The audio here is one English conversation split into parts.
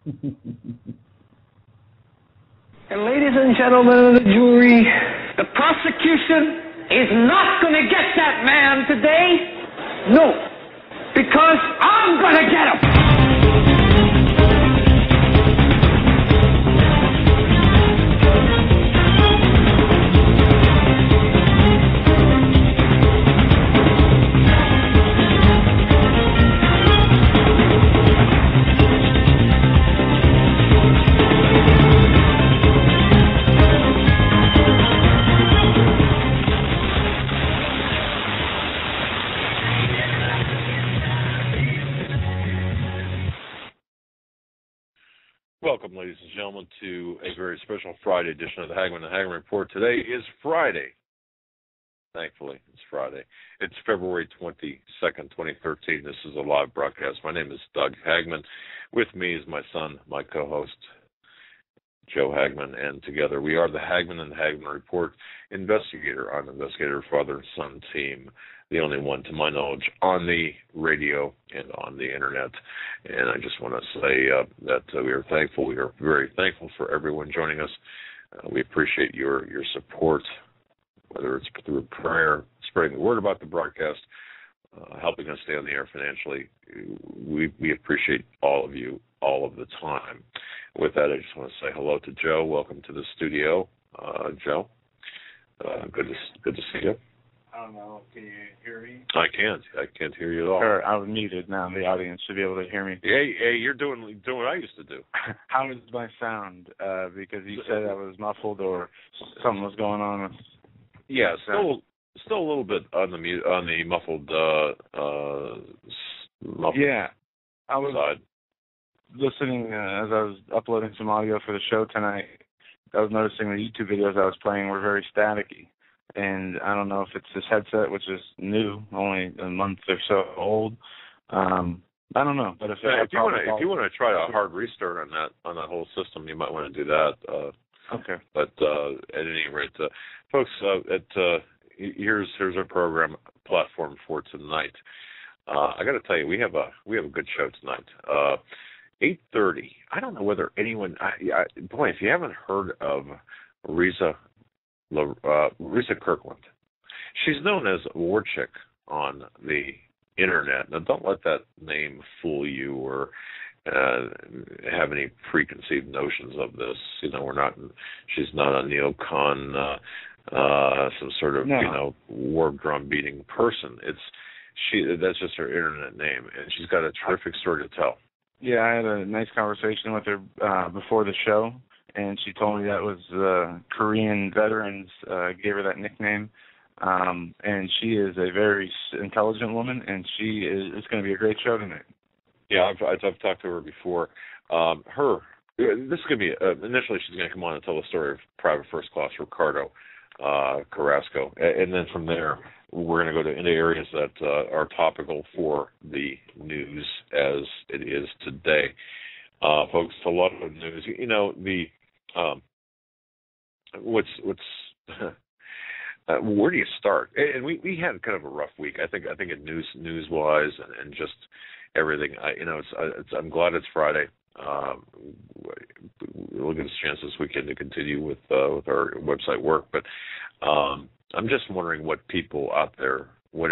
And ladies and gentlemen of the jury, the prosecution is not going to get that man today. No, because I'm going to get him. Welcome, ladies and gentlemen, to a very special Friday edition of the Hagmann and Hagmann Report. Today is Friday. Thankfully, it's Friday. It's February 22nd, 2013. This is a live broadcast. My name is Doug Hagmann. With me is my son, my co-host, Joe Hagmann, and together we are the Hagmann and Hagmann Report investigator on Investigator Father and Son team, the only one, to my knowledge, on the radio and on the internet. And I just want to say that we are thankful. We are very thankful for everyone joining us. We appreciate your support, whether it's through prayer, spreading the word about the broadcast, helping us stay on the air financially. We appreciate all of you all of the time. With that, I just want to say hello to Joe. Welcome to the studio, Joe. Good to see you. I don't know. Can you hear me? I can't hear you at all. Sure, I was muted. Now the audience should be able to hear me. Hey, you're doing what I used to do. How is my sound? Because you said I was muffled or something was going on with. Yeah, still a little bit on the muffled. Yeah, I was side. Listening as I was uploading some audio for the show tonight. I was noticing the YouTube videos I was playing were very staticky. And I don't know if it's this headset, which is new, only a month or so old. I don't know, but if you want to try a hard restart on that whole system, you might want to do that. Okay. But at any rate, folks, here's our program platform for tonight. I got to tell you, we have a good show tonight. 8:30. I don't know whether anyone. Boy, if you haven't heard of Risa Kirkland. She's known as War Chick on the internet. Now, don't let that name fool you or have any preconceived notions of this. You know, she's not a neocon, some sort of war drum beating person. That's just her internet name, and she's got a terrific story to tell. Yeah, I had a nice conversation with her before the show. And she told me that was Korean veterans gave her that nickname. And she is a very intelligent woman, and it's going to be a great show tonight. Yeah, I've talked to her before. This is going to be, initially she's going to come on and tell the story of Private First Class Ricardo Carrasco. And then from there, we're going to go into areas that are topical for the news as it is today. Folks, a lot of news. You know, where do you start? And we had kind of a rough week. I think in news wise and just everything. I'm glad it's Friday. We'll get a chance this weekend to continue with our website work. But I'm just wondering what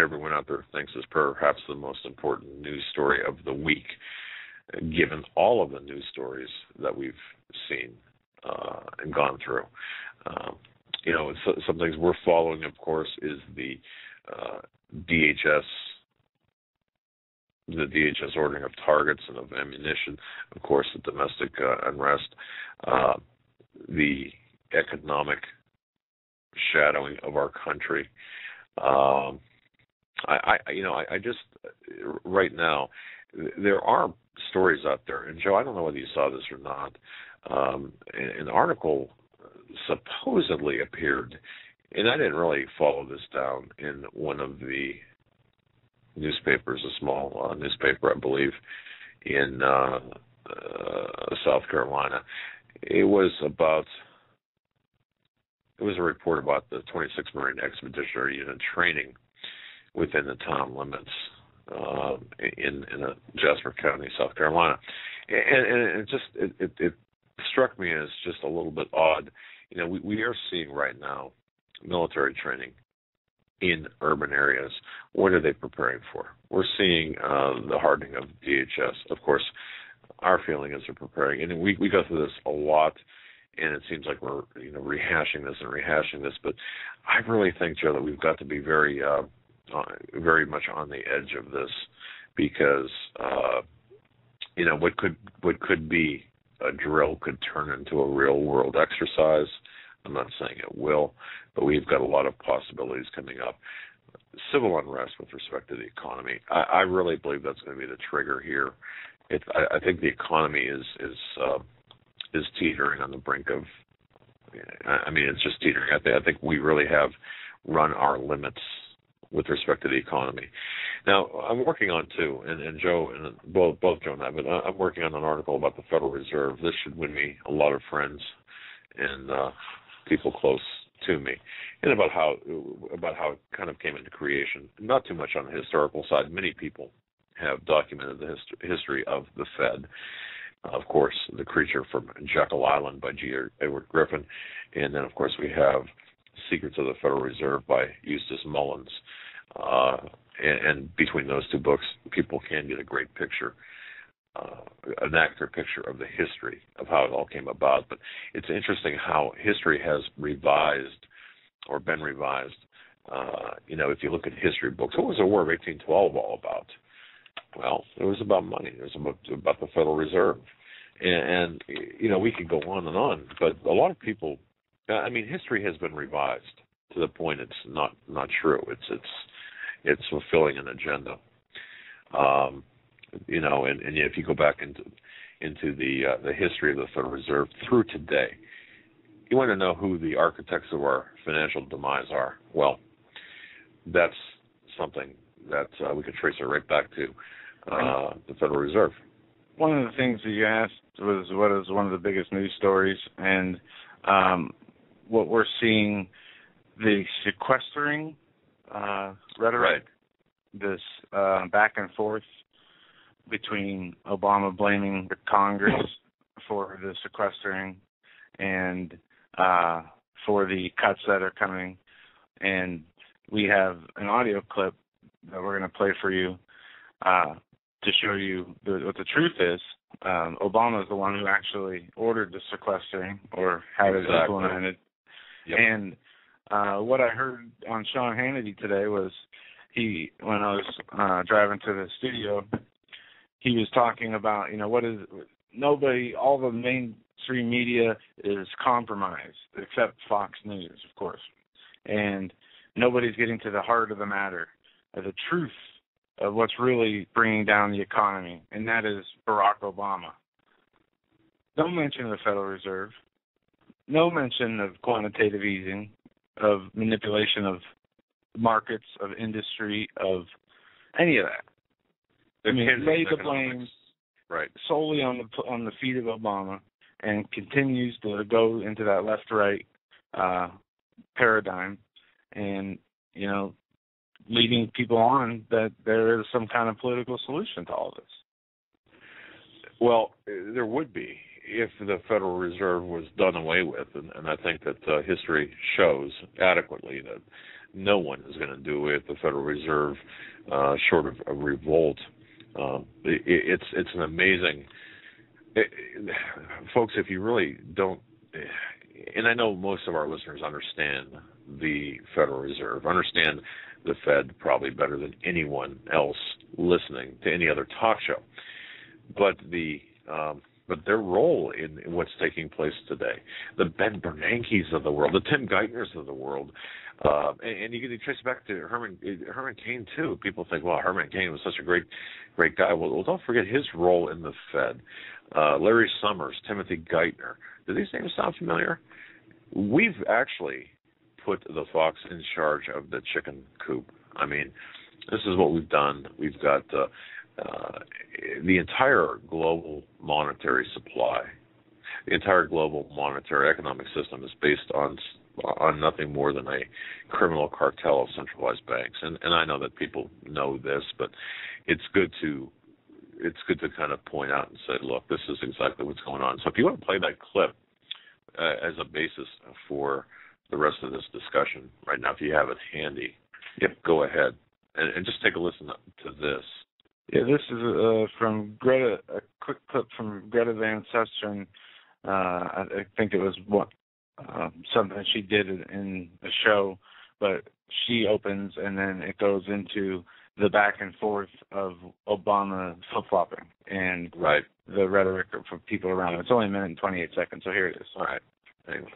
everyone out there thinks is perhaps the most important news story of the week, given all of the news stories that we've seen and gone through. Some things we're following, of course, is the DHS ordering of targets and of ammunition, of course, the domestic unrest, the economic shadowing of our country. I just right now there are stories out there, and Joe, I don't know whether you saw this or not. An article supposedly appeared, and I didn't really follow this down, in one of the newspapers, a small newspaper, I believe, in South Carolina. It was a report about the 26th Marine Expeditionary Unit training within the town limits in Jasper County, South Carolina. And it struck me as just a little bit odd. We are seeing right now military training in urban areas. What are they preparing for? We're seeing the hardening of DHS. Of course, our feeling is they're preparing, and we go through this a lot, and it seems like we're rehashing this. But I really think, Joe, that we've got to be very much on the edge of this, because what could be a drill could turn into a real world exercise. I'm not saying it will, but we've got a lot of possibilities coming up. Civil unrest with respect to the economy, I really believe that's going to be the trigger here. I think the economy is teetering on the brink of. I mean, it's just teetering. I think we really have run our limits with respect to the economy. Now, I'm working on too, and Joe, and both Joe and I, but I'm working on an article about the Federal Reserve. This should win me a lot of friends and people close to me, and about how it kind of came into creation. Not too much on the historical side. Many people have documented the history of the Fed. Of course, The Creature from Jekyll Island by G. Edward Griffin, and then of course we have Secrets of the Federal Reserve by Eustace Mullins. And between those two books, people can get a great picture, an accurate picture of the history of how it all came about. But it's interesting how history has revised or been revised. If you look at history books, what was the War of 1812 all about? Well, it was about money. It was about the Federal Reserve. And we could go on and on. But a lot of people, history has been revised to the point it's not true. It's fulfilling an agenda. And if you go back into the history of the Federal Reserve through today, you want to know who the architects of our financial demise are. Well, that's something that we could trace it right back to the Federal Reserve. One of the things that you asked was what is one of the biggest news stories, and what we're seeing, the sequestering rhetoric, this back and forth between Obama blaming the Congress for the sequestering and for the cuts that are coming. And we have an audio clip that we're going to play for you to show you what the truth is. Obama is the one who actually ordered the sequestering or had it implemented. Yep. And what I heard on Sean Hannity today was when I was driving to the studio, he was talking about, all the mainstream media is compromised, except Fox News, of course. And nobody's getting to the heart of the matter, the truth of what's really bringing down the economy, and that is Barack Obama. No mention of the Federal Reserve, no mention of quantitative easing, of manipulation of markets, of industry, of any of that. Lay the blame solely on the feet of Obama, and continues to go into that left-right paradigm, and leading people on that there is some kind of political solution to all this. Well, there would be if the Federal Reserve was done away with, and I think that history shows adequately that no one is going to do away with the Federal Reserve short of a revolt. It's an amazing, folks, if you really don't, and I know most of our listeners understand the Federal Reserve, understand the Fed probably better than anyone else listening to any other talk show, but their role in what's taking place today, the Ben Bernanke's of the world, the Tim Geithners of the world, and you can trace it back to Herman Cain too. People think, well, Herman Cain was such a great guy. Well, don't forget his role in the Fed. Larry Summers, Timothy Geithner. Do these names sound familiar? We've actually put the fox in charge of the chicken coop. I mean, this is what we've done. We've got the entire global monetary supply, the entire global monetary economic system is based on nothing more than a criminal cartel of centralized banks. And I know that people know this, but it's good to it's good to kind of point out and say, look, this is exactly what's going on. So if you want to play that clip as a basis for the rest of this discussion right now, if you have it handy, go ahead and just take a listen to this. Yeah, this is from Greta, a quick clip from Greta Van Susteren. I think it was something she did in a show, but she opens and then it goes into the back and forth of Obama flip-flopping and the rhetoric from people around him. It's only a minute and 28 seconds, so here it is. All right. Thanks.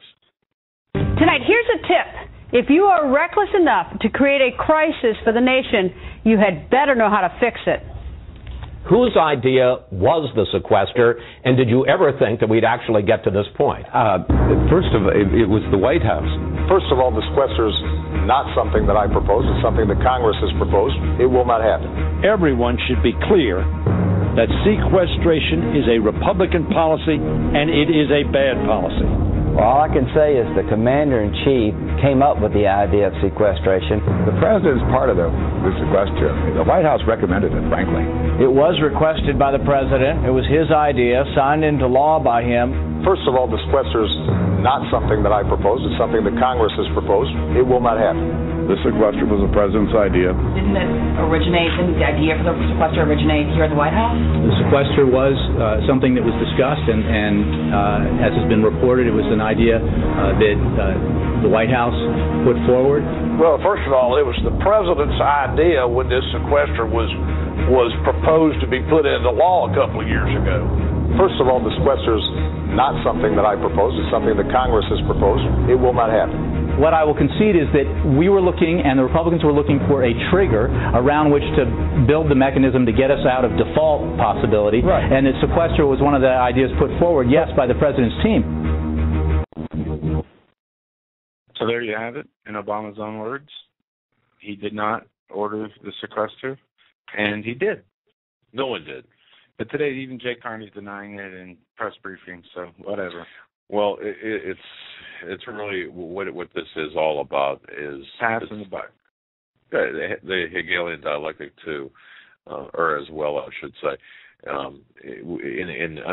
Tonight, here's a tip. If you are reckless enough to create a crisis for the nation, you had better know how to fix it. Whose idea was the sequester, and did you ever think that we'd actually get to this point? First of all, it was the White House. First of all, the sequester is not something that I proposed. It's something that Congress has proposed. It will not happen. Everyone should be clear that sequestration is a Republican policy, and it is a bad policy. Well, all I can say is the commander-in-chief came up with the idea of sequestration. The president is part of the sequester. The White House recommended it, frankly. It was requested by the president. It was his idea, signed into law by him. First of all, the sequester is not something that I proposed. It's something that Congress has proposed. It will not happen. The sequester was the president's idea. Didn't the idea for the sequester originate here at the White House? The sequester was something that was discussed, and as has been reported, it was an idea that the White House put forward. Well, first of all, it was the president's idea when this sequester was proposed to be put into law a couple of years ago. First of all, the sequester is not something that I proposed. It's something that Congress has proposed. It will not happen. What I will concede is that we were looking, and the Republicans were looking for a trigger around which to build the mechanism to get us out of default possibility. Right. And the sequester was one of the ideas put forward, yes, by the president's team. So there you have it, in Obama's own words. He did not order the sequester, and he did. No one did. But today, even Jay Carney's denying it in press briefings, so whatever. Well, it's really what this is all about is passing the buck. The Hegelian dialectic too, or as well, I should say. I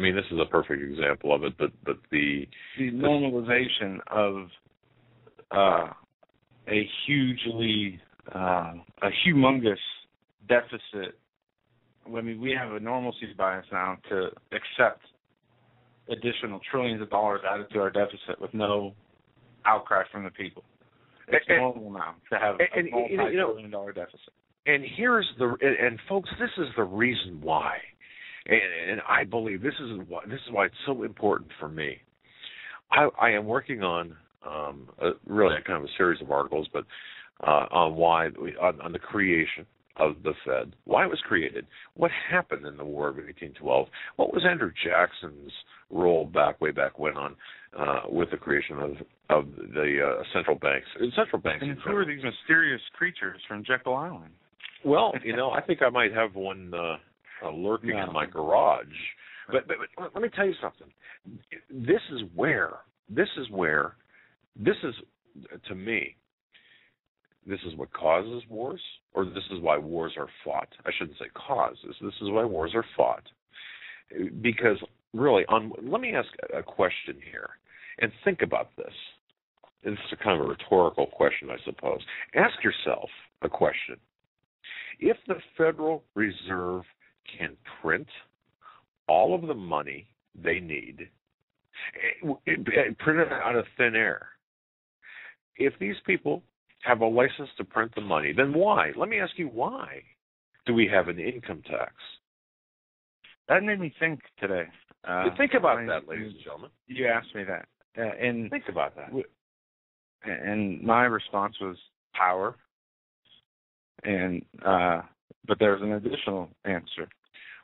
mean, this is a perfect example of it. But the normalization of a humongous deficit. I mean, we have a normalcy bias now to accept additional trillions of dollars added to our deficit with no outcry from the people. It's normal now to have a multi-trillion-dollar deficit. And folks, this is the reason why, and I believe this is why it's so important for me. I am working on really a kind of a series of articles, but on the creation of the Fed, why it was created, what happened in the War of 1812, what was Andrew Jackson's role way back when on with the creation of the central banks. And who are these mysterious creatures from Jekyll Island? Well, I think I might have one lurking in my garage. But let me tell you something. This is to me, this is what causes wars, or this is why wars are fought. I shouldn't say causes. This is why wars are fought. Because really, let me ask a question here, and think about this. This is a kind of a rhetorical question, I suppose. Ask yourself a question. If the Federal Reserve can print all of the money they need, print it out of thin air, if these people have a license to print the money, then why? Let me ask you, why do we have an income tax? That made me think today. Think about that, ladies and gentlemen. You asked me that. And think about that. And my response was power. And but there's an additional answer.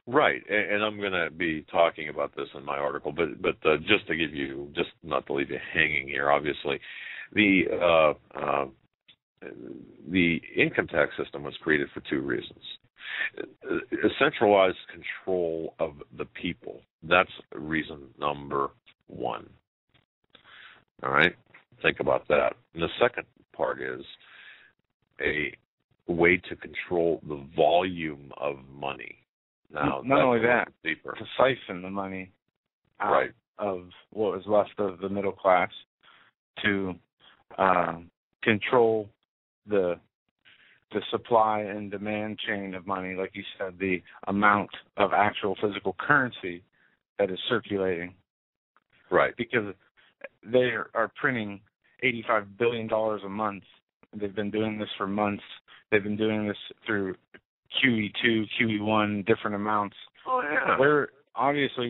Right, and I'm going to be talking about this in my article, but just to give you, just not to leave you hanging here, obviously, the income tax system was created for two reasons. A centralized control of the people. That's reason number one. All right? Think about that. And the second part is a way to control the volume of money. Now, not only that, deeper. to siphon the money out Right. of what was left of the middle class, to control the supply and demand chain of money, like you said, the amount of actual physical currency that is circulating. Right. Because they are printing $85 billion a month. They've been doing this for months. They've been doing this through QE2, QE1, different amounts. Oh, yeah. Where obviously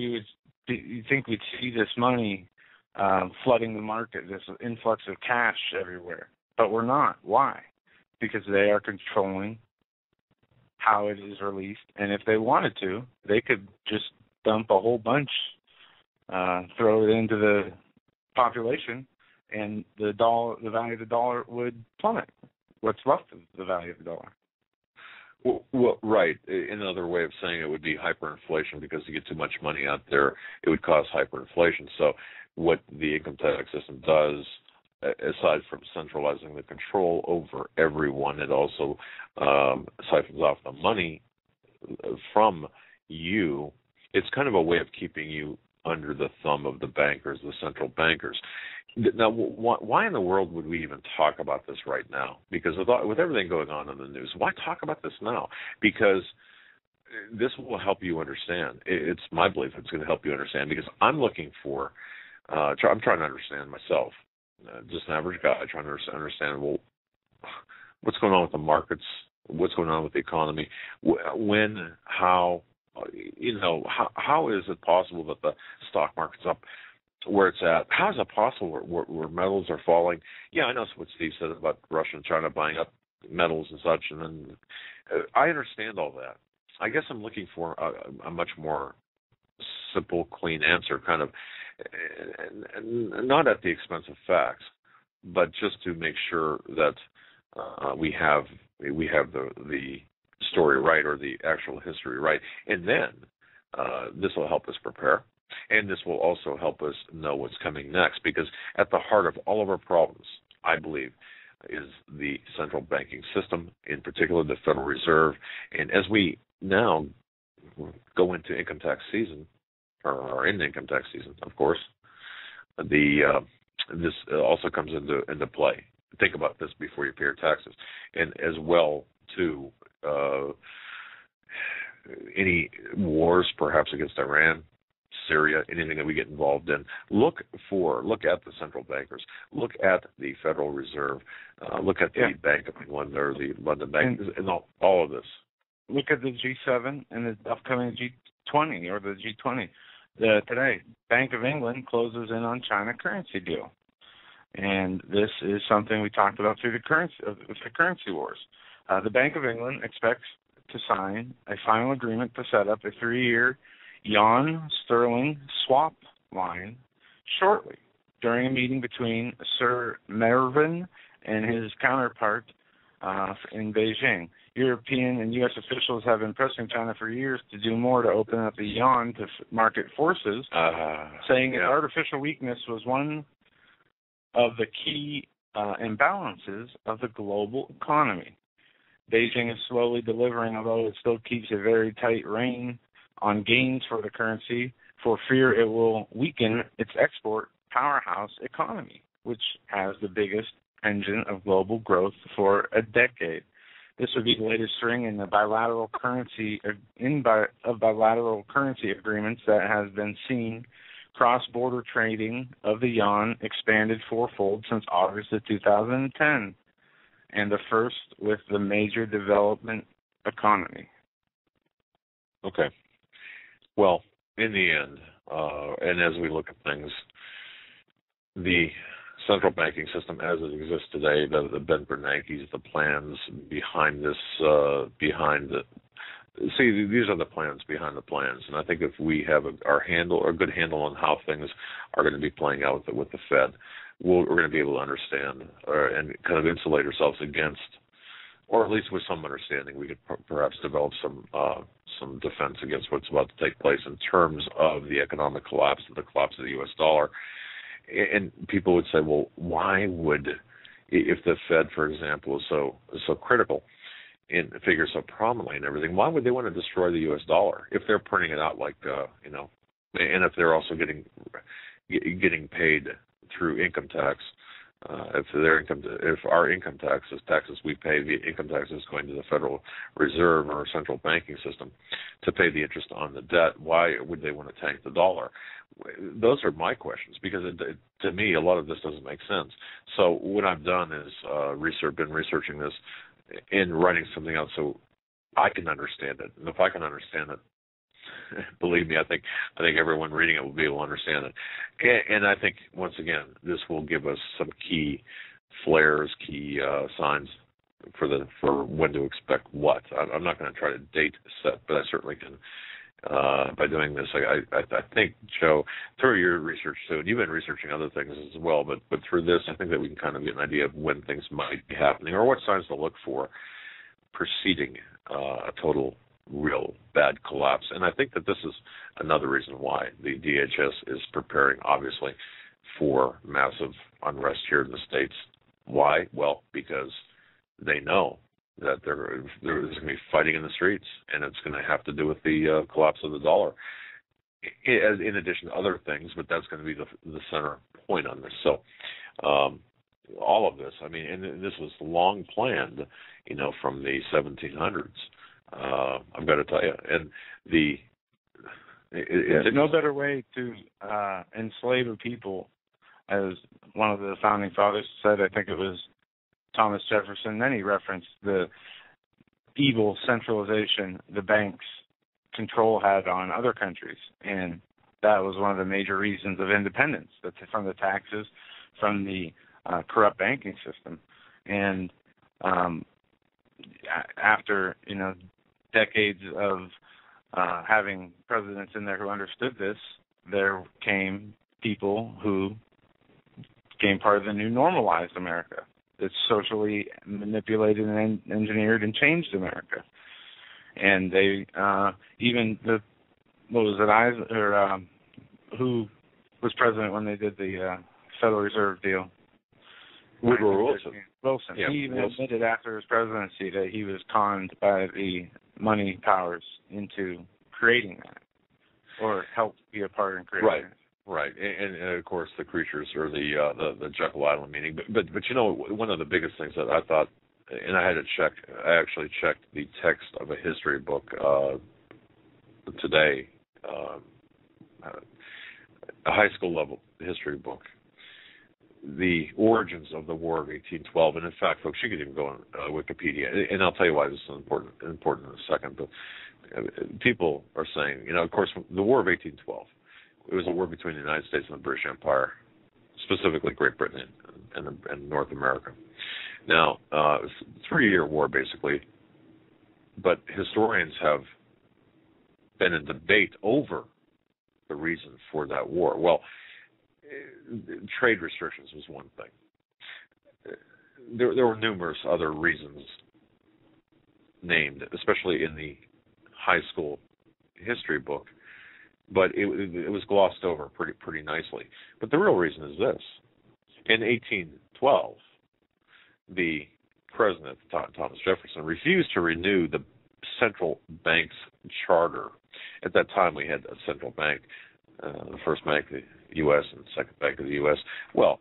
you think we'd see this money flooding the market, this influx of cash everywhere. But we're not. Why? Because they are controlling how it is released. And if they wanted to, they could just dump a whole bunch, throw it into the population, and the value of the dollar would plummet. What's left of the value of the dollar? Well, right. Another way of saying it would be hyperinflation, because you get too much money out there, it would cause hyperinflation. So what the income tax system does, aside from centralizing the control over everyone, it also siphons off the money from you. It's kind of a way of keeping you under the thumb of the bankers, the central bankers. Now, why in the world would we even talk about this right now? Because with everything going on in the news, why talk about this now? Because this will help you understand. It's my belief it's going to help you understand, because I'm looking for, I'm trying to understand myself, just an average guy trying to understand, well, what's going on with the markets, what's going on with the economy, when, how, how is it possible that the stock market's up where it's at? How is it possible where metals are falling? Yeah, I know what Steve said about Russia and China buying up metals and such, and then I understand all that. I guess I'm looking for a much more simple, clean answer, kind of, not at the expense of facts, but just to make sure that we have the story right, or the actual history right, and then this will help us prepare, and this will also help us know what's coming next, because at the heart of all of our problems, I believe, is the central banking system, in particular the Federal Reserve. And as we now go into income tax season, or in income tax season, of course, this also comes into play. Think about this before you pay your taxes, and as well too, any wars perhaps against Iran, Syria, anything that we get involved in. Look at the central bankers. Look at the Federal Reserve. Look at the Bank of England, or the London Bank, and all of this. Look at the G7 and the upcoming G20, or the G20. Today, Bank of England closes in on China currency deal. And this is something we talked about through the currency wars. The Bank of England expects to sign a final agreement to set up a 3-year yuan sterling swap line shortly, during a meeting between Sir Mervyn and his counterpart in Beijing. European and U.S. officials have been pressing China for years to do more to open up the yuan to market forces, saying its artificial weakness was one of the key imbalances of the global economy. Beijing is slowly delivering, although it still keeps a very tight rein on gains for the currency, for fear it will weaken its export powerhouse economy, which has the biggest engine of global growth for a decade. This would be the latest string in the bilateral currency agreements that has been seen. Cross-border trading of the yuan expanded fourfold since August of 2010, and the first with the major development economy. Okay. Well, in the end, and as we look at things, the central banking system as it exists today, the Ben Bernanke's, the plans behind this, these are the plans behind the plans. And I think if we have a good handle on how things are going to be playing out with the Fed, we're going to be able to understand and kind of insulate ourselves against, or at least with some understanding, we could perhaps develop some defense against what's about to take place in terms of the economic collapse, the collapse of the U.S. dollar. And people would say, well, why would, if the Fed, for example, is so critical, in figure so prominently and everything, why would they want to destroy the U.S. dollar if they're printing it out like, you know, and if they're also getting paid through income tax? If our income taxes we pay, the income tax is going to the Federal Reserve or central banking system to pay the interest on the debt, why would they want to tank the dollar? Those are my questions, because to me a lot of this doesn't make sense. So what I've done is been researching this and writing something out so I can understand it. And if I can understand it, believe me, I think everyone reading it will be able to understand it. And I think, once again, this will give us some key flares, key signs for when to expect what. I'm not going to try to date set, but I certainly can. By doing this, I think, Joe, through your research too, and you've been researching other things as well, but through this, I think that we can kind of get an idea of when things might be happening or what signs to look for preceding a total, real bad collapse. And I think that this is another reason why the DHS is preparing, obviously, for massive unrest here in the States. Why? Well, because they know that there's going to be fighting in the streets, and it's going to have to do with the collapse of the dollar, in addition to other things, but that's going to be the center point on this. So all of this, I mean, and this was long planned, you know, from the 1700s. I've got to tell you, and there's no better way to enslave a people, as one of the founding fathers said. I think it was Thomas Jefferson. Then he referenced the evil centralization the banks' control had on other countries, and that was one of the major reasons of independence. That's from the taxes, from the corrupt banking system, and after, you know, decades of having presidents in there who understood this, there came people who became part of the new normalized America. It's socially manipulated and engineered and changed America. And they who was president when they did the Federal Reserve deal? Woodrow Wilson. Yeah, he even admitted after his presidency that he was conned by the money powers into creating that, or helped be a part in creating it. Right, and of course the creatures, or the Jekyll Island meaning. But you know, one of the biggest things that I thought, and I actually checked the text of a history book today, a high school level history book, the origins of the War of 1812. And in fact, folks, you can even go on Wikipedia, and I'll tell you why this is important in a second. But people are saying, you know, of course, the War of 1812. It was a war between the United States and the British Empire, specifically Great Britain and North America. Now, it was a 3-year war, basically, but historians have been in debate over the reason for that war. Well, trade restrictions was one thing. There were numerous other reasons named, especially in the high school history book, but it was glossed over pretty nicely. But the real reason is this. In 1812, the president, Thomas Jefferson, refused to renew the central bank's charter. At that time, we had a central bank, the first bank of the U.S. and the second bank of the U.S. Well,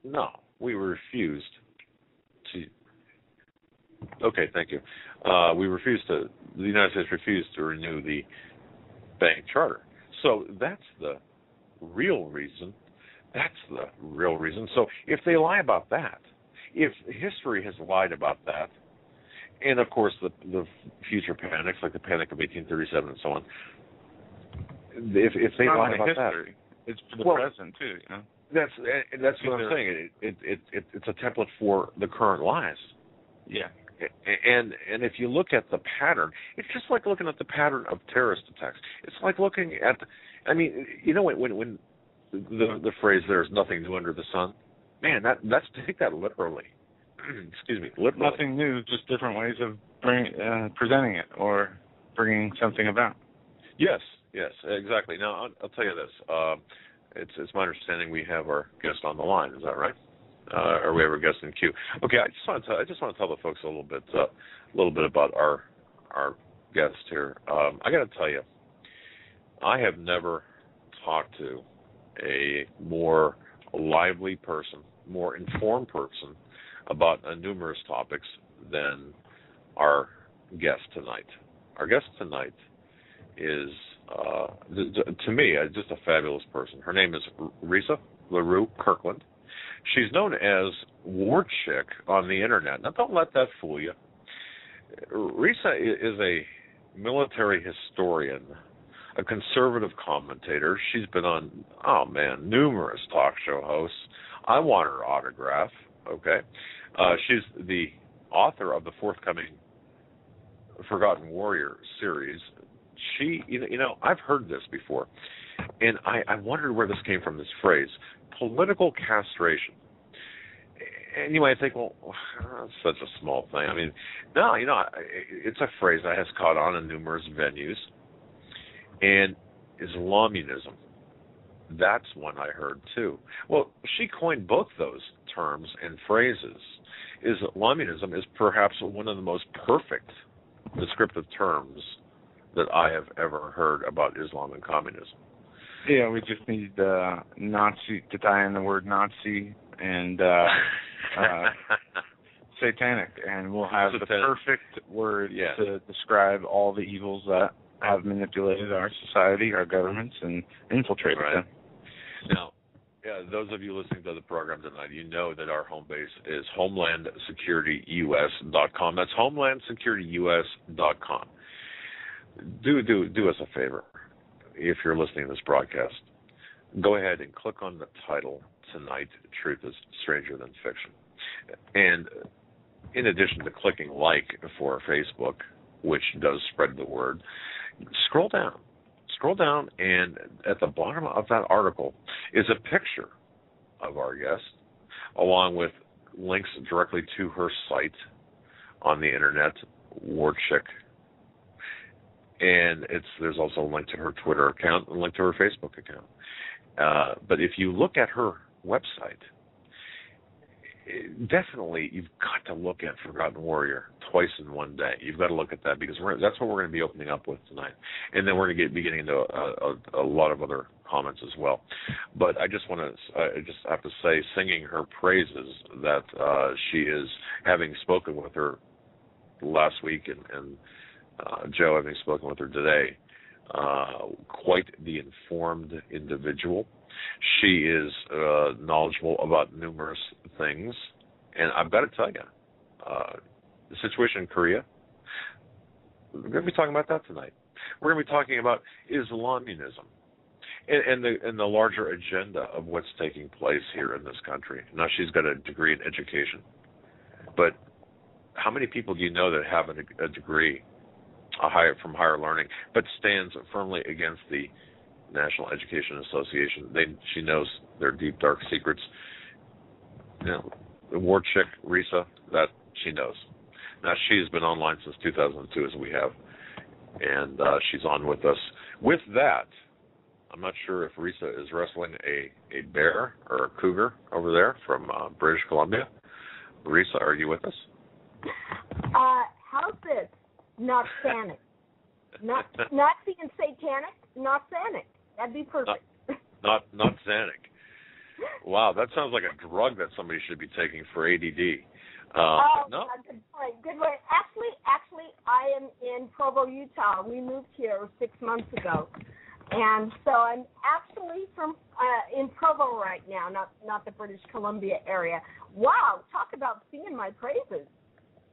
no, we refused to. Okay, thank you. The United States refused to renew the bank charter. So that's the real reason. So if they lie about that, if history has lied about that, and of course the future panics, like the Panic of 1837 and so on, if they lie about history, it's for the present too. You know? That's what I'm saying. It's a template for the current lies. Yeah. And if you look at the pattern, it's just like looking at the pattern of terrorist attacks. It's like looking at, I mean, you know, when the phrase "there's nothing new under the sun," man, that's take that literally. Excuse me, literally. Nothing new, just different ways of presenting it or bringing something about. Yes, exactly. Now I'll tell you this. It's my understanding we have our guest on the line. Is that right? or we have a guest in queue. Okay, I just want to tell the folks a little bit about our guest here. I got to tell you, I have never talked to a more lively person, more informed person about numerous topics than our guest tonight. Our guest tonight is, to me, just a fabulous person. Her name is Risa LaRue Kirkland. She's known as War Chick on the internet. Now, don't let that fool you. Risa is a military historian, a conservative commentator. She's been on, numerous talk show hosts. I want her autograph, okay? She's the author of the forthcoming Forgotten Warrior series. She, I've heard this before, and I wondered where this came from, this phrase, political castration. And you might think, well, that's such a small thing. I mean, no, it's a phrase that has caught on in numerous venues. And Islamism, that's one I heard too. Well, she coined both those terms and phrases. Islamism is perhaps one of the most perfect descriptive terms that I have ever heard about Islam and communism. Yeah, we just need Nazi to tie in the word Nazi and satanic, and we'll have the perfect word to describe all the evils that have manipulated our society, our governments, and infiltrated them. Now, those of you listening to the program tonight, you know that our home base is HomelandSecurityUS.com. That's HomelandSecurityUS.com. Do us a favor, if you're listening to this broadcast, go ahead and click on the title tonight, Truth is Stranger Than Fiction. And in addition to clicking like for Facebook, which does spread the word, scroll down, and at the bottom of that article is a picture of our guest, along with links directly to her site on the internet, Warchick. And there's also a link to her Twitter account and a link to her Facebook account. But if you look at her website, definitely you've got to look at Forgotten Warrior twice in one day. You've got to look at that because that's what we're going to be opening up with tonight. And then we're going to be getting into a lot of other comments as well. But I just have to say, singing her praises, that she is, having spoken with her last week and Joe, having spoken with her today, quite the informed individual. She is knowledgeable about numerous things, and I've got to tell you, the situation in Korea, we're going to be talking about that tonight. We're going to be talking about Islamism and the larger agenda of what's taking place here in this country. Now, she's got a degree in education, but how many people do you know that have a degree from higher learning, but stands firmly against the National Education Association? She knows their deep, dark secrets. The war chick, Risa, that she knows. Now, she's been online since 2002, as we have, and she's on with us. With that, I'm not sure if Risa is wrestling a bear or a cougar over there from British Columbia. Risa, are you with us? How's this? Not sanic. Not being satanic, not sanic. That'd be perfect. Not sanic. Wow, that sounds like a drug that somebody should be taking for ADD. No. Good point. Actually, I am in Provo, Utah. We moved here 6 months ago, and so I'm actually from in Provo right now, not the British Columbia area. Wow, talk about singing my praises,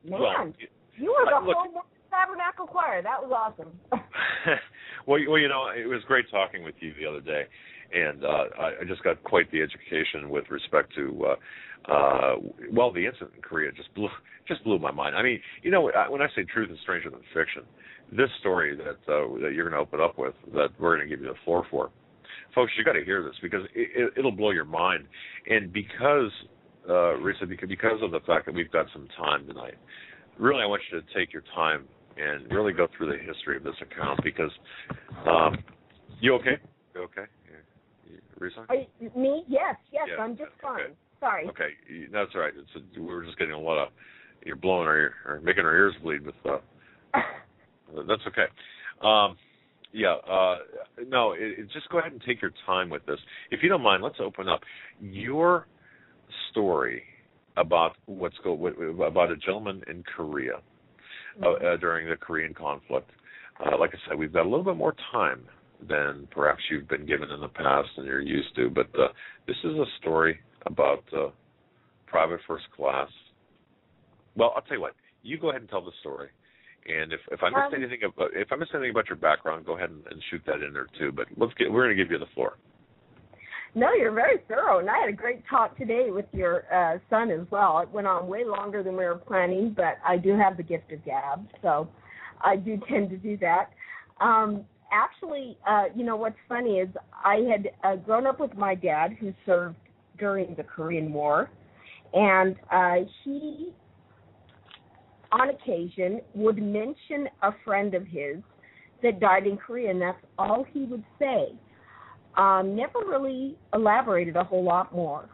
man! Well, you were the whole Tabernacle Choir. That was awesome. well, it was great talking with you the other day, and I just got quite the education with respect to, the incident in Korea just blew my mind. I mean, when I say truth is stranger than fiction, this story that you're going to open up with, that we're going to give you the floor for, folks, you got to hear this because it'll blow your mind. And because, Risa, because of the fact that we've got some time tonight, really I want you to take your time and really go through the history of this account because, you okay? You okay? Risa? Me? Yes, yeah, I'm just fine. Okay. Sorry. Okay, that's all right. We were just getting a lot of, you're blowing our ear, or making our ears bleed with, that's okay. Just go ahead and take your time with this. If you don't mind, let's open up your story about about a gentleman in Korea during the Korean conflict. Like I said, we've got a little bit more time than perhaps you've been given in the past and you're used to, but this is a story about private first class. Well, I'll tell you what. You go ahead and tell the story, and if I missed anything about your background, go ahead and shoot that in there too. But we're going to give you the floor. No, you're very thorough, and I had a great talk today with your son as well. It went on way longer than we were planning, but I do have the gift of gab, so I do tend to do that. Actually, what's funny is I had grown up with my dad, who served during the Korean War, and he, on occasion, would mention a friend of his that died in Korea, and that's all he would say. Never really elaborated a whole lot more.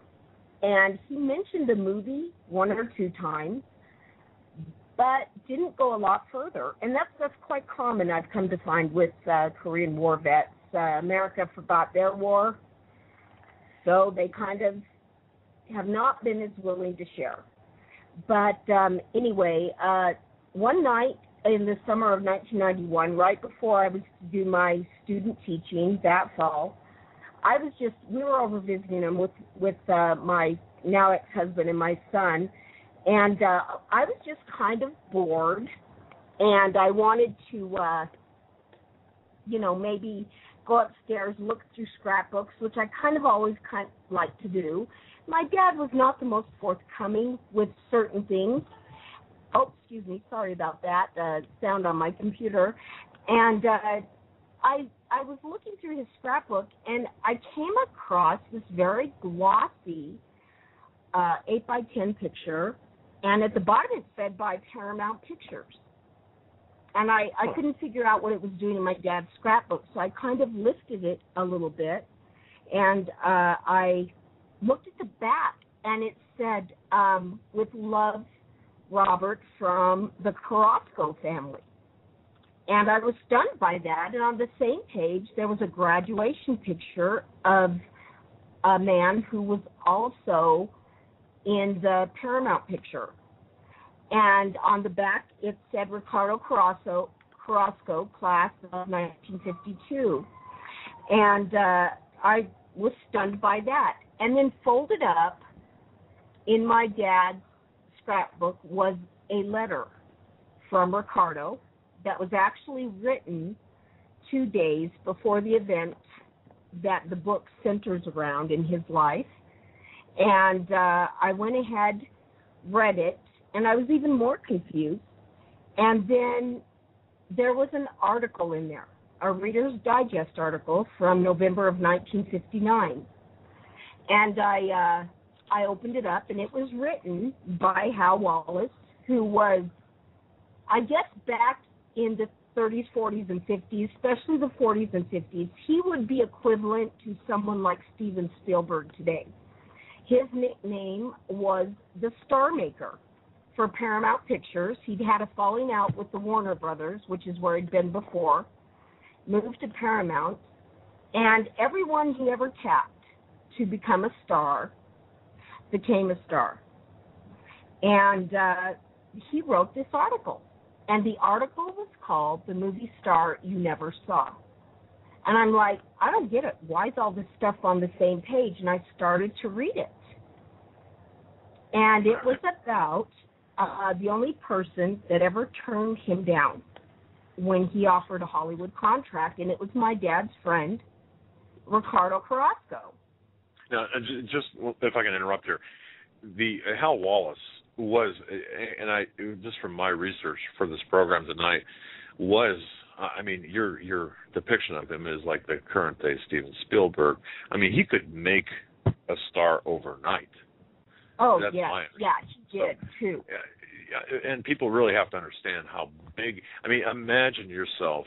And he mentioned a movie 1 or 2 times, but didn't go a lot further. And that's quite common, I've come to find, with Korean War vets. America forgot their war, so they kind of have not been as willing to share. But anyway, one night in the summer of 1991, right before I was to do my student teaching that fall, we were over visiting him with my now ex-husband and my son, and I was just kind of bored, and I wanted to, maybe go upstairs, look through scrapbooks, which I kind of always like to do. My dad was not the most forthcoming with certain things. Oh, excuse me, sorry about that, sound on my computer. And I was looking through his scrapbook, and I came across this very glossy 8x10 picture, and at the bottom it said by Paramount Pictures. And I couldn't figure out what it was doing in my dad's scrapbook, so I kind of lifted it a little bit, and I looked at the back, and it said, with love, Robert, from the Carrasco family. And I was stunned by that, and on the same page, there was a graduation picture of a man who was also in the Paramount picture. And on the back, it said Ricardo Carrasco, class of 1952. And I was stunned by that. And then folded up in my dad's scrapbook was a letter from Ricardo that was actually written 2 days before the event that the book centers around in his life. And I went ahead, read it, and I was even more confused. And then there was an article in there, a Reader's Digest article from November of 1959. And I opened it up, and it was written by Hal Wallace, who was, I guess, back in the 30s, 40s, and 50s, especially the 40s and 50s, he would be equivalent to someone like Steven Spielberg today. His nickname was the Star Maker for Paramount Pictures. He'd had a falling out with the Warner Brothers, which is where he'd been before, moved to Paramount, and everyone he ever tapped to become a star became a star. And he wrote this article. And the article was called The Movie Star You Never Saw. And I'm like, I don't get it. Why is all this stuff on the same page? And I started to read it. And it was about the only person that ever turned him down when he offered a Hollywood contract, and it was my dad's friend, Ricardo Carrasco. Now, just if I can interrupt here, the Hal Wallace was, and I just from my research for this program tonight, was, I mean, your depiction of him is like the current day Steven Spielberg. I mean, he could make a star overnight. Oh, that's yeah, he did too. Yeah, and people really have to understand how big. I mean, imagine yourself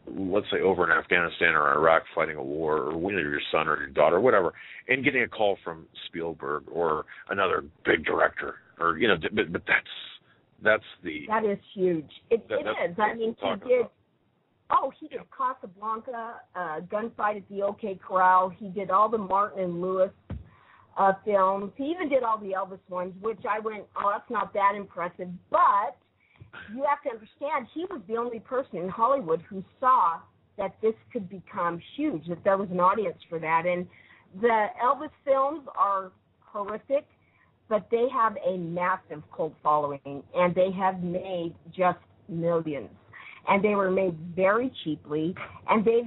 let's say over in Afghanistan or Iraq fighting a war, or your son or your daughter, or whatever, and getting a call from Spielberg or another big director, or but that is huge. It is. I mean, he did Casablanca, Gunfight at the OK Corral. He did all the Martin and Lewis films. He even did all the Elvis ones, which I went, that's not that impressive. But you have to understand, he was the only person in Hollywood who saw that this could become huge, that there was an audience for that. And the Elvis films are horrific, but they have a massive cult following, and they have made just millions. And they were made very cheaply, and they've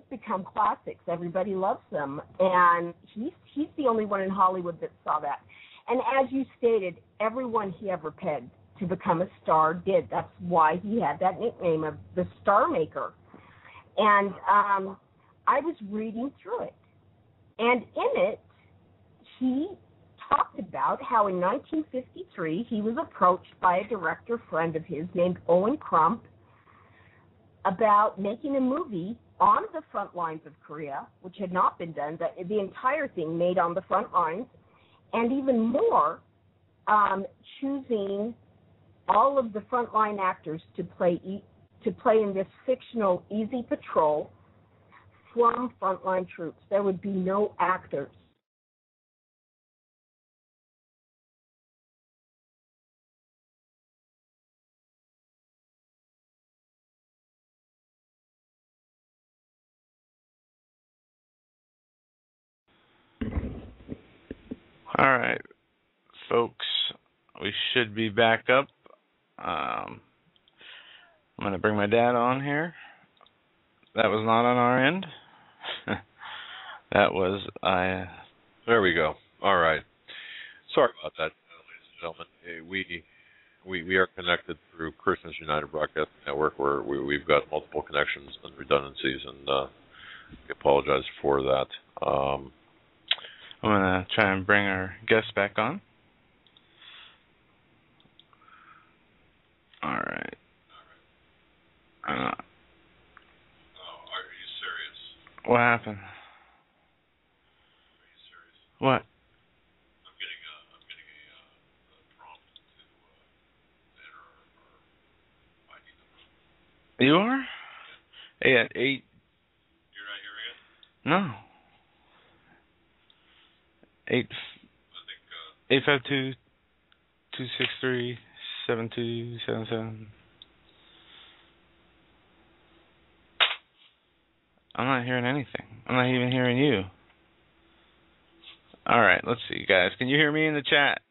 become classics. Everybody loves them, and he's the only one in Hollywood that saw that. And as you stated, everyone he ever pegged to become a star did. That's why he had that nickname of the Star Maker. And I was reading through it, and in it, he talked about how in 1953 he was approached by a director friend of his named Owen Crump about making a movie on the front lines of Korea, which had not been done, the entire thing made on the front lines, and even more, choosing all of the frontline actors to play in this fictional Easy Patrol from frontline troops. There would be no actors. All right, folks, we should be back up. I'm going to bring my dad on here. That was not on our end. That was There we go. All right. Sorry about that, ladies and gentlemen. We are connected through Christians United Broadcasting Network, where we've got multiple connections and redundancies, and we apologize for that. I'm going to try and bring our guest back on. All right. Are you serious? What happened? Are you serious? What? I'm getting a prompt to enter our ID number. You are? Yeah. At 8. You're not hearing it? No. 852-263-7277. I'm not hearing anything. I'm not even hearing you. All right, let's see, guys. Can you hear me in the chat?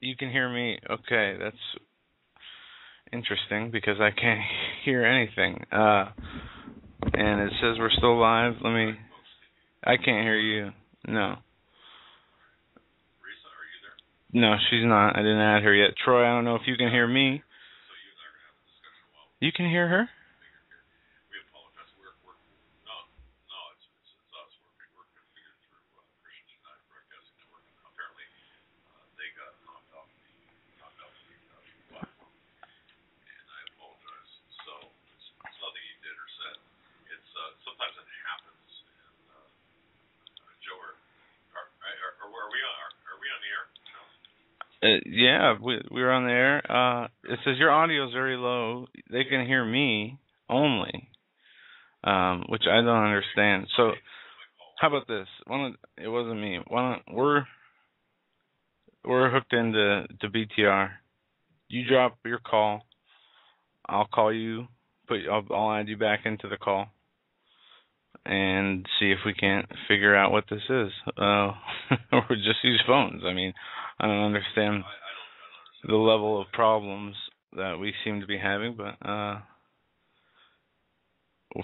You can hear me. Okay, that's interesting because I can't hear anything. And it says we're still live. I can't hear you. No. Risa, are you there? No, she's not. I didn't add her yet. Troy, I don't know if you can hear me. So you and I are going to have a discussion while you can hear her? We apologize. No, it's us. We're configured through Christians United Broadcasting Network. Apparently, they got knocked off the platform, and I apologize. So it's nothing you did or said. It's sometimes it happens. Joe, are we on the air? No? Yeah, we're on the air. It says your audio is very low. They can hear me only, which I don't understand. So, how about this? It wasn't me. We're hooked into BTR. You drop your call. I'll call you. I'll add you back into the call and see if we can't figure out what this is. Or just use phones. I mean, I don't understand the level of problems that we seem to be having, but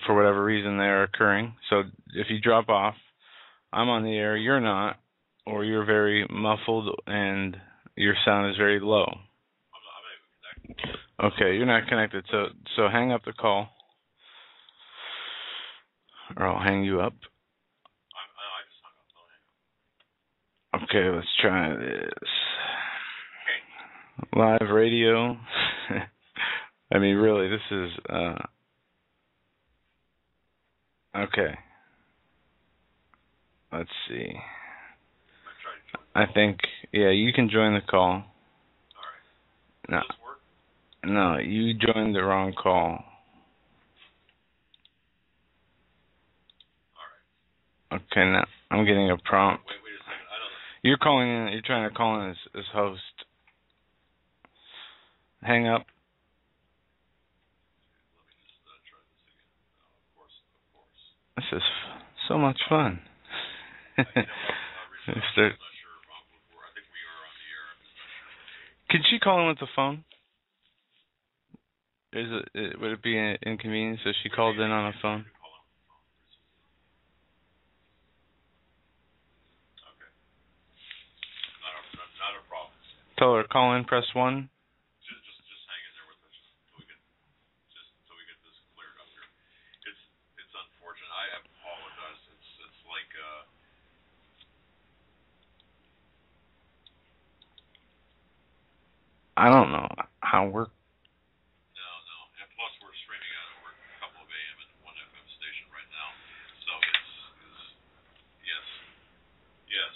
for whatever reason they are occurring. So if you drop off, I'm on the air, you're not, or you're very muffled and your sound is very low. Okay, you're not connected, so hang up the call. Or I'll hang you up. Okay, let's try this. Live radio. I mean, really, this is okay. Let's see. I think, yeah, you can join the call. All right. No, you joined the wrong call. All right. Okay, now I'm getting a prompt. Wait a second. I don't know. You're calling in. You're trying to call in as host. Hang up. This is so much fun. Could she call in with the phone? Would it be an inconvenience if she called in on a phone? Okay. Not a problem. Tell her call in, press 1. Just hang in there with us until we get this cleared up here. It's unfortunate. I apologize. It's like I don't know how we're. No. And plus, we're streaming out over a couple of AM and 1 FM station right now. So it's yes.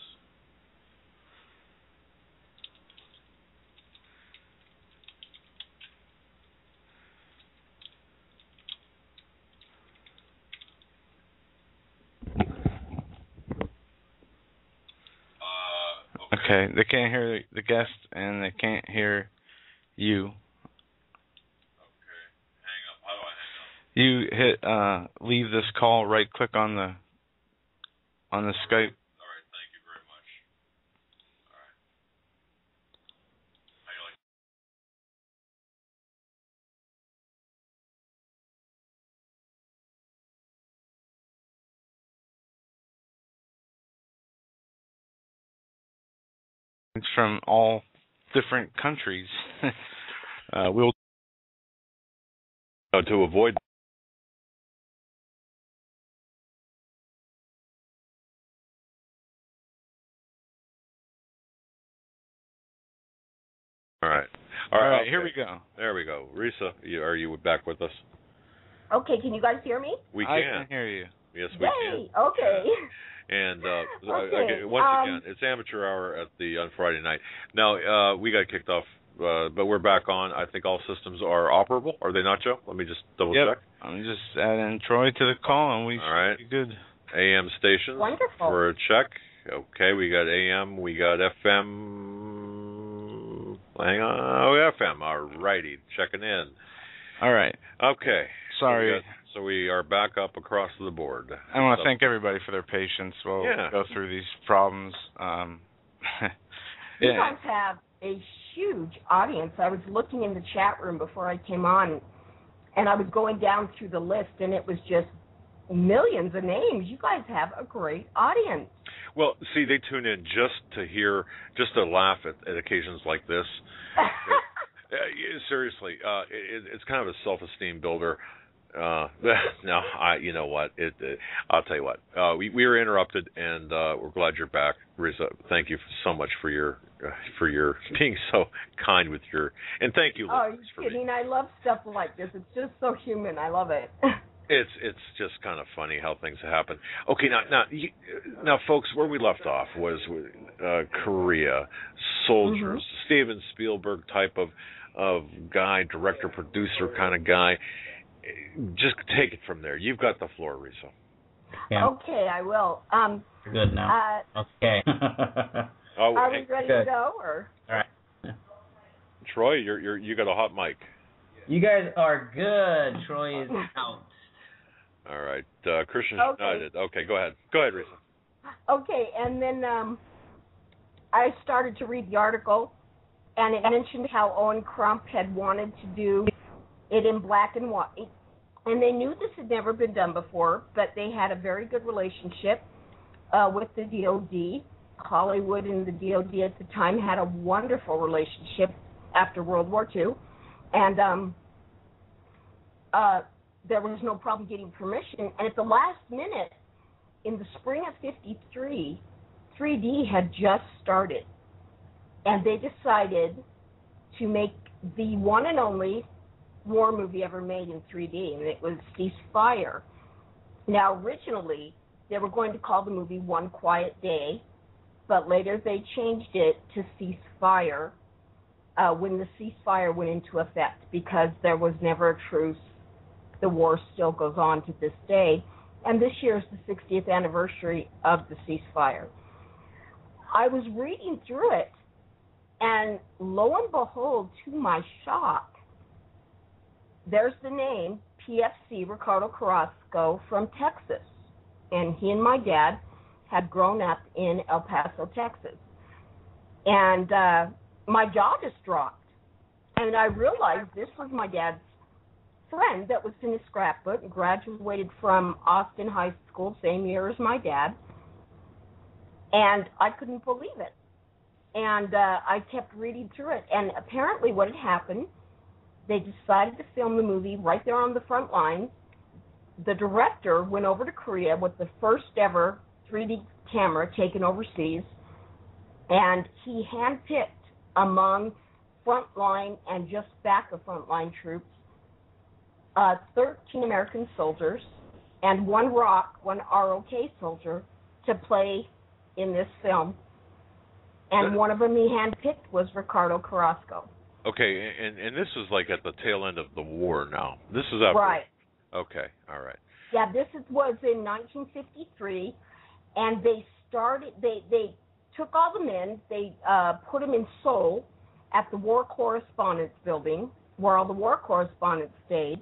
Okay, they can't hear the guest and they can't hear you. Okay, hang up. How do I hang up? You hit leave this call, right click on the Skype. All right, thank you very much. All right. How you like? It's from all different countries. We'll to avoid. All right. Here we go. There we go. Risa, are you back with us? Okay, can you guys hear me? We can. I can hear you. Yes, we can. Okay. And okay. Once again, it's amateur hour on Friday night. Now we got kicked off, but we're back on. I think all systems are operable. Are they not, Joe? Let me just double check. I'm just adding Troy to the call, and we should be good. AM stations. Wonderful. For a check. Okay, we got AM, we got FM. Hang on, FM. All righty, checking in. All right. Okay. Sorry. So we are back up across the board. I want to thank everybody for their patience. We'll go through these problems. You guys have a huge audience. I was looking in the chat room before I came on, and I was going down through the list, and it was just millions of names. You guys have a great audience. Well, see, they tune in just to laugh at occasions like this. Seriously, it's kind of a self-esteem builder. No, you know what? I'll tell you what. We were interrupted, and we're glad you're back, Risa. Thank you so much for your being so kind with and thank you. Oh, you're kidding! I love stuff like this. It's just so human. I love it. It's just kind of funny how things happen. Okay, now, folks, where we left off was with Korea, soldiers, Steven Spielberg type of guy, director, producer kind of guy. Just take it from there. You've got the floor, Risa. Yeah. Okay, I will. You're good now. Okay. Are we ready to go? Or? All right. Troy, you got a hot mic. You guys are good. Troy is out. All right. Christian Schneider. Okay, go ahead. Go ahead, Risa. Okay, and then I started to read the article, and it mentioned how Owen Crump had wanted to do it in black and white. And they knew this had never been done before, but they had a very good relationship with the DOD. Hollywood and the DOD at the time had a wonderful relationship after World War II. And there was no problem getting permission. And at the last minute, in the spring of '53, 3D had just started. And they decided to make the one and only war movie ever made in 3D, and it was Ceasefire. Now, originally, they were going to call the movie One Quiet Day, but later they changed it to Ceasefire when the ceasefire went into effect, because there was never a truce. The war still goes on to this day, and this year is the 60th anniversary of the ceasefire. I was reading through it, and lo and behold, to my shock, there's the name PFC Ricardo Carrasco from Texas, and he and my dad had grown up in El Paso, Texas. And my jaw just dropped, and I realized this was my dad's friend that was in his scrapbook and graduated from Austin High School, same year as my dad, and I couldn't believe it. And I kept reading through it, and apparently what had happened, they decided to film the movie right there on the front line. The director went over to Korea with the first ever 3D camera taken overseas, and he handpicked among frontline and just back of frontline troops 13 American soldiers and one ROK soldier to play in this film. And one of them he handpicked was Ricardo Carrasco. Okay, and this is like at the tail end of the war now. This is after. Right. Okay, all right. Yeah, this was in 1953, and they took all the men, they put them in Seoul at the War Correspondence Building, where all the war correspondents stayed,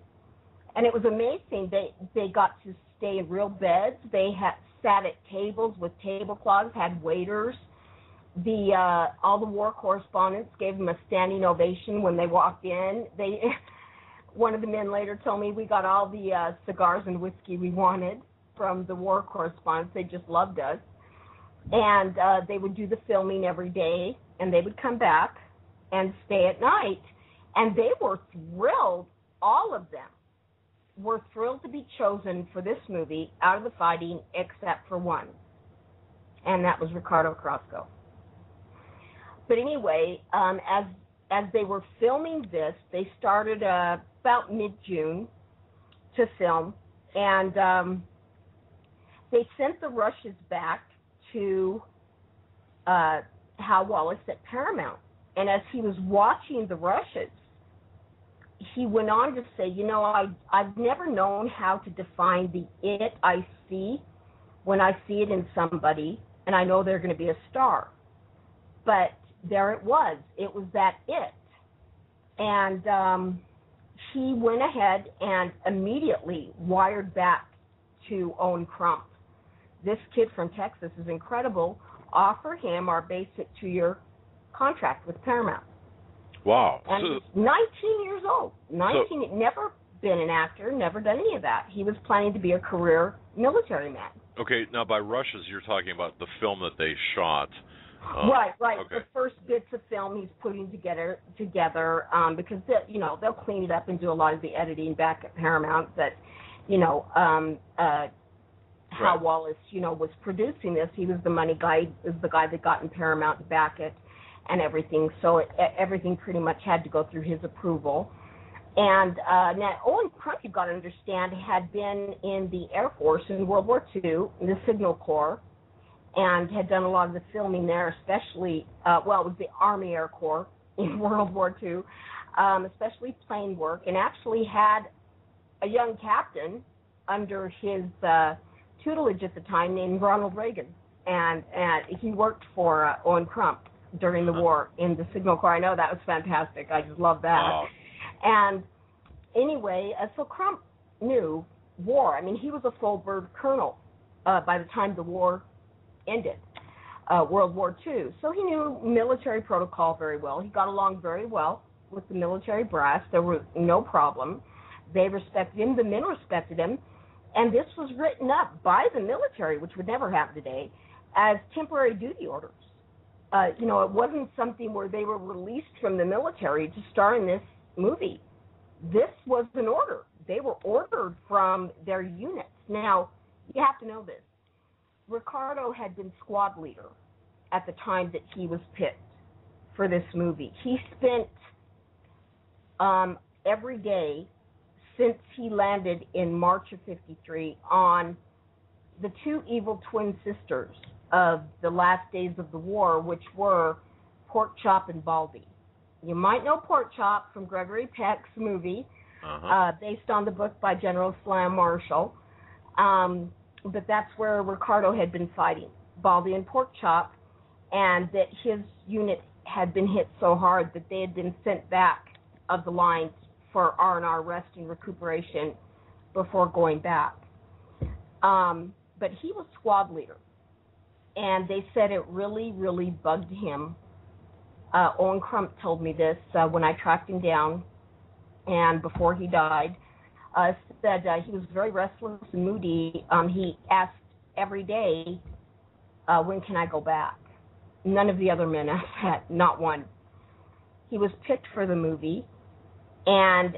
and it was amazing. They got to stay in real beds. They sat at tables with tablecloths, had waiters. All the war correspondents gave them a standing ovation when they walked in. One of the men later told me we got all the cigars and whiskey we wanted from the war correspondents. They just loved us. And they would do the filming every day, and they would come back and stay at night. And they were thrilled, all of them were thrilled to be chosen for this movie out of the fighting except for one, and that was Ricardo Carrasco. But anyway, as they were filming this, they started about mid-June to film, and they sent the rushes back to Hal Wallace at Paramount. And as he was watching the rushes, he went on to say, I've never known how to define the it I see when I see it in somebody, and I know they're going to be a star. But there it was. It was that it. And he went ahead and immediately wired back to Owen Crump. This kid from Texas is incredible. Offer him our basic 2-year contract with Paramount. Wow. And he's 19 years old. 19, never been an actor, never done any of that. He was planning to be a career military man. Okay, now by rushes, you're talking about the film that they shot. Right. Okay. The first bits of film he's putting together because they'll clean it up and do a lot of the editing back at Paramount. That Hal Wallace was producing this. He was the money guy, is the guy that got in Paramount to back it and everything. So everything pretty much had to go through his approval. And now Owen Crump, you've got to understand, had been in the Air Force in World War II, in the Signal Corps, and had done a lot of the filming there, especially, it was the Army Air Corps in World War II, especially plane work, and actually had a young captain under his tutelage at the time named Ronald Reagan. And he worked for Owen Crump during the war in the Signal Corps. I know, that was fantastic. I just love that. Wow. And anyway, so Crump knew war. I mean, he was a full bird colonel by the time the war ended, World War II. So he knew military protocol very well. He got along very well with the military brass. There was no problem. They respected him. The men respected him. And this was written up by the military, which would never happen today, as temporary duty orders. It wasn't something where they were released from the military to star in this movie. This was an order. They were ordered from their units. Now, you have to know this. Ricardo had been squad leader at the time that he was picked for this movie. He spent every day since he landed in March of '53 on the two evil twin sisters of the last days of the war, which were Pork Chop and Baldy. You might know Pork Chop from Gregory Peck's movie, based on the book by General Slam Marshall. But that's where Ricardo had been fighting, Baldy and Pork Chop, and that his unit had been hit so hard that they had been sent back of the lines for R&R rest and recuperation before going back. But he was squad leader, and they said it really, really bugged him. Owen Crump told me this when I tracked him down, and before he died, said he was very restless and moody. He asked every day, when can I go back? None of the other men asked that, not one. He was picked for the movie, and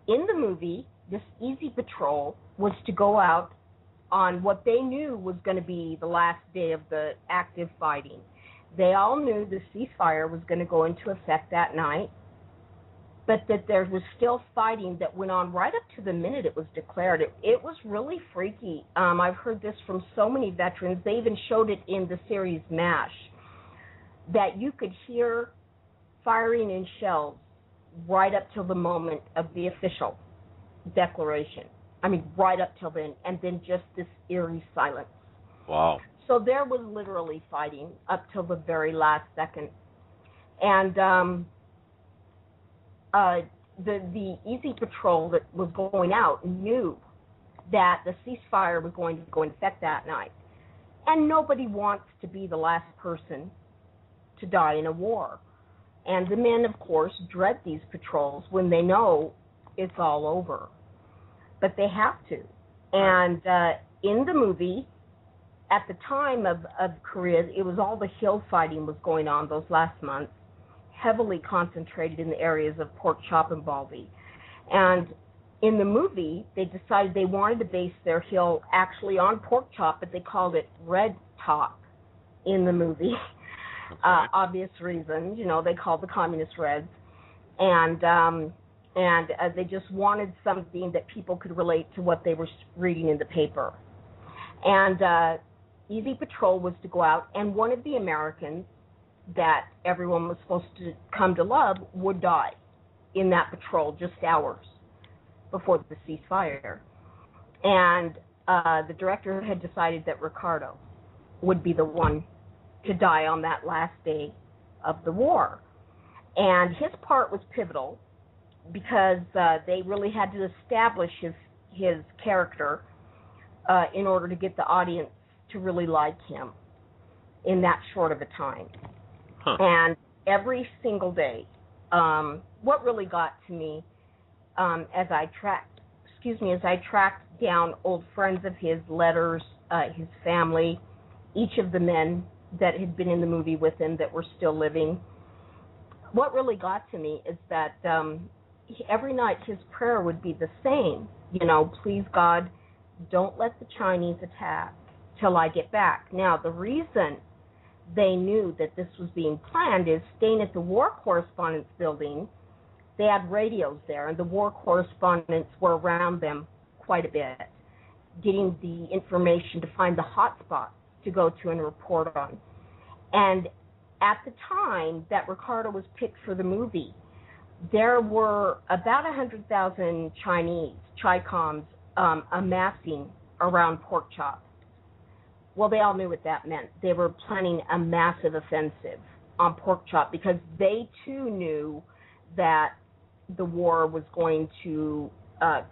in the movie, this Easy Patrol was to go out on what they knew was going to be the last day of the active fighting. They all knew the ceasefire was going to go into effect that night, but that there was still fighting that went on right up to the minute it was declared. It was really freaky. I've heard this from so many veterans. They even showed it in the series MASH, that you could hear firing in shells right up till the moment of the official declaration. I mean, right up till then, and then just this eerie silence. Wow. So there was literally fighting up till the very last second. And the Easy Patrol that was going out knew that the ceasefire was going to go into effect that night. And nobody wants to be the last person to die in a war. And the men, of course, dread these patrols when they know it's all over. But they have to. And in the movie, at the time of Korea, it was all the hill fighting was going on those last months, heavily concentrated in the areas of Pork Chop and Baldy. And in the movie, they decided they wanted to base their hill actually on Pork Chop, but they called it Red Top in the movie. Obvious reasons, they called the communist Reds. And they just wanted something that people could relate to what they were reading in the paper. And Easy Patrol was to go out, and one of the Americans that everyone was supposed to come to love would die in that patrol just hours before the ceasefire. And the director had decided that Ricardo would be the one to die on that last day of the war. And his part was pivotal because they really had to establish his character in order to get the audience to really like him in that short of a time. And every single day, what really got to me as I tracked down old friends of his, letters, his family, each of the men that had been in the movie with him that were still living, what really got to me is that every night his prayer would be the same. Please God, don't let the Chinese attack till I get back. Now, the reason they knew that this was being planned is staying at the War Correspondents Building. They had radios there, and the war correspondents were around them quite a bit, getting the information to find the hot spots to go to and report on. And at the time that Ricardo was picked for the movie, there were about 100,000 Chinese, Chi-Coms, amassing around Pork Chop. Well, they all knew what that meant. They were planning a massive offensive on Pork Chop because they, too, knew that the war was going to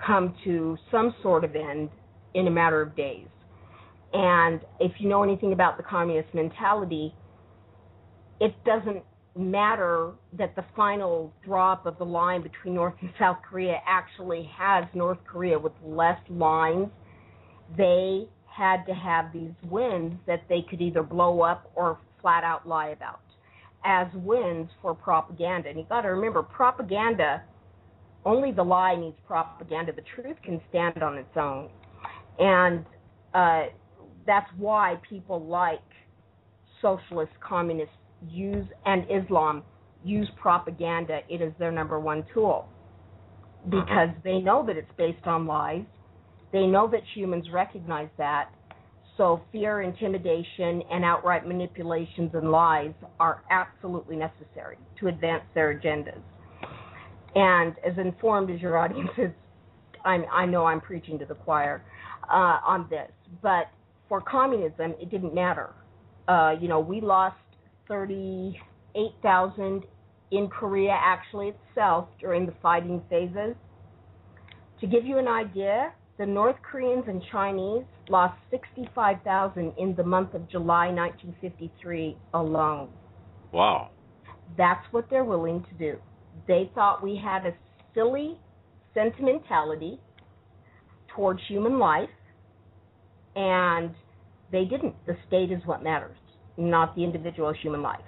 come to some sort of end in a matter of days. And if you know anything about the communist mentality, it doesn't matter that the final drop of the line between North and South Korea actually has North Korea with less lines. They had to have these wins that they could either blow up or flat out lie about as wins for propaganda. And you got to remember, propaganda, only the lie needs propaganda. The truth can stand on its own. And that's why people like socialist, communists and Islam use propaganda. It is their number one tool. because they know that it's based on lies. They know that humans recognize that. So fear, intimidation, and outright manipulations and lies are absolutely necessary to advance their agendas. And as informed as your audience is, I know I'm preaching to the choir on this, but for communism, it didn't matter. We lost 38,000 in Korea actually itself during the fighting phases. To give you an idea, the North Koreans and Chinese lost 65,000 in the month of July 1953 alone. Wow. That's what they're willing to do. They thought we had a silly sentimentality towards human life, and they didn't. The state is what matters, not the individual human life.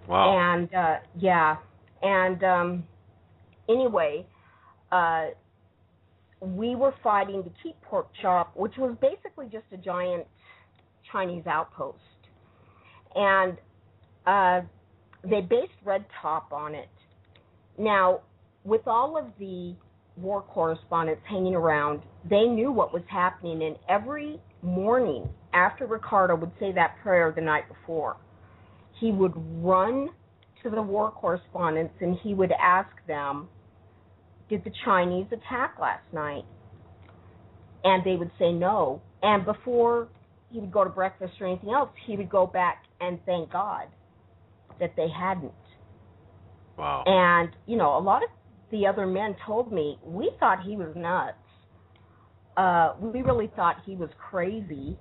Wow. And, anyway, we were fighting to keep Pork Chop, which was basically just a giant Chinese outpost. And they based Red Top on it. Now, with all of the war correspondents hanging around, they knew what was happening, and every morning after Ricardo would say that prayer the night before, he would run to the war correspondents and he would ask them, did the Chinese attack last night? And they would say no. And before he would go to breakfast or anything else, he would go back and thank God that they hadn't. Wow. And, a lot of the other men told me, we thought he was nuts. We really thought he was crazy.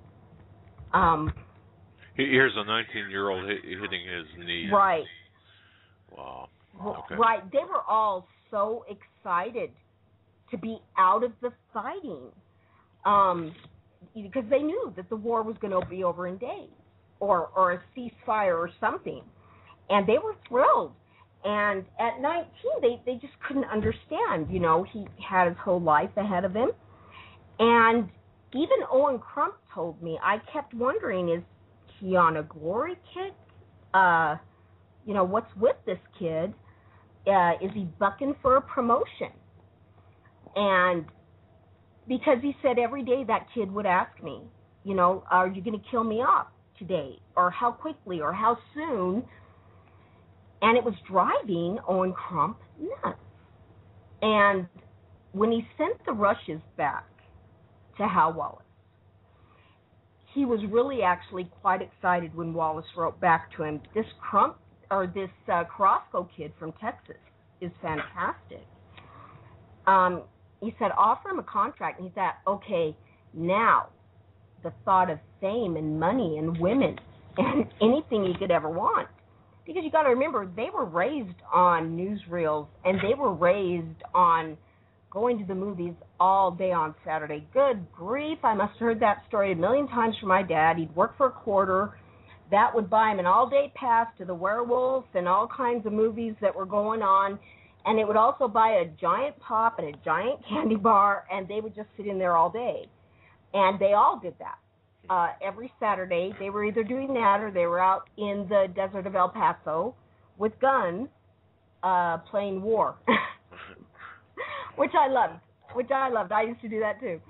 Here's a 19-year-old hitting his knee. Right. Wow. Okay. Right. They were all so excited to be out of the fighting because they knew that the war was going to be over in days or a ceasefire or something. And they were thrilled. And at 19, they just couldn't understand. He had his whole life ahead of him. And even Owen Crump told me, I kept wondering, is he on a glory kick? What's with this kid? Is he bucking for a promotion? And because he said every day that kid would ask me, are you going to kill me off today? Or how quickly? Or how soon? And it was driving Owen Crump nuts. And when he sent the Rushes back to Hal Wallace, he was really actually quite excited when Wallace wrote back to him, this Carrasco kid from Texas is fantastic. He said, offer him a contract. And he thought, okay, now the thought of fame and money and women and anything he could ever want. Because you got to remember, they were raised on newsreels and they were raised on going to the movies all day on Saturday. Good grief, I must have heard that story a million times from my dad. He'd work for a quarter. That would buy him an all-day pass to the Werewolf and all kinds of movies that were going on. And it would also buy a giant pop and a giant candy bar, and they would just sit in there all day. And they all did that. Every Saturday, they were either doing that or they were out in the desert of El Paso with guns playing war, which I loved. I used to do that too.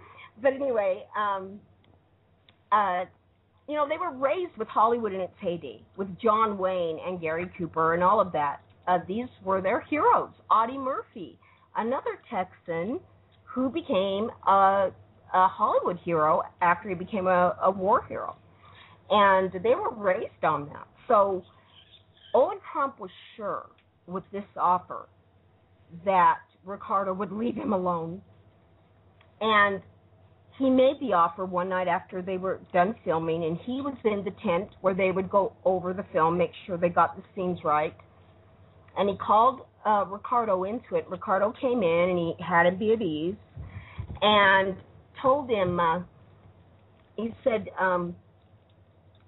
But anyway, they were raised with Hollywood in its heyday, with John Wayne and Gary Cooper and all of that. These were their heroes. Audie Murphy, another Texan who became a Hollywood hero after he became a war hero. And they were raised on that. So Owen Crump was sure with this offer that Ricardo would leave him alone. And he made the offer one night after they were done filming, and he was in the tent where they would go over the film, make sure they got the scenes right. And he called Ricardo into it. Ricardo came in, and he had him be at ease, and told him, he said,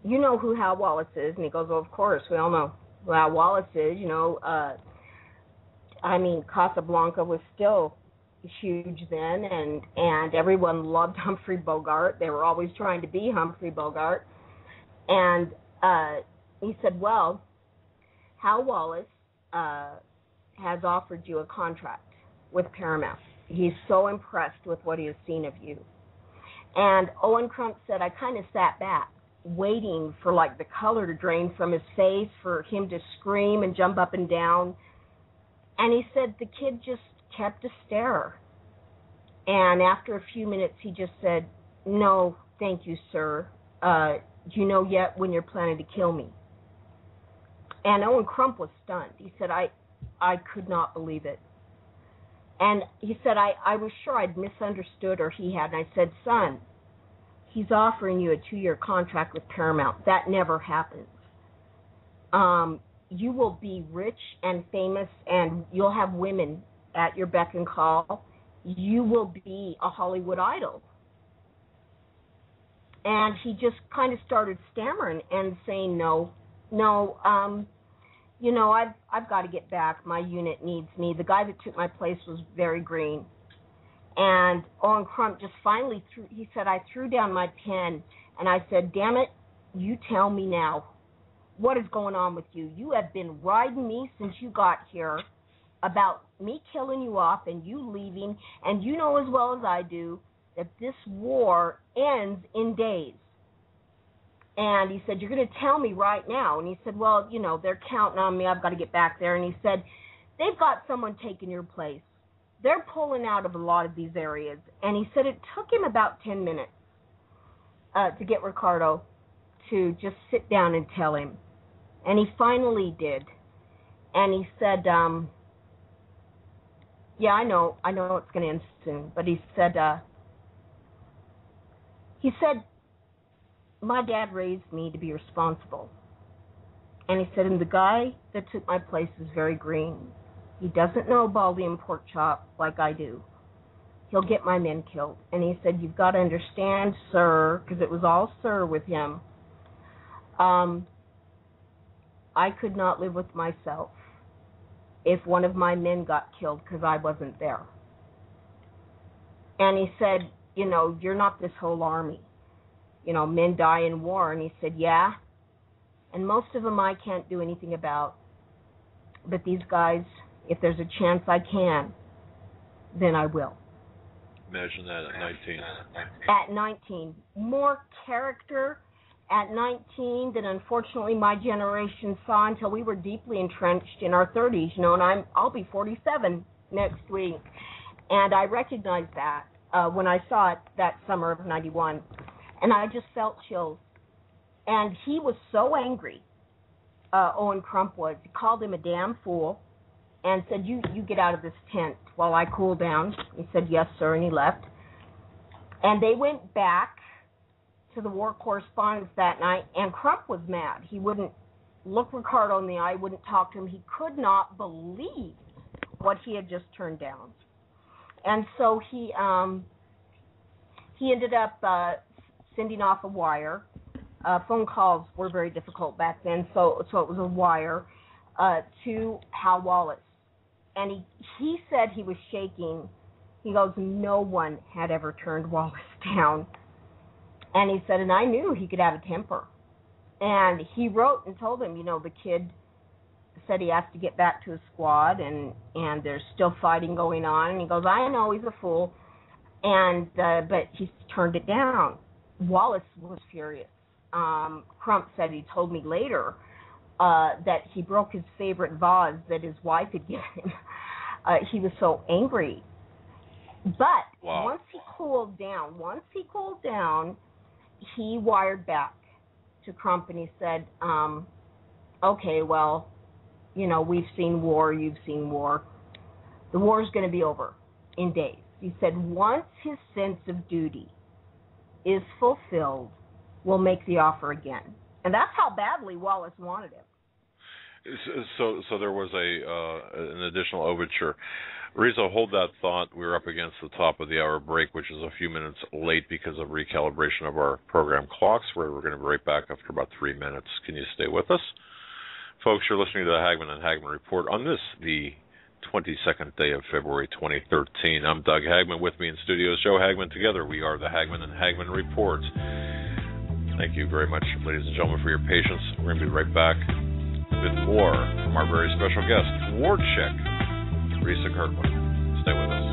you know who Hal Wallace is? And he goes, well, of course, we all know who Hal Wallace is. Casablanca was still huge then, and everyone loved Humphrey Bogart. They were always trying to be Humphrey Bogart. And he said, well, Hal Wallace has offered you a contract with Paramount. He's so impressed with what he has seen of you. And Owen Crump said, I kind of sat back, waiting for, like, the color to drain from his face, for him to scream and jump up and down. And he said the kid just kept a stare. And after a few minutes, he just said, no, thank you, sir. Do you know yet when you're planning to kill me? And Owen Crump was stunned. He said, I could not believe it. And he said, I was sure I'd misunderstood, or he had. And I said, son, he's offering you a 2-year contract with Paramount. That never happens. You will be rich and famous, and you'll have women at your beck and call. You will be a Hollywood idol. And he just kind of started stammering and saying, no, you know, I've got to get back. My unit needs me. The guy that took my place was very green. And Owen Crump just finally he said, I threw down my pen, and I said, damn it, you tell me now. What is going on with you? You have been riding me since you got here about me killing you off and you leaving, and you know as well as I do that this war ends in days. And he said, you're going to tell me right now. And he said, well, you know, they're counting on me. I've got to get back there. And he said, they've got someone taking your place. They're pulling out of a lot of these areas. And he said it took him about 10 minutes to get Ricardo to just sit down and tell him. And he finally did. And he said, yeah, I know it's going to end soon. But he said, my dad raised me to be responsible. And he said, and the guy that took my place is very green. He doesn't know Baldy and pork chop like I do. He'll get my men killed. And he said, you've got to understand, sir, because it was all sir with him. I could not live with myself if one of my men got killed because I wasn't there. And he said, you know, you're not this whole army. You know, men die in war. And he said, yeah. And most of them I can't do anything about. But these guys, if there's a chance I can, then I will. Imagine that at 19. At 19. More character at 19 than unfortunately my generation saw until we were deeply entrenched in our 30s. You know, and I'll be 47 next week. And I recognized that when I saw it that summer of 91. And I just felt chills. And he was so angry, Owen Crump was. He called him a damn fool and said, you get out of this tent while I cool down. He said, yes, sir, and he left. And they went back to the war correspondence that night, and Crump was mad. He wouldn't look Ricardo in the eye, wouldn't talk to him. He could not believe what he had just turned down. And so he ended up sending off a wire. Phone calls were very difficult back then, so it was a wire to Hal Wallace. And he said he was shaking. He goes, no one had ever turned Wallace down. And he said, and I knew he could have a temper. And he wrote and told him, you know, the kid said he has to get back to his squad, and there's still fighting going on. And he goes, I know he's a fool, and but he turned it down. Wallace was furious. Crump said he told me later that he broke his favorite vase that his wife had given him. He was so angry. But once he cooled down, he wired back to Crump and he said, okay, well, you know, we've seen war, you've seen war. The war's going to be over in days. He said, once his sense of duty is fulfilled, we'll make the offer again. And that's how badly Wallace wanted him. So there was an additional overture. Rizzo, hold that thought. We're up against the top of the hour break, which is a few minutes late because of recalibration of our program clocks. We're going to be right back after about 3 minutes. Can you stay with us? Folks, you're listening to the Hagmann and Hagmann Report on this, the 22nd day of February 2013. I'm Doug Hagmann. With me in studio is Joe Hagmann. Together we are the Hagmann and Hagmann Report. Thank you very much, ladies and gentlemen, for your patience. We're going to be right back with more from our very special guest, War Chick. Risa Kirkland. Stay with us.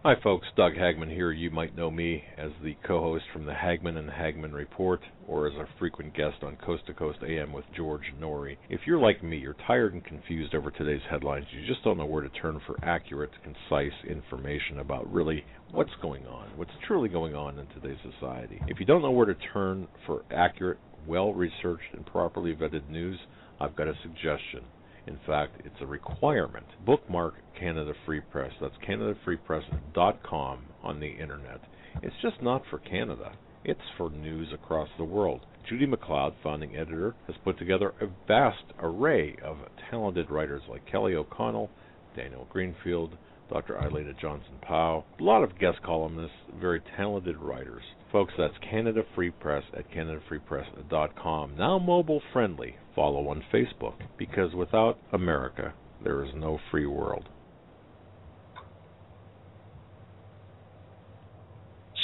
Hi folks, Doug Hagmann here. You might know me as the co-host from the Hagmann and Hagmann Report, or as a frequent guest on Coast to Coast AM with George Norrie. If you're like me, you're tired and confused over today's headlines. You just don't know where to turn for accurate, concise information about really what's going on, what's truly going on in today's society. If you don't know where to turn for accurate, well-researched, and properly vetted news, I've got a suggestion. In fact, it's a requirement. Bookmark Canada Free Press. That's CanadaFreePress.com on the internet. It's just not for Canada. It's for news across the world. Judy McLeod, founding editor, has put together a vast array of talented writers like Kelly O'Connell, Daniel Greenfield, Dr. Aileta Johnson-Powell, a lot of guest columnists, very talented writers. Folks, that's Canada Free Press at CanadaFreePress.com. Now mobile friendly. Follow on Facebook, because without America, there is no free world.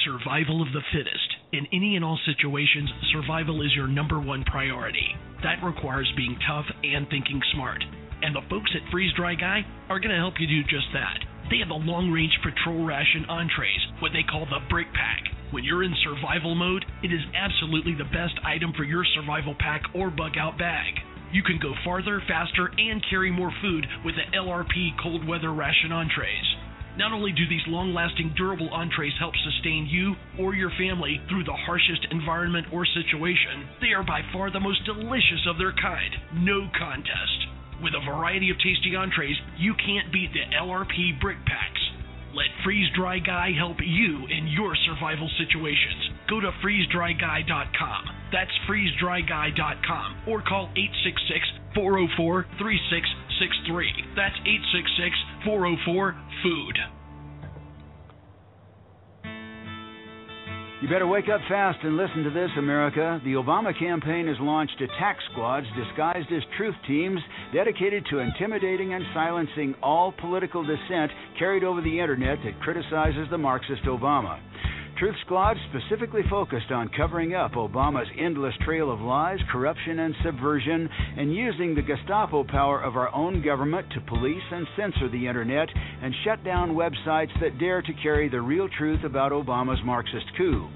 Survival of the fittest. In any and all situations, survival is your number one priority. That requires being tough and thinking smart. And the folks at Freeze Dry Guy are going to help you do just that. They have the long-range patrol ration entrees, what they call the Brick Pack. When you're in survival mode, it is absolutely the best item for your survival pack or bug-out bag. You can go farther, faster, and carry more food with the LRP cold weather ration entrees. Not only do these long-lasting, durable entrees help sustain you or your family through the harshest environment or situation, they are by far the most delicious of their kind. No contest. With a variety of tasty entrees, you can't beat the LRP Brick Packs. Let Freeze Dry Guy help you in your survival situations. Go to freezedryguy.com. That's freezedryguy.com. Or call 866-404-3663. That's 866-404-FOOD. You better wake up fast and listen to this, America. The Obama campaign has launched attack squads disguised as truth teams dedicated to intimidating and silencing all political dissent carried over the internet that criticizes the Marxist Obama. Truth squads specifically focused on covering up Obama's endless trail of lies, corruption, and subversion, and using the Gestapo power of our own government to police and censor the internet and shut down websites that dare to carry the real truth about Obama's Marxist coup.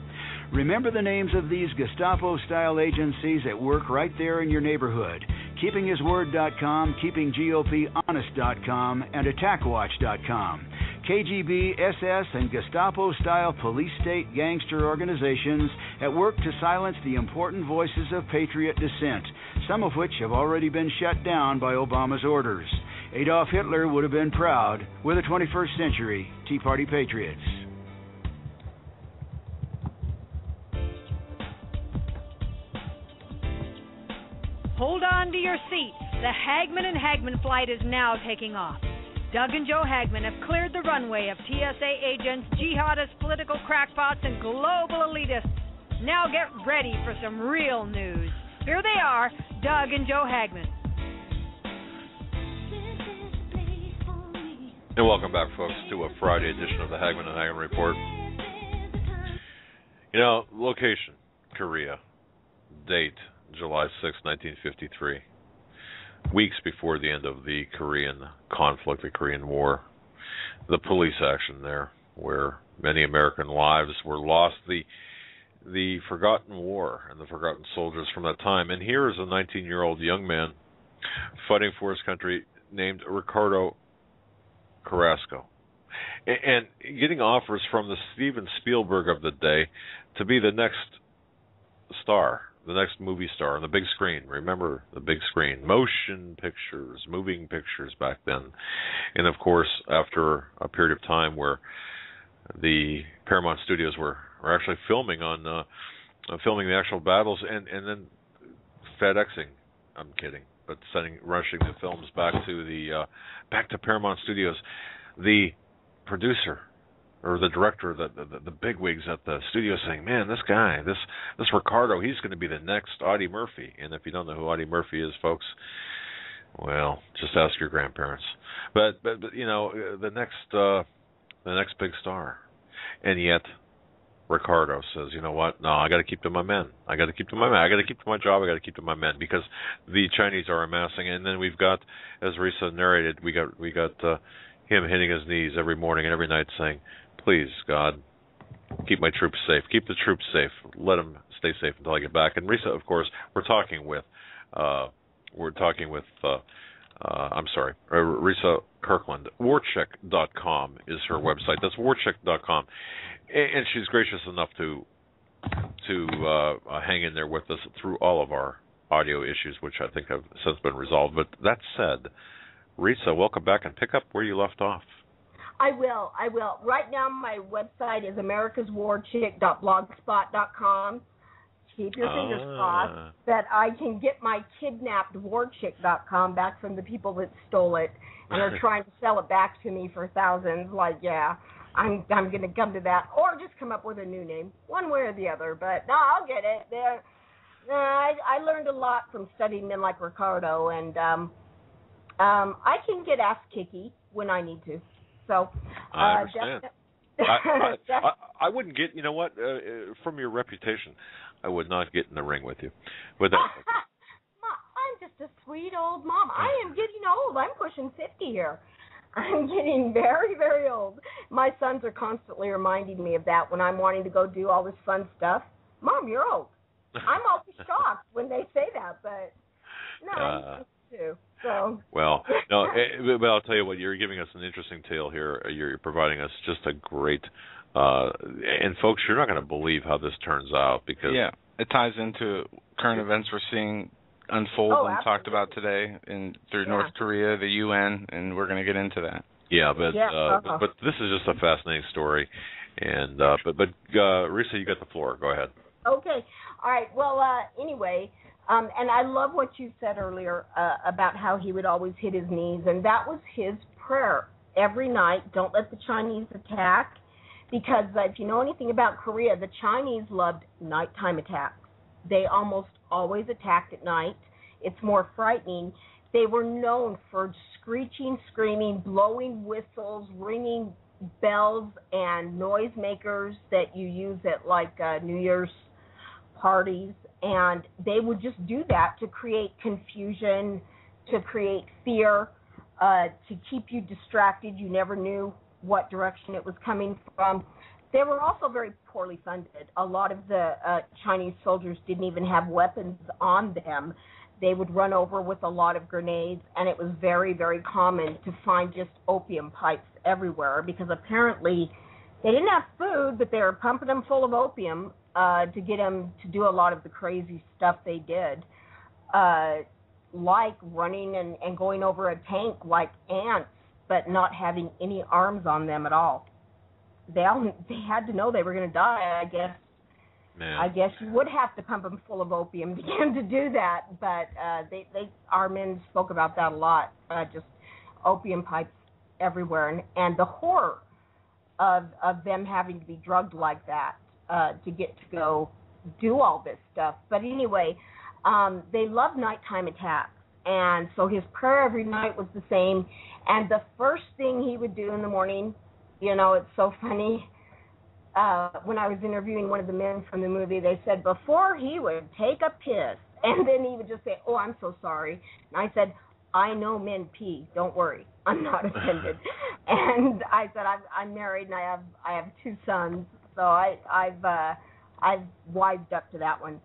Remember the names of these Gestapo-style agencies at work right there in your neighborhood: KeepingHisWord.com, KeepingGOPHonest.com, and AttackWatch.com. KGB, SS, and Gestapo-style police-state gangster organizations at work to silence the important voices of patriot dissent, some of which have already been shut down by Obama's orders. Adolf Hitler would have been proud. We're the 21st century Tea Party patriots. Hold on to your seats. The Hagmann and Hagmann flight is now taking off. Doug and Joe Hagmann have cleared the runway of TSA agents, jihadists, political crackpots, and global elitists. Now get ready for some real news. Here they are, Doug and Joe Hagmann. And welcome back, folks, to a Friday edition of the Hagmann and Hagmann Report. You know, location, Korea. Date, July 6, 1953. Weeks before the end of the Korean conflict, the Korean War. The police action there, where many American lives were lost. The forgotten war and the forgotten soldiers from that time. And here is a 19-year-old young man fighting for his country named Ricardo Carrasco, and getting offers from the Steven Spielberg of the day to be the next star, the next movie star on the big screen. Remember the big screen, motion pictures, moving pictures back then. And of course, after a period of time where the Paramount Studios were actually filming filming the actual battles and then FedExing, I'm kidding, but rushing the films back to Paramount Studios. The producer or the director, the bigwigs at the studio saying, "Man, this guy, this Ricardo, he's going to be the next Audie Murphy." And if you don't know who Audie Murphy is, folks, Well, just ask your grandparents. But you know, the next big star, and yet Ricardo says, you know what? No, I got to keep to my men. I got to keep to my men. I got to keep to my job. I got to keep to my men because the Chinese are amassing. And then we've got, as Risa narrated, we got him hitting his knees every morning and every night, saying, "Please, God, keep my troops safe. Keep the troops safe. Let them stay safe until I get back." And Risa, of course, we're talking with Risa Kirkland. Warcheck.com is her website. That's warcheck.com. And she's gracious enough to hang in there with us through all of our audio issues, which I think have since been resolved. But that said, Risa, welcome back and pick up where you left off. I will. Right now my website is americaswarchick.blogspot.com. Keep your fingers crossed that I can get my kidnapped warchick.com back from the people that stole it and are trying to sell it back to me for thousands. Like, yeah, I'm going to come to that, or just come up with a new name, one way or the other. But no, I'll get it. I learned a lot from studying men like Ricardo, and I can get ass-kicky when I need to. So I understand. I wouldn't get, you know what, from your reputation, I would not get in the ring with you. I'm just a sweet old mom. I am getting old. I'm pushing 50 here. I'm getting very, very old. My sons are constantly reminding me of that when I'm wanting to go do all this fun stuff. Mom, you're old. I'm always shocked when they say that, but no, I'm too. So. Well, no, but I'll tell you what, you're giving us an interesting tale here. You're providing us just a great, and folks, you're not going to believe how this turns out because it ties into current events we're seeing unfold and talked about today through North Korea, the UN, and we're going to get into that. Yeah, but this is just a fascinating story, and but Risa, you got the floor. Go ahead. Okay, all right. Well, anyway. And I love what you said earlier about how he would always hit his knees, and that was his prayer every night. Don't let the Chinese attack, because if you know anything about Korea, the Chinese loved nighttime attacks. They almost always attacked at night. It's more frightening. They were known for screeching, screaming, blowing whistles, ringing bells, and noisemakers that you use at like New Year's parties. And they would just do that to create confusion, to create fear, to keep you distracted. You never knew what direction it was coming from. They were also very poorly funded. A lot of the Chinese soldiers didn't even have weapons on them. They would run over with a lot of grenades, and it was very, very common to find just opium pipes everywhere because apparently they didn't have food, but they were pumping them full of opium to get them to do a lot of the crazy stuff they did, like running and going over a tank like ants, but not having any arms on them at all. They had to know they were going to die, I guess. Man. I guess you would have to pump them full of opium to get them to do that, but our men spoke about that a lot, just opium pipes everywhere, and the horror of them having to be drugged like that. To get to go do all this stuff. But anyway, they love nighttime attacks. And so his prayer every night was the same. And the first thing he would do in the morning, you know, it's so funny. When I was interviewing one of the men from the movie, they said before he would take a piss, and then he would just say, "Oh, I'm so sorry." And I said, "I know men pee. Don't worry. I'm not offended." And I said, I'm married and I have 2 sons. So I've wised up to that one,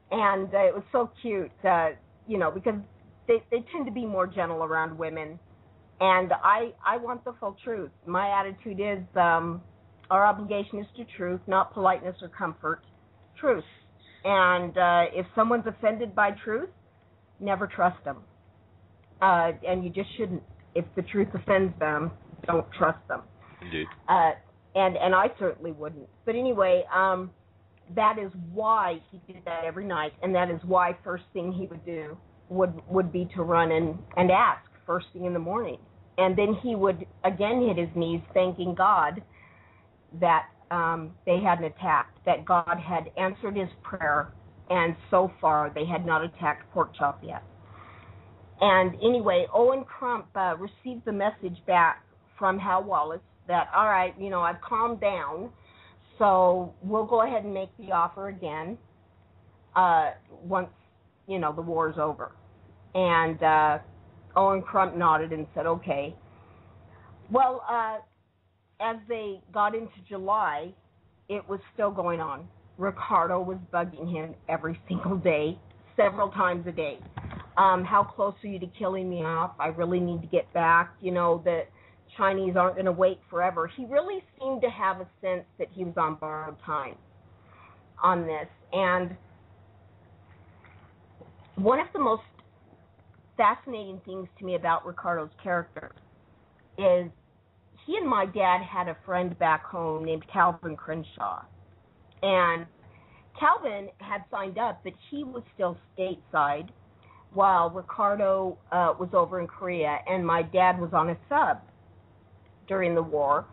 and it was so cute, you know, because they tend to be more gentle around women, and I want the full truth. My attitude is our obligation is to truth, not politeness or comfort. Truth, and if someone's offended by truth, never trust them, and you just shouldn't. If the truth offends them, don't trust them. Indeed. And I certainly wouldn't. But anyway, that is why he did that every night, and that is why first thing he would do would be to run and ask first thing in the morning. And then he would again hit his knees, thanking God that they hadn't attacked, that God had answered his prayer, and so far they had not attacked Pork Chop yet. And anyway, Owen Crump received the message back from Hal Wallace that, all right, I've calmed down, so we'll go ahead and make the offer again once, the war's over. And Owen Crump nodded and said, okay. Well, as they got into July, it was still going on. Ricardo was bugging him every single day, several times a day. How close are you to killing me off? I really need to get back. The Chinese aren't going to wait forever. He really seemed to have a sense that he was on borrowed time on this. And one of the most fascinating things to me about Ricardo's character is he and my dad had a friend back home named Calvin Crenshaw. And Calvin had signed up, but he was still stateside while Ricardo was over in Korea, and my dad was on a sub during the war.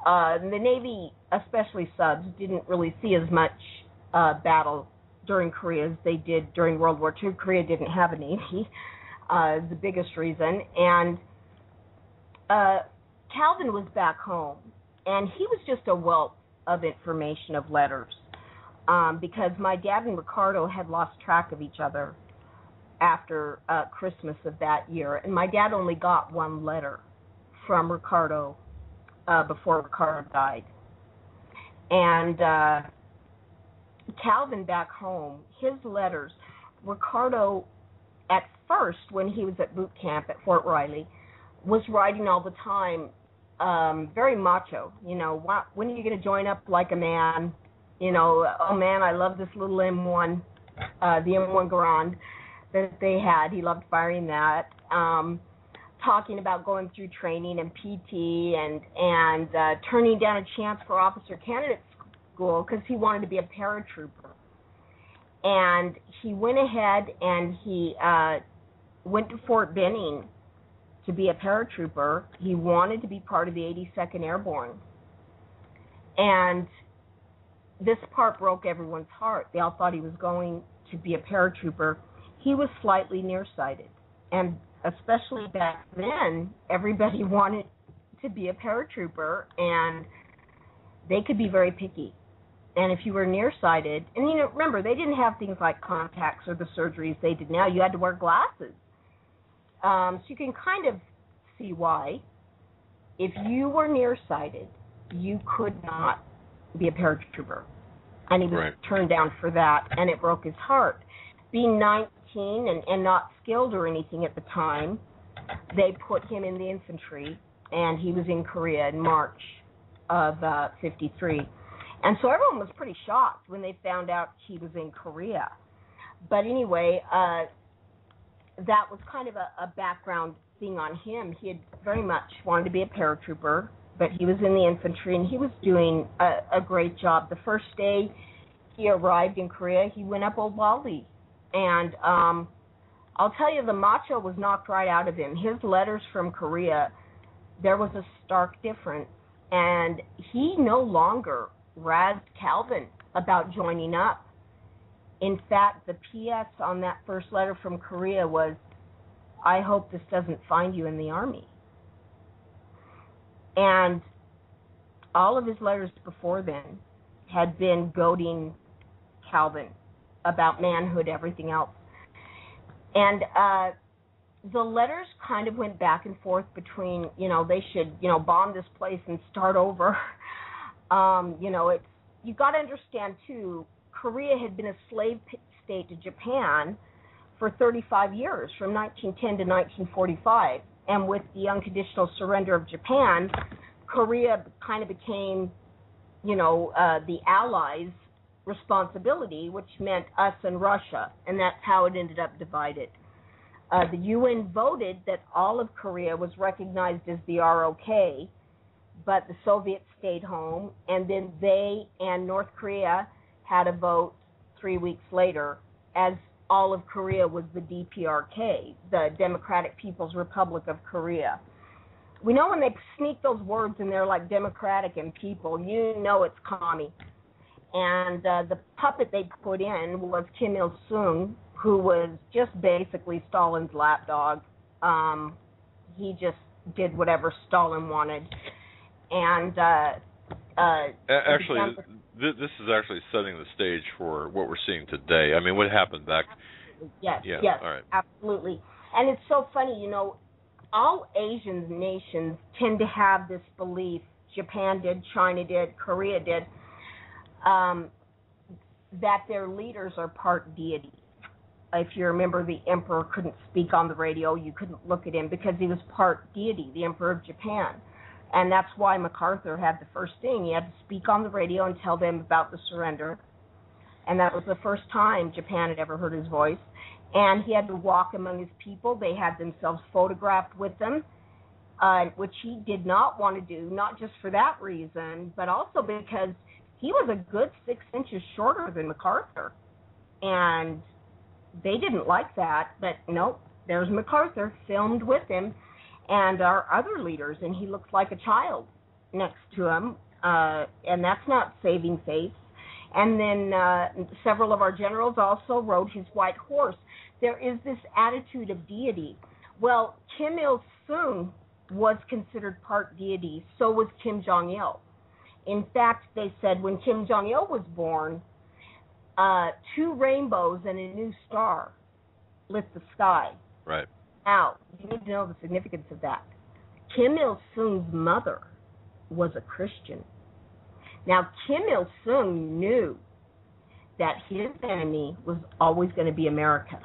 The Navy, especially subs, didn't really see as much battle during Korea as they did during World War II. Korea didn't have a Navy, the biggest reason. And Calvin was back home, and he was just a wealth of information, of letters, because my dad and Ricardo had lost track of each other after Christmas of that year, and my dad only got one letter from Ricardo before Ricardo died. And Calvin back home, his letters, Ricardo at first when he was at boot camp at Fort Riley was writing all the time, very macho, when are you going to join up like a man? Oh man, I love this little M1, the M1 Garand that they had. He loved firing that. Talking about going through training and PT and turning down a chance for officer candidate school because he wanted to be a paratrooper. And he went ahead and he went to Fort Benning to be a paratrooper. He wanted to be part of the 82nd Airborne. And this part broke everyone's heart. They all thought he was going to be a paratrooper. He was slightly nearsighted. And especially back then, everybody wanted to be a paratrooper, and they could be very picky. And if you were nearsighted, and remember, they didn't have things like contacts or the surgeries they did now. You had to wear glasses. So you can kind of see why. If you were nearsighted, you could not be a paratrooper. And he was turned down for that, and it broke his heart. Being 19 and not skilled or anything at the time, they put him in the infantry, and he was in Korea in March of 53. And so everyone was pretty shocked when they found out he was in Korea. But anyway, that was kind of a background thing on him. He had very much wanted to be a paratrooper, but he was in the infantry, and he was doing a great job. The first day he arrived in Korea, he went up Old Wally. And I'll tell you, the macho was knocked right out of him. His letters from Korea, there was a stark difference. And he no longer razzed Calvin about joining up. In fact, the PS on that first letter from Korea was, I hope this doesn't find you in the Army. And all of his letters before then had been goading Calvin about manhood, everything else. And the letters kind of went back and forth between, they should, bomb this place and start over. You got to understand, too, Korea had been a slave state to Japan for 35 years, from 1910 to 1945. And with the unconditional surrender of Japan, Korea kind of became, the Allies' responsibility, which meant us and Russia, and that's how it ended up divided. The UN voted that all of Korea was recognized as the ROK, but the Soviets stayed home, and then they and North Korea had a vote 3 weeks later, as all of Korea was the DPRK, the Democratic People's Republic of Korea. We know when they sneak those words in there like democratic and people, it's commie. And the puppet they put in was Kim Il-sung, who was just basically Stalin's lapdog. He just did whatever Stalin wanted. And actually, this is actually setting the stage for what we're seeing today. I mean, what happened back? Yes, yeah, yes, all right. Absolutely. And it's so funny, you know, all Asian nations tend to have this belief, Japan did, China did, Korea did, that their leaders are part deity. If you remember, the emperor couldn't speak on the radio, you couldn't look at him because he was part deity, the emperor of Japan. And that's why MacArthur had the first thing. He had to speak on the radio and tell them about the surrender. And that was the first time Japan had ever heard his voice. And he had to walk among his people. They had themselves photographed with them, which he did not want to do, not just for that reason, but also because he was a good 6 inches shorter than MacArthur. And they didn't like that, but nope, there's MacArthur filmed with him and our other leaders, and he looks like a child next to him, and that's not saving face. And then several of our generals also rode his white horse. There is this attitude of deity. Well, Kim Il-sung was considered part deity, so was Kim Jong-il. In fact, they said when Kim Jong-il was born, 2 rainbows and a new star lit the sky. Right. Now, you need to know the significance of that. Kim Il-sung's mother was a Christian. Now, Kim Il-sung knew that his enemy was always going to be America.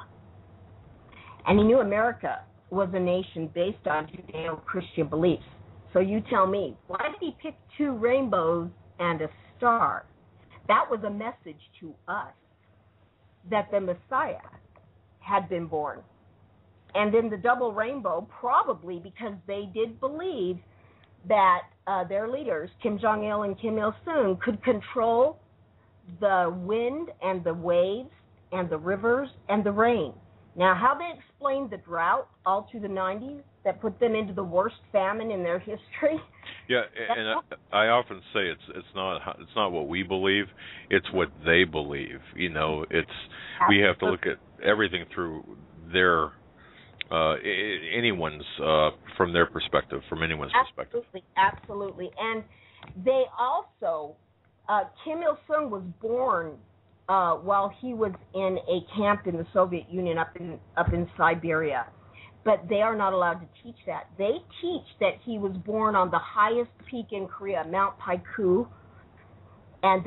And he knew America was a nation based on Judeo-Christian beliefs. So you tell me, why did he pick 2 rainbows and a star? That was a message to us that the Messiah had been born. And then the double rainbow, probably because they did believe that their leaders, Kim Jong-il and Kim Il-sung, could control the wind and the waves and the rivers and the rain. Now, how they explained the drought all through the 90s that put them into the worst famine in their history. Yeah, and I often say it's not what we believe, it's what they believe. You know, we have to look at everything through their anyone's from their perspective, from anyone's perspective. Absolutely. And they also, Kim Il-sung was born while he was in a camp in the Soviet Union up in Siberia. But they are not allowed to teach that. They teach that he was born on the highest peak in Korea, Mount Paiku, and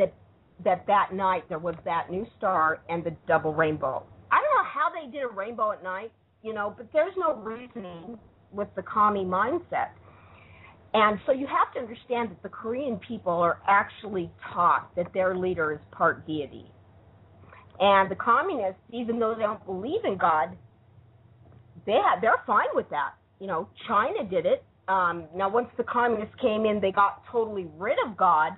that night there was that new star and the double rainbow. I don't know how they did a rainbow at night, you know, but there's no reasoning with the commie mindset. And so you have to understand that the Korean people are actually taught that their leader is part deity. And the communists, even though they don't believe in God, they're fine with that. You know, China did it. Now, once the communists came in, they got totally rid of God.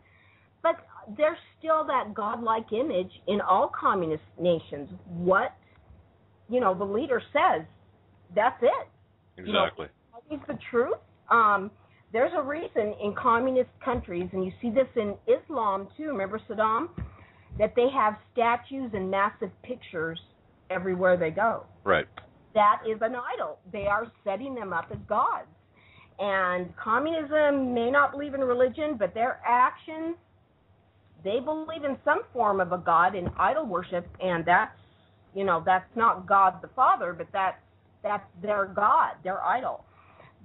But there's still that godlike image in all communist nations. What, you know, the leader says, that's it. Exactly. You know, it's the truth. There's a reason in communist countries, and you see this in Islam too, remember Saddam, that they have statues and massive pictures everywhere they go. Right. That is an idol. They are setting them up as gods. And communism may not believe in religion, but their actions, they believe in some form of a god in idol worship, and that's, you know, that's not God the Father, but that's their god, their idol.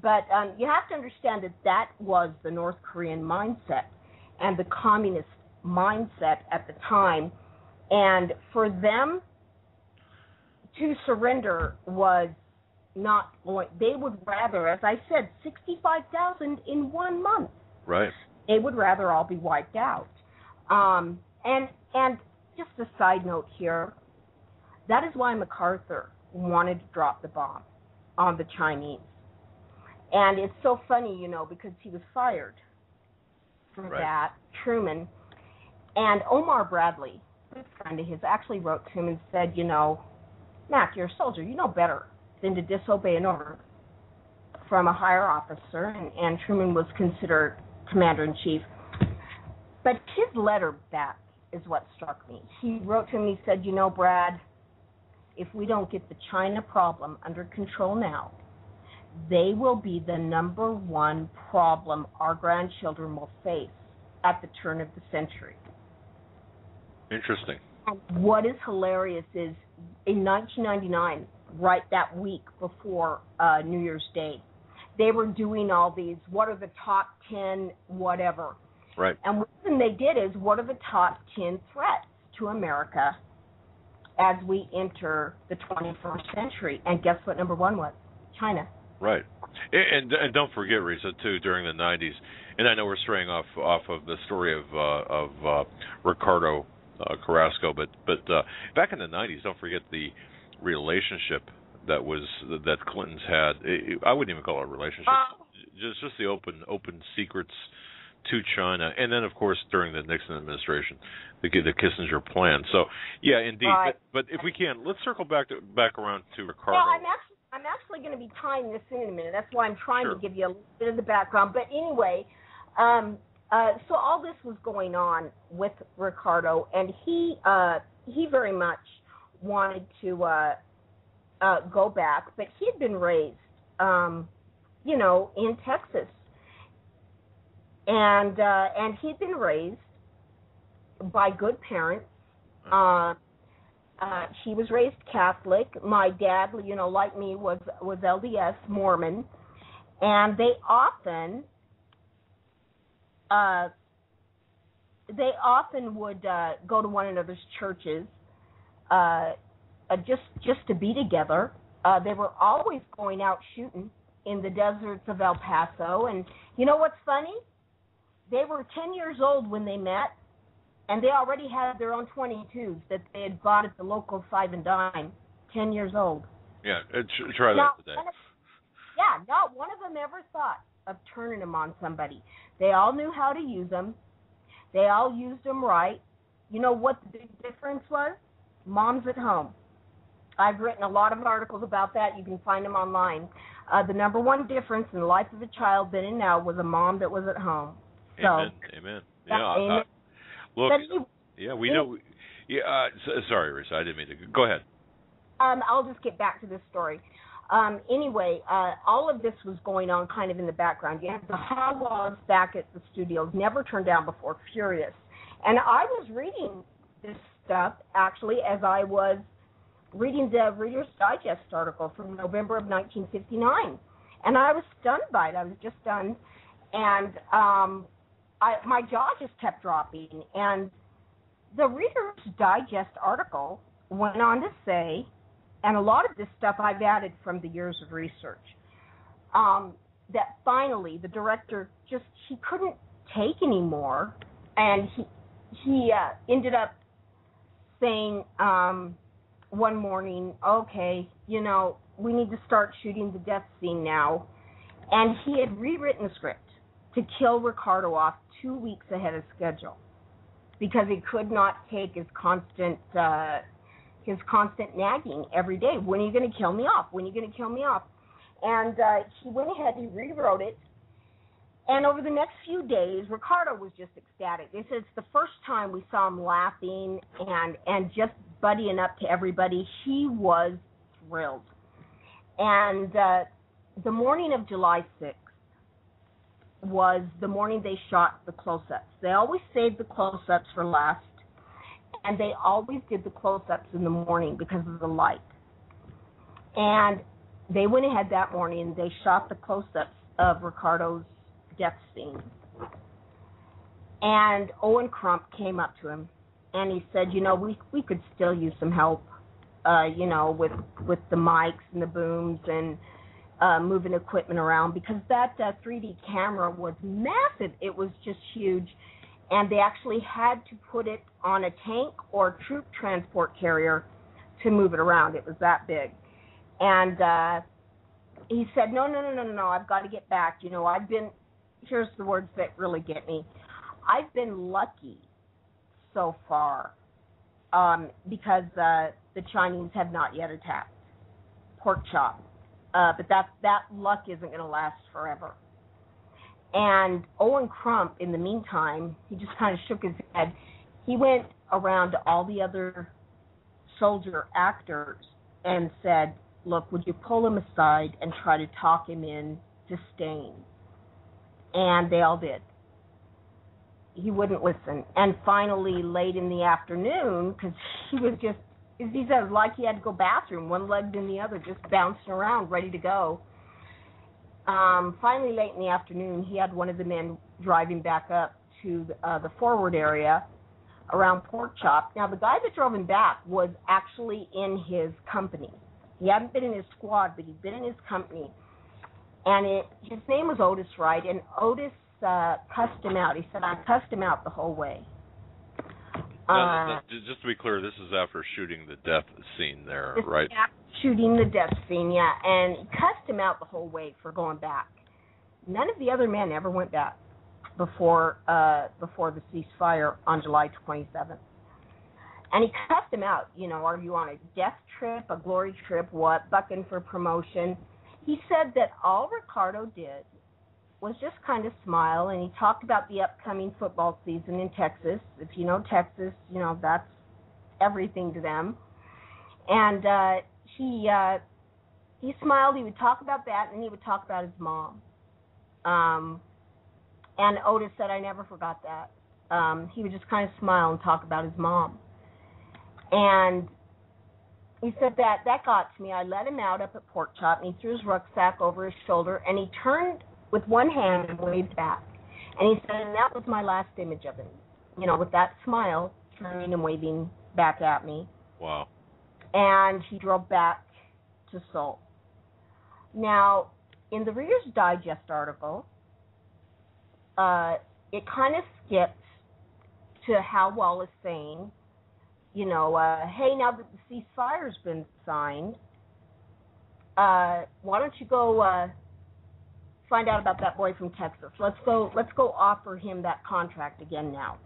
But you have to understand that was the North Korean mindset and the communist mindset at the time. And for them to surrender was not going. They would rather, as I said, 65,000 in 1 month. Right. They would rather all be wiped out. And just a side note here, that is why MacArthur wanted to drop the bomb on the Chinese. And it's so funny, you know, because he was fired for that, Truman. And Omar Bradley, a friend of his, actually wrote to him and said, you know, Mac, you're a soldier. You know better than to disobey an order from a higher officer. And Truman was considered commander-in-chief. But his letter back is what struck me. He wrote to him, he said, you know, Brad, if we don't get the China problem under control now, they will be the number one problem our grandchildren will face at the turn of the century. Interesting. And what is hilarious is in 1999, right that week before New Year's Day, they were doing all these, what are the top 10 whatever. Right. And one thing they did is, what are the top 10 threats to America as we enter the 21st century? And guess what number one was? China. Right. And don't forget, Risa, too, during the 90s, and I know we're straying off of the story of Ricardo Carrasco, but back in the 90s, don't forget the relationship that Clinton's had. I wouldn't even call it a relationship. Just the open secrets to China, and then of course during the Nixon administration, the Kissinger plan. So yeah, indeed. Right. But if we can, let's circle back around to Ricardo. Well, I'm actually going to be tying this in a minute. That's why I'm trying to give you a little bit of the background. But anyway, so all this was going on with Ricardo, and he very much wanted to go back, but he had been raised, in Texas, and he'd been raised by good parents. He was raised Catholic. My dad, like me, was LDS Mormon, and they often would go to one another's churches just to be together. They were always going out shooting in the deserts of El Paso, and you know what's funny? They were 10 years old when they met, and they already had their own 22s that they had bought at the local 5 and dime. 10 years old. Yeah, try that today. Not one of them ever thought of turning them on somebody. They all knew how to use them. They all used them right. You know what the big difference was? Moms at home. I've written a lot of articles about that. You can find them online. The number one difference in the life of a child then and now was a mom that was at home. Amen. Yeah. Amen. Look. We know. Yeah. Sorry, Risa. I didn't mean to. Go ahead. I'll just get back to this story. Anyway, all of this was going on kind of in the background. You had the Hogwaws back at the studios, never turned down before, furious. And I was reading this stuff, actually, as I was reading the Reader's Digest article from November of 1959. And I was stunned by it. I was just stunned. And my jaw just kept dropping. And the Reader's Digest article went on to say, and a lot of this stuff I've added from the years of research, that finally the director he couldn't take anymore, and he ended up saying one morning, okay, we need to start shooting the death scene now. And he had rewritten the script to kill Ricardo off 2 weeks ahead of schedule because he could not take his constant nagging every day. When are you going to kill me off? When are you going to kill me off? And he went ahead and rewrote it. And over the next few days, Ricardo was just ecstatic. They said it's the first time we saw him laughing and just buddying up to everybody. He was thrilled. And the morning of July 6th was the morning they shot the close-ups. They always saved the close-ups for last. And they always did the close-ups in the morning because of the light. And they went ahead that morning and they shot the close-ups of Ricardo's death scene. And Owen Crump came up to him and he said, we could still use some help, with the mics and the booms and moving equipment around, because that 3D camera was massive. It was just huge. And they actually had to put it on a tank or troop transport carrier to move it around. It was that big. And he said, no, I've got to get back. Here's the words that really get me. I've been lucky so far because the Chinese have not yet attacked. Pork chop. But that luck isn't going to last forever. And Owen Crump, in the meantime, he just kind of shook his head. He went around to all the other soldier actors and said, look, would you pull him aside and try to talk him in to staying? And they all did. He wouldn't listen. And finally, late in the afternoon, because he said like he had to go bathroom, one leg in the other, just bouncing around, ready to go. Finally, late in the afternoon, he had one of the men driving back up to the forward area around Pork Chop. Now, the guy that drove him back was actually in his company. He hadn't been in his squad, but he'd been in his company. And his name was Otis Wright, and Otis cussed him out. He said, I cussed him out the whole way. Just to be clear, this is after shooting the death scene there, right? Shooting the death scene, yeah. And he cussed him out the whole way for going back. None of the other men ever went back before the ceasefire on July 27th. And he cussed him out. You know, are you on a death trip, a glory trip, what, bucking for promotion? He said that all Ricardo did was just kind of smile, and he talked about the upcoming football season in Texas. If you know Texas, you know, that's everything to them. And he smiled. He would talk about that, and he would talk about his mom. And Otis said, I never forgot that. He would just kind of smile and talk about his mom. And he said that got to me. I let him out up at Pork Chop, and he threw his rucksack over his shoulder, and he turned with one hand and waved back. And he said, and that was my last image of him, you know, with that smile, turning and waving back at me. Wow. And he drove back to Seoul. Now, in the Reader's Digest article, it kind of skips to Hal Wallace saying, you know, hey, now that the ceasefire's been signed, why don't you go find out about that boy from Texas? Let's go offer him that contract again now.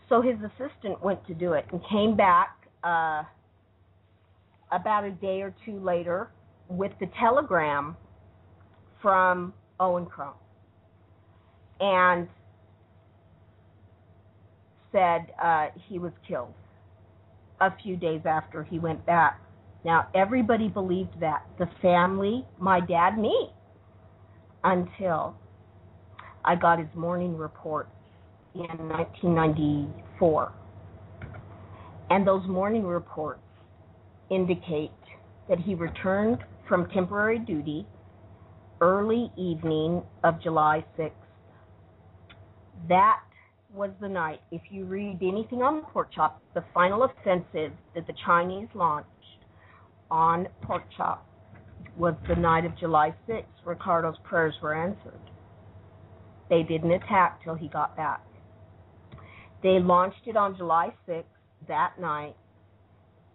So his assistant went to do it and came back about a day or two later with the telegram from Owen Crump and said he was killed a few days after he went back. Now, everybody believed that. The family, my dad, me, until I got his morning report in 1994. And those morning reports indicate that he returned from temporary duty early evening of July 6th. That was the night. If you read anything on the Pork Chop, the final offensive that the Chinese launched on Pork Chop was the night of July 6th. Ricardo's prayers were answered. They didn't attack till he got back. They launched it on July 6th that night,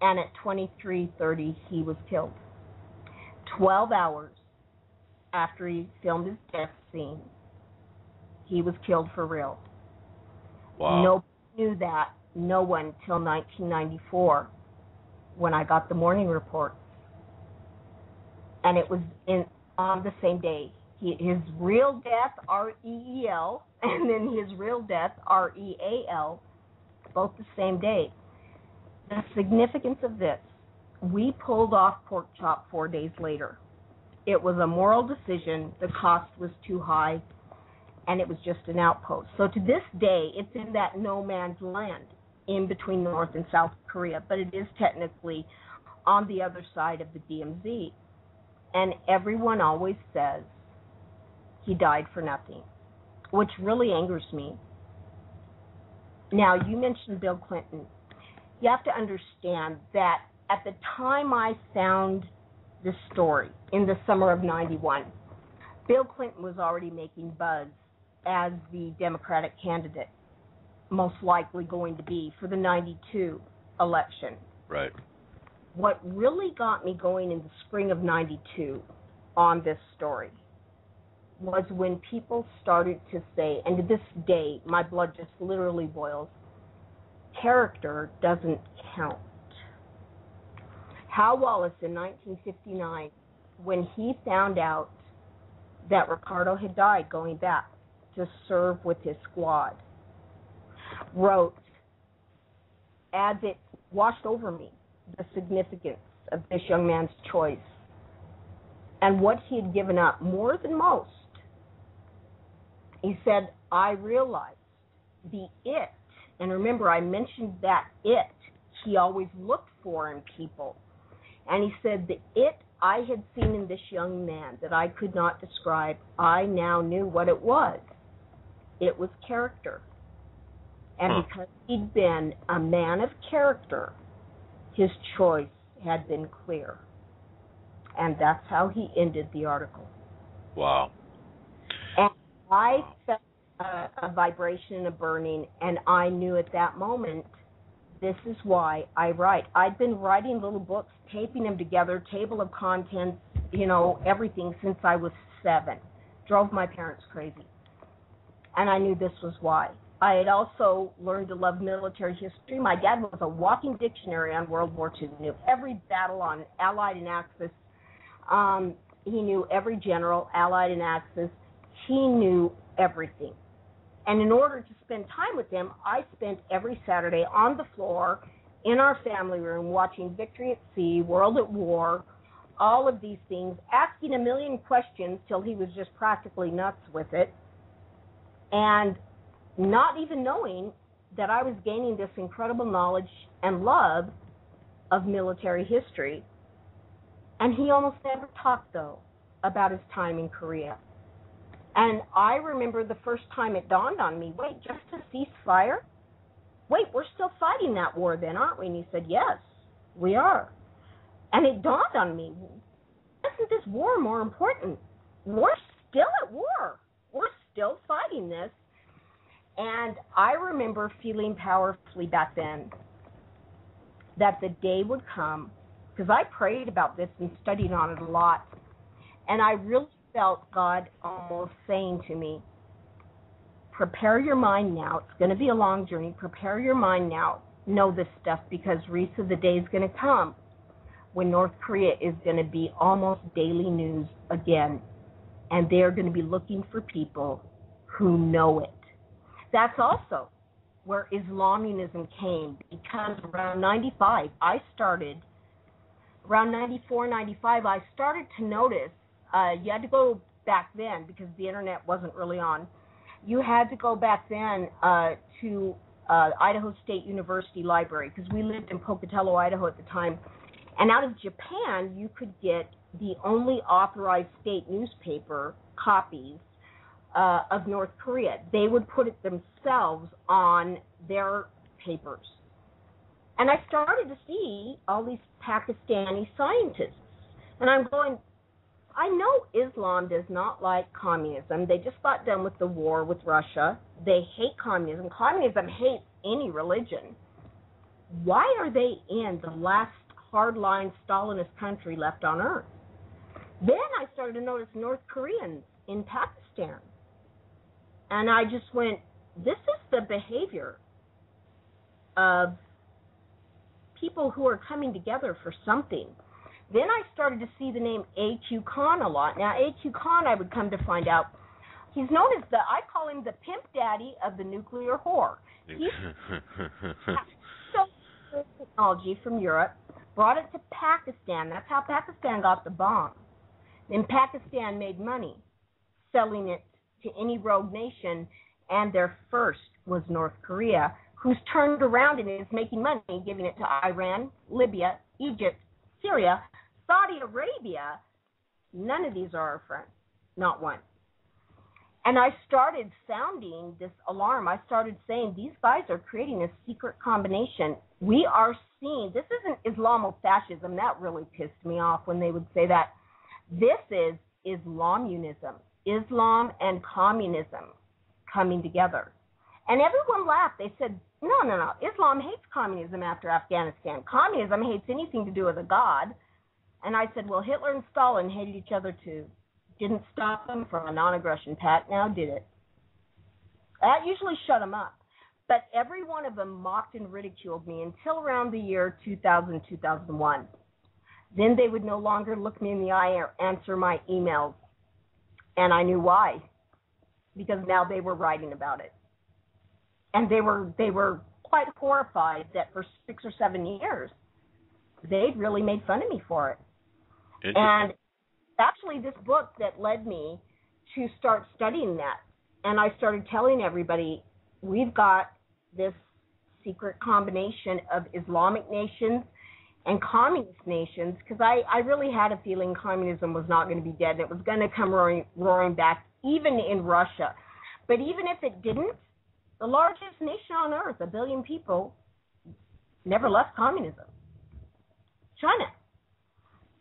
and at 23:30 he was killed. 12 hours after he filmed his death scene, he was killed for real. Wow. Nobody knew that. No one till 1994 when I got the morning report. And it was on the same day. His real death, R-E-E-L, and then his real death, R-E-A-L, both the same day. The significance of this, we pulled off Pork Chop 4 days later. It was a moral decision. The cost was too high, and it was just an outpost. So to this day, it's in that no man's land in between North and South Korea, but it is technically on the other side of the DMZ. And everyone always says he died for nothing, which really angers me. Now, you mentioned Bill Clinton. You have to understand that at the time I found this story in the summer of 91, Bill Clinton was already making buzz as the Democratic candidate, most likely going to be for the 92 election. Right. What really got me going in the spring of 92 on this story was when people started to say, and to this day, my blood just literally boils, character doesn't count. Hal Wallace in 1959, when he found out that Ricardo had died going back to serve with his squad, wrote, as it washed over me, the significance of this young man's choice and what he had given up more than most. He said, I realized the it, and remember I mentioned that it he always looked for in people. And he said, the it I had seen in this young man that I could not describe, I now knew what it was. It was character. And because he'd been a man of character, his choice had been clear. And that's how he ended the article. Wow. And I felt a vibration, a burning, and I knew at that moment, this is why I write. I'd been writing little books, taping them together, table of contents, everything since I was 7. Drove my parents crazy. And I knew this was why. I had also learned to love military history. My dad was a walking dictionary on World War II. He knew every battle on Allied and Axis. He knew every general, Allied and Axis. He knew everything. And in order to spend time with him, I spent every Saturday on the floor in our family room watching Victory at Sea, World at War, all of these things, asking a million questions till he was just practically nuts with it, and not even knowing that I was gaining this incredible knowledge and love of military history. And he almost never talked, though, about his time in Korea. And I remember the first time it dawned on me, wait, just a ceasefire? Wait, we're still fighting that war then, aren't we? And he said, yes, we are. And it dawned on me, isn't this war more important? We're still at war. We're still fighting this. And I remember feeling powerfully back then that the day would come, because I prayed about this and studied on it a lot, and I really felt God almost saying to me, prepare your mind now. It's going to be a long journey. Prepare your mind now. Know this stuff, because, Risa, the day is going to come when North Korea is going to be almost daily news again, and they're going to be looking for people who know it. That's also where Islamism came, because around 95, around 94, 95, I started to notice, you had to go back then because the internet wasn't really on. You had to go back then to Idaho State University Library, because we lived in Pocatello, Idaho at the time. And out of Japan, you could get the only authorized state newspaper copies of North Korea. They would put it themselves on their papers. And I started to see all these Pakistani scientists. And I'm going, I know Islam does not like communism. They just got done with the war with Russia. They hate communism. Communism hates any religion. Why are they in the last hardline Stalinist country left on earth? Then I started to notice North Koreans in Pakistan. And I just went, this is the behavior of people who are coming together for something. Then I started to see the name A.Q. Khan a lot. Now, A.Q. Khan, I would come to find out, he's known as I call him the pimp daddy of the nuclear whore. He stole technology from Europe, brought it to Pakistan. That's how Pakistan got the bomb. Then Pakistan made money selling it to any rogue nation, and their first was North Korea, who's turned around and is making money, giving it to Iran, Libya, Egypt, Syria, Saudi Arabia. None of these are our friends, not one. And I started sounding this alarm. I started saying, these guys are creating a secret combination. We are seeing, this isn't Islamofascism. That really pissed me off when they would say that. This is Islamunism, Islam and communism coming together. And everyone laughed. They said, no. Islam hates communism after Afghanistan. Communism hates anything to do with a god. And I said, well, Hitler and Stalin hated each other too. Didn't stop them from a non-aggression pact. Now did it. That usually shut them up. But every one of them mocked and ridiculed me until around the year 2000, 2001. Then they would no longer look me in the eye or answer my emails. And I knew why. Because now they were writing about it. And they were quite horrified that for 6 or 7 years, they'd really made fun of me for it. And actually this book that led me to start studying that. And I started telling everybody, we've got this secret combination of Islamic nations and communist nations, because I really had a feeling communism was not going to be dead, and it was going to come roaring back, even in Russia. But even if it didn't, the largest nation on earth, 1 billion people, never left communism. China.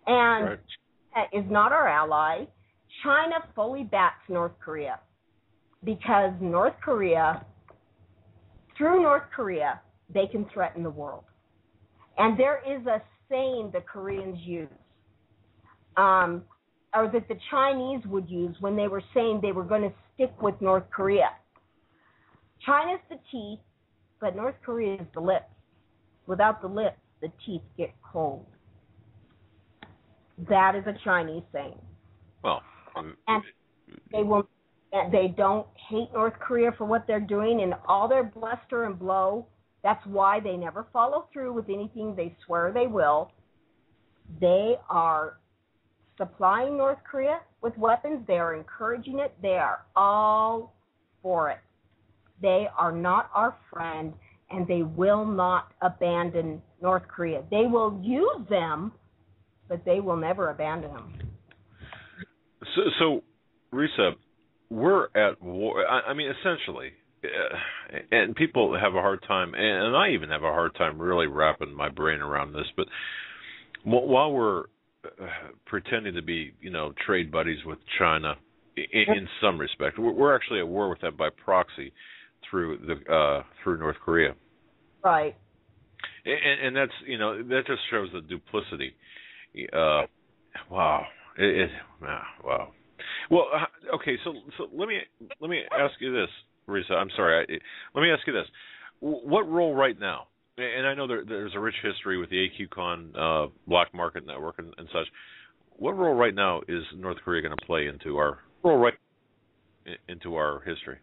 And is not our ally. China fully backs North Korea, because North Korea, through North Korea, they can threaten the world. And there is a saying the Koreans use, or that the Chinese would use when they were saying they were going to stick with North Korea. China's the teeth, but North Korea is the lips. Without the lips, the teeth get cold. That is a Chinese saying. Well, and they don't hate North Korea for what they're doing, and all their bluster and blow. That's why they never follow through with anything they swear they will. They are supplying North Korea with weapons. They are encouraging it. They are all for it. They are not our friend, and they will not abandon North Korea. They will use them, but they will never abandon them. So Risa, we're at war. I mean, essentially, and people have a hard time, and I even have a hard time really wrapping my brain around this, but while we're pretending to be, trade buddies with China in some respect, we're actually at war with them by proxy through North Korea. Right. And that's, that just shows the duplicity. Wow. Wow. Well, okay, so let me ask you this, Risa. I'm sorry. Let me ask you this: what role right now? And I know there's a rich history with the AQCon black market network and such. What role right now is North Korea going to play into our history?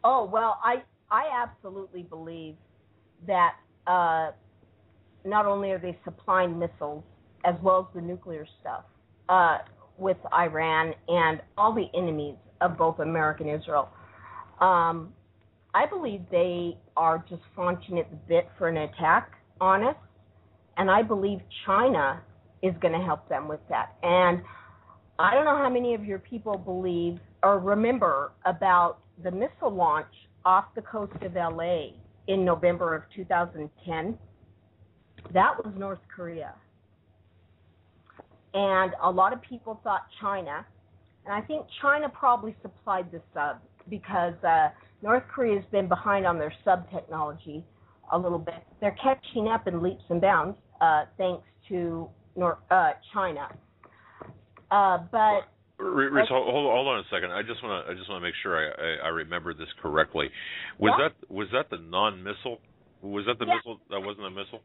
Oh well, I absolutely believe that not only are they supplying missiles as well as the nuclear stuff with Iran and all the enemies of both America and Israel. I believe they are just launching at the bit for an attack on us, and I believe China is going to help them with that. And I don't know how many of your people believe or remember about the missile launch off the coast of LA in November of 2010. That was North Korea. And a lot of people thought China, and I think China probably supplied the sub, because North Korea's been behind on their sub technology a little bit. They're catching up in leaps and bounds thanks to China. But Rich, hold on a second. I just want to make sure I remember this correctly. Was that the non-missile? Was that the missile that wasn't a missile?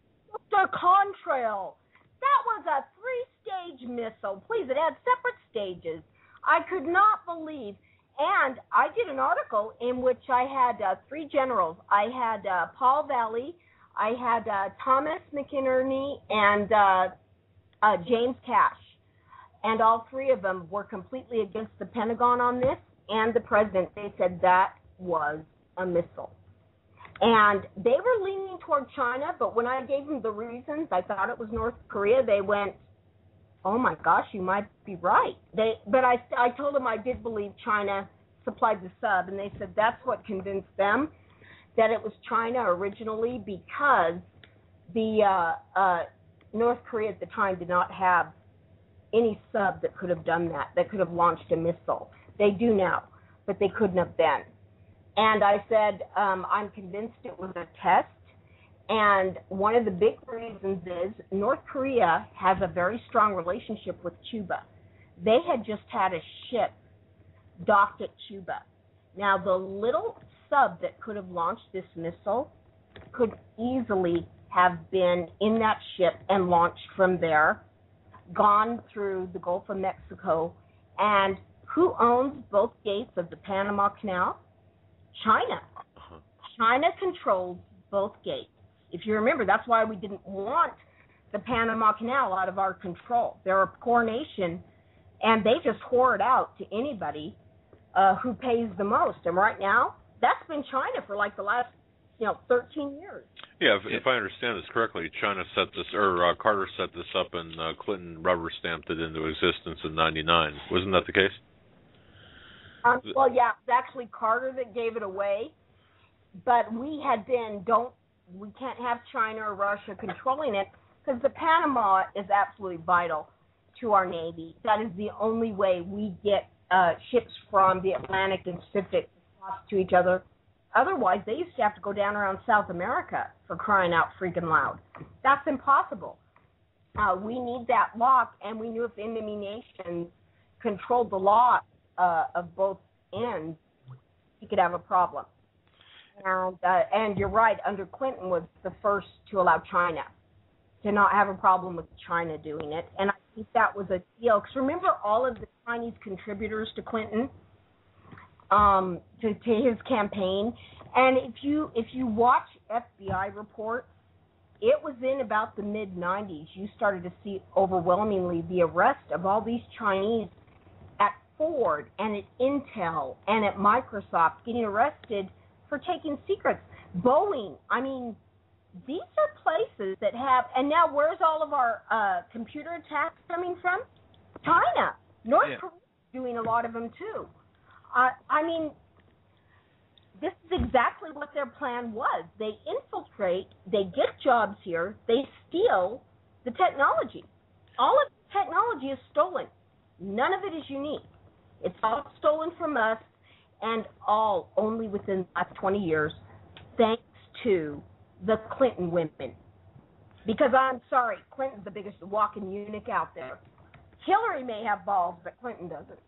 The contrail. That was a 3-stage missile. Please, it had separate stages. I could not believe. And I did an article in which I had 3 generals. I had Paul Valley, I had Thomas McInerney, and James Cash. And all 3 of them were completely against the Pentagon on this, and the president. They said that was a missile. And they were leaning toward China, but when I gave them the reasons, I thought it was North Korea, they went, oh my gosh, you might be right. But I told them I did believe China supplied the sub, and they said that's what convinced them that it was China originally, because the North Korea at the time did not have any sub that could have done that could have launched a missile. They do now, but they couldn't have then. And I said, I'm convinced it was a test. And one of the big reasons is North Korea has a very strong relationship with Cuba. They had just had a ship docked at Cuba. Now, the little sub that could have launched this missile could easily have been in that ship and launched from there, gone through the Gulf of Mexico. And who owns both gates of the Panama Canal? China. China controls both gates. If you remember, that's why we didn't want the Panama Canal out of our control. They're a poor nation, and they just whore it out to anybody who pays the most. And right now, that's been China for like the last 13 years. Yeah, if I understand this correctly, China set this, or Carter set this up, and Clinton rubber stamped it into existence in '99. Wasn't that the case? Well, yeah, it's actually Carter that gave it away, but we had been, we can't have China or Russia controlling it, because the Panama is absolutely vital to our Navy. That is the only way we get ships from the Atlantic and Pacific across to each other. Otherwise, they used to have to go down around South America, for crying out freaking loud. That's impossible. We need that lock, and we knew if enemy nations controlled the law of both ends, we could have a problem. And you're right, under Clinton was the first to allow China to not have a problem with China doing it. And I think that was a deal. Because remember all of the Chinese contributors to Clinton, to his campaign? And if you watch FBI reports, it was in about the mid-'90s you started to see overwhelmingly the arrest of all these Chinese at Ford and at Intel and at Microsoft getting arrested for taking secrets. Boeing, I mean, these are places that have, and now where's all of our computer attacks coming from? China. North Korea is doing a lot of them too. I mean, this is exactly what their plan was. They infiltrate, they get jobs here, they steal the technology. All of the technology is stolen. None of it is unique. It's all stolen from us, and all only within the last 20 years, thanks to the Clinton women. Because I'm sorry, Clinton's the biggest walking eunuch out there. Hillary may have balls, but Clinton doesn't.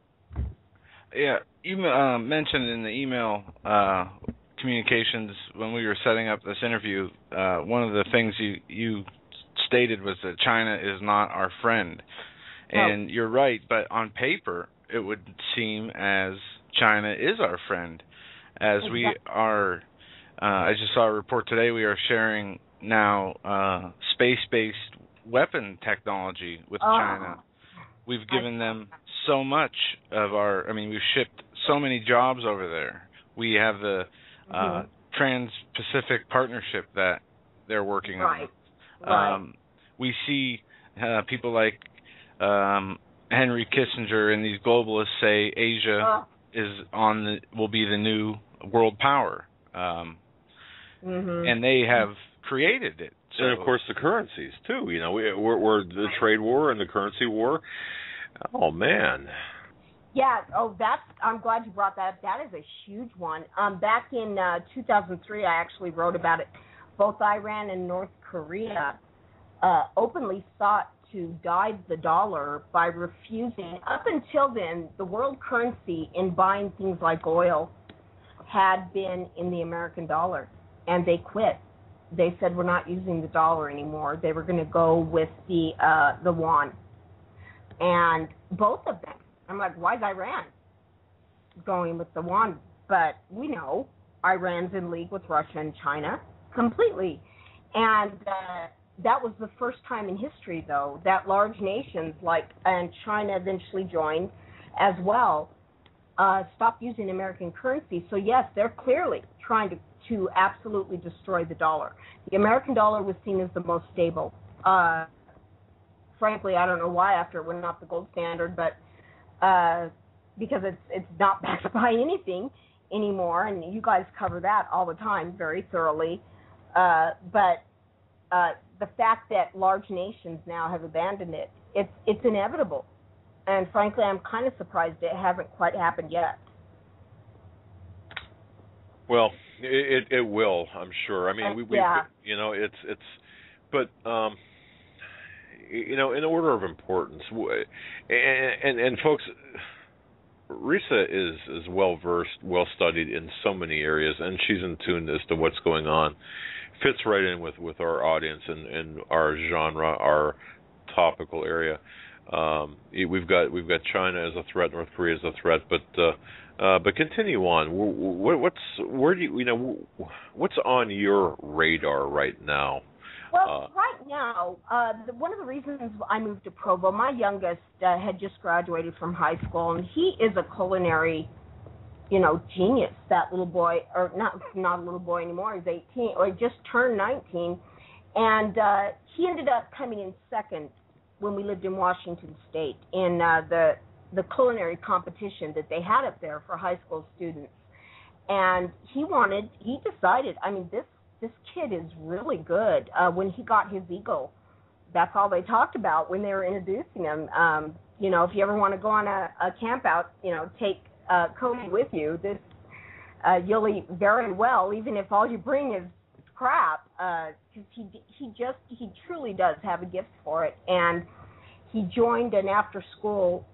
Yeah, you mentioned in the email communications when we were setting up this interview, one of the things you stated was that China is not our friend. And you're right, but on paper, it would seem as China is our friend, as we are. I just saw a report today. We are sharing now space-based weapon technology with China. We've given them so much of our. I mean, we've shipped so many jobs over there. We have the Trans-Pacific Partnership that they're working on. Right. We see people like Henry Kissinger and these globalists say Asia will be the new world power, and they have created it. So. And of course the currencies too. You know, we're the trade war and the currency war. Oh man. Yeah. Oh, I'm glad you brought that up. That is a huge one. Back in 2003, I actually wrote about it. Both Iran and North Korea openly sought to dive the dollar by refusing. Up until then, the world currency in buying things like oil had been in the American dollar, and they quit. They said, we're not using the dollar anymore. They were going to go with the yuan. And both of them, I'm like, why is Iran going with the yuan? But we know Iran's in league with Russia and China completely. And that was the first time in history, though, that large nations and China eventually joined as well, stopped using American currency. So, yes, they're clearly trying to absolutely destroy the dollar. The American dollar was seen as the most stable. Frankly, I don't know why after it went off the gold standard, but because it's not backed by anything anymore, and you guys cover that all the time very thoroughly. But the fact that large nations now have abandoned it, it's inevitable. And frankly, I'm kind of surprised it hasn't quite happened yet. Well, it will, I'm sure. I mean, we you know, but you know, in order of importance, and folks, Risa is well versed, well studied in so many areas, and she's in tune as to what's going on. Fits right in with our audience and our genre, our topical area. We've got China as a threat, North Korea as a threat, but continue on. What's on your radar right now? Well, right now, one of the reasons I moved to Provo, my youngest had just graduated from high school, and he is a culinary, genius. That little boy, or not a little boy anymore. He's 18, or he just turned 19, and he ended up coming in second when we lived in Washington State in the culinary competition that they had up there for high school students. And he decided, this kid is really good. When he got his Eagle, that's all they talked about when they were introducing him. If you ever want to go on a camp out, take Cody with you. You'll eat very well, even if all you bring is crap, because he truly does have a gift for it. And he joined an after-school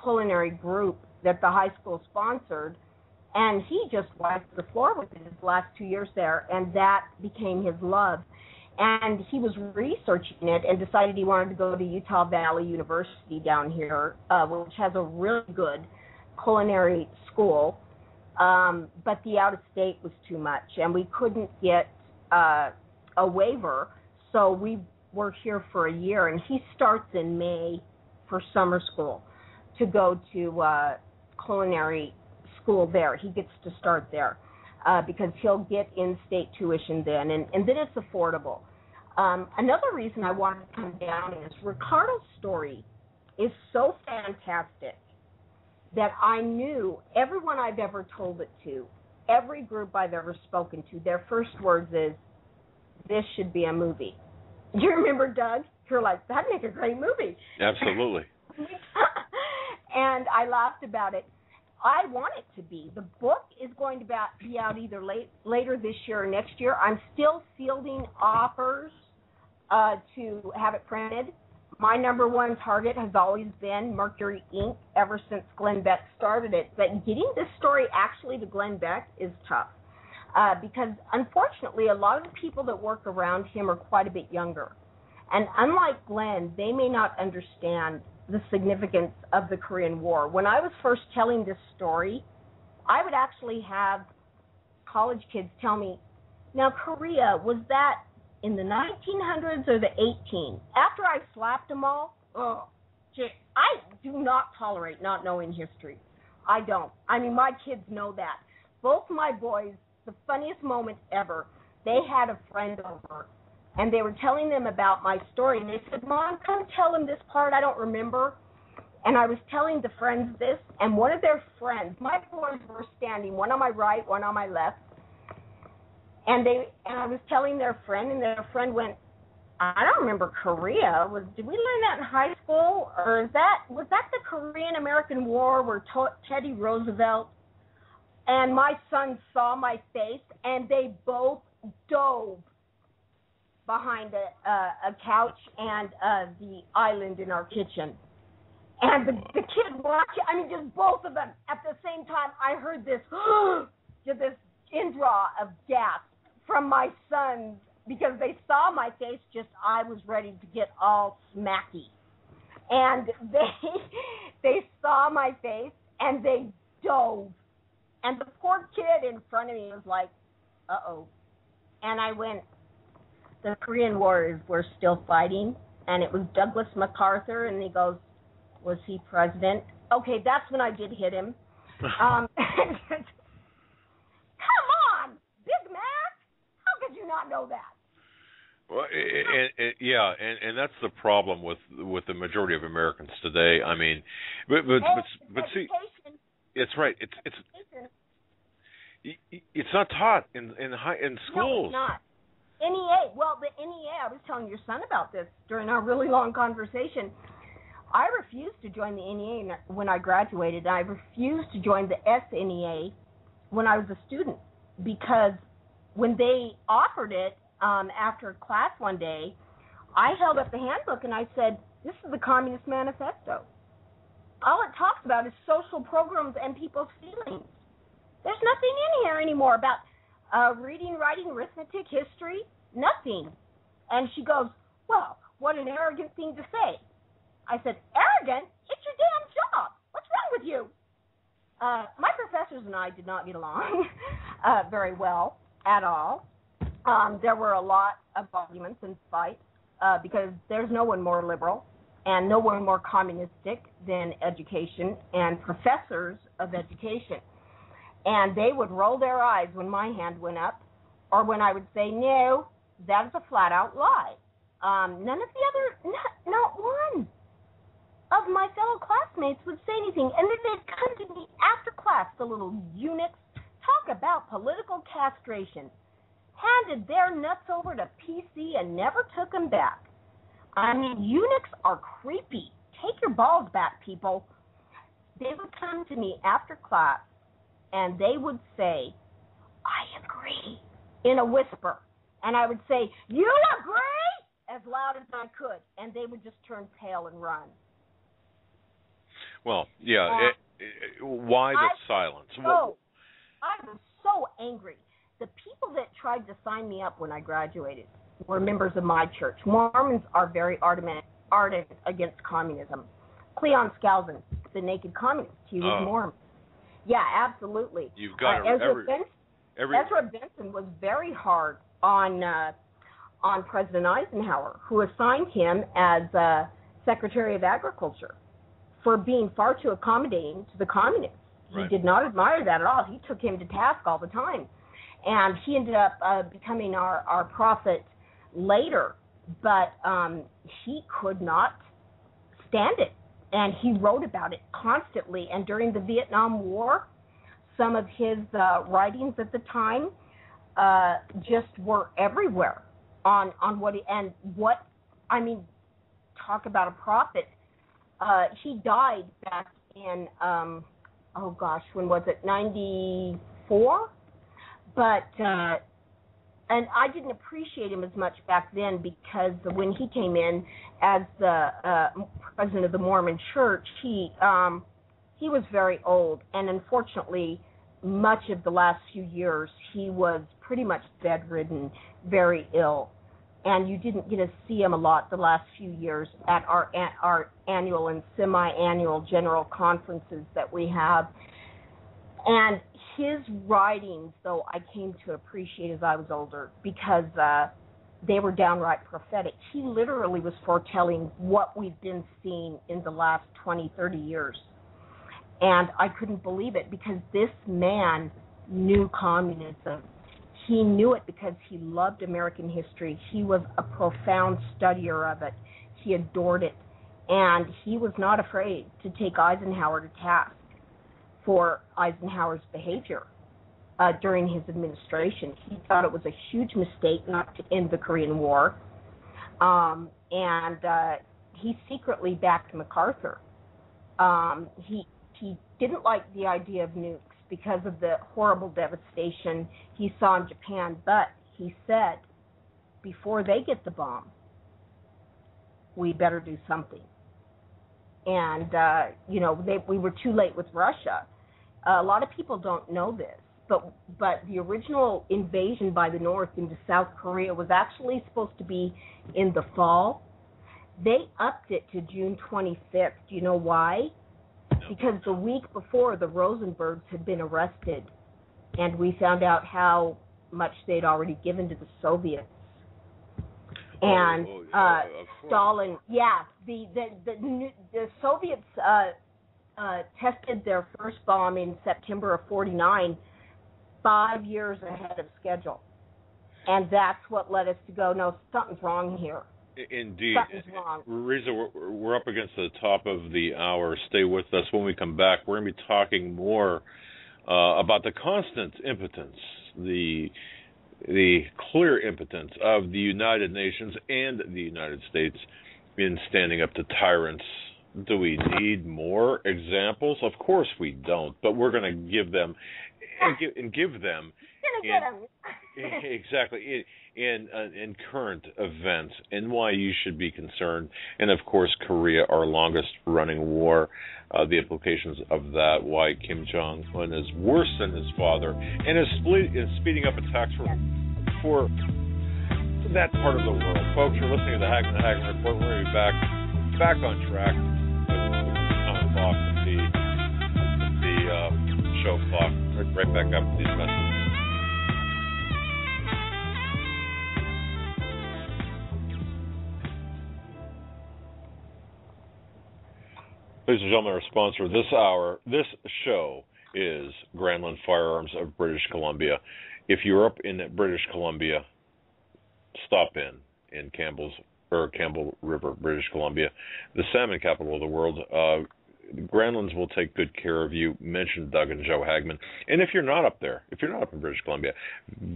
culinary group that the high school sponsored, and he just wiped the floor with it his last 2 years there, and that became his love. And he was researching it and decided he wanted to go to Utah Valley University down here, which has a really good culinary school, but the out-of-state was too much, and we couldn't get a waiver, so we were here for a year, and he starts in May for summer school to go to culinary school there. He gets to start there because he'll get in-state tuition then, and then it's affordable. Another reason I wanted to come down is Ricardo's story is so fantastic that I knew everyone I've ever told it to, every group I've ever spoken to, their first words is, this should be a movie. Do you remember, Doug? You're like, that'd make a great movie. Absolutely. And I laughed about it. I want it to be. The book is going to be out either later this year or next year. I'm still fielding offers to have it printed. My number one target has always been Mercury Inc. ever since Glenn Beck started it. But getting this story actually to Glenn Beck is tough because, unfortunately, a lot of the people that work around him are quite a bit younger. And unlike Glenn, they may not understand the significance of the Korean War. When I was first telling this story, I would actually have college kids tell me, now, Korea, was that in the 1900s or the 18? After I slapped them all, I do not tolerate not knowing history. I don't. My kids know that. Both my boys, the funniest moment ever, they had a friend over, and they were telling them about my story, and they said, Mom, come tell them this part, I don't remember. And I was telling the friends this, and one of their friends, my boys were standing, one on my right, one on my left, and I was telling their friend, and their friend went, I don't remember Korea. Did we learn that in high school? Or was that the Korean-American War where Teddy Roosevelt and my son saw my face, and they both dove behind a couch and the island in our kitchen. And the kid watching, just both of them at the same time, I heard this indraw of gasp from my sons because they saw my face, I was ready to get all smacky. And they saw my face, and they dove. And the poor kid in front of me was like, uh-oh. And I went, the Korean War we're still fighting, and it was Douglas MacArthur, and he goes, was he president? Okay, that's when I did hit him. Come on, Big Mac! How could you not know that? Well, and that's the problem with the majority of Americans today. But see, it's right. It's not taught in schools. No, it's not. NEA. Well, the NEA. I was telling your son about this during our really long conversation. I refused to join the NEA when I graduated. I refused to join the SNEA when I was a student because when they offered it after class one day, I held up the handbook and I said, this is the Communist Manifesto. All it talks about is social programs and people's feelings. There's nothing in here anymore about reading, writing, arithmetic, history, nothing. And she goes, well, what an arrogant thing to say. I said, arrogant? It's your damn job. What's wrong with you? My professors and I did not get along very well at all. There were a lot of arguments and fights because there's no one more liberal and no one more communistic than education and professors of education. And they would roll their eyes when my hand went up or when I would say, no, that is a flat-out lie. None of the other, not one of my fellow classmates would say anything. And then they'd come to me after class, the little eunuchs, talk about political castration, handed their nuts over to PC and never took them back. I mean, eunuchs are creepy. Take your balls back, people. They would come to me after class, and they would say, I agree, in a whisper. And I would say, you agree? As loud as I could. And they would just turn pale and run. Well, yeah. Why the silence? I was so angry. The people that tried to sign me up when I graduated were members of my church. Mormons are very ardent against communism. Cleon Skousen, the naked communist, he was Mormon. Yeah, absolutely. You've got Ezra Benson was very hard on President Eisenhower, who assigned him as Secretary of Agriculture for being far too accommodating to the communists. He did not admire that at all. He took him to task all the time. And he ended up becoming our prophet later, but he could not stand it. And he wrote about it constantly. And during the Vietnam War, some of his writings at the time just were everywhere on what talk about a prophet. He died back in, when was it, 94? But, and I didn't appreciate him as much back then because when he came in as the president of the Mormon Church, he was very old. And unfortunately, much of the last few years, he was pretty much bedridden, very ill. And you didn't get to see him a lot the last few years at our annual and semi-annual general conferences that we have. And his writings, though, I came to appreciate as I was older because they were downright prophetic. He literally was foretelling what we've been seeing in the last 20, 30 years. And I couldn't believe it because this man knew communism. He knew it because he loved American history. He was a profound studier of it. He adored it. And he was not afraid to take Eisenhower to task for Eisenhower's behavior during his administration. He thought it was a huge mistake not to end the Korean War. And he secretly backed MacArthur. He didn't like the idea of nukes because of the horrible devastation he saw in Japan, but he said, before they get the bomb, we better do something. And, we were too late with Russia. A lot of people don't know this, but the original invasion by the North into South Korea was actually supposed to be in the fall. They upped it to June 25th. Do you know why? Because the week before, the Rosenbergs had been arrested, and we found out how much they'd already given to the Soviets. And Stalin, the Soviets tested their first bomb in September of '49, 5 years ahead of schedule. And that's what led us to go, no, something's wrong here. Indeed. Reza, we're up against the top of the hour. Stay with us. When we come back, we're going to be talking more about the constant impotence, the clear impotence of the United Nations and the United States in standing up to tyrants. Do we need more examples? Of course we don't, but we're going to give them and give them exactly in current events and why you should be concerned. And of course, Korea, our longest running war, the implications of that, why Kim Jong-un is worse than his father and is speeding up attacks for that part of the world. Folks, you're listening to the Hagmann Report. We're going to be back on track with the time clock, the show clock. Right back after these messages. Ladies and gentlemen, our sponsor this show is Grandland Firearms of British Columbia. If you're up in British Columbia, stop in Campbell River, British Columbia, the salmon capital of the world. Grandlands will take good care of you. Mention Doug and Joe Hagmann. And if you're not up there, if you're not up in British Columbia,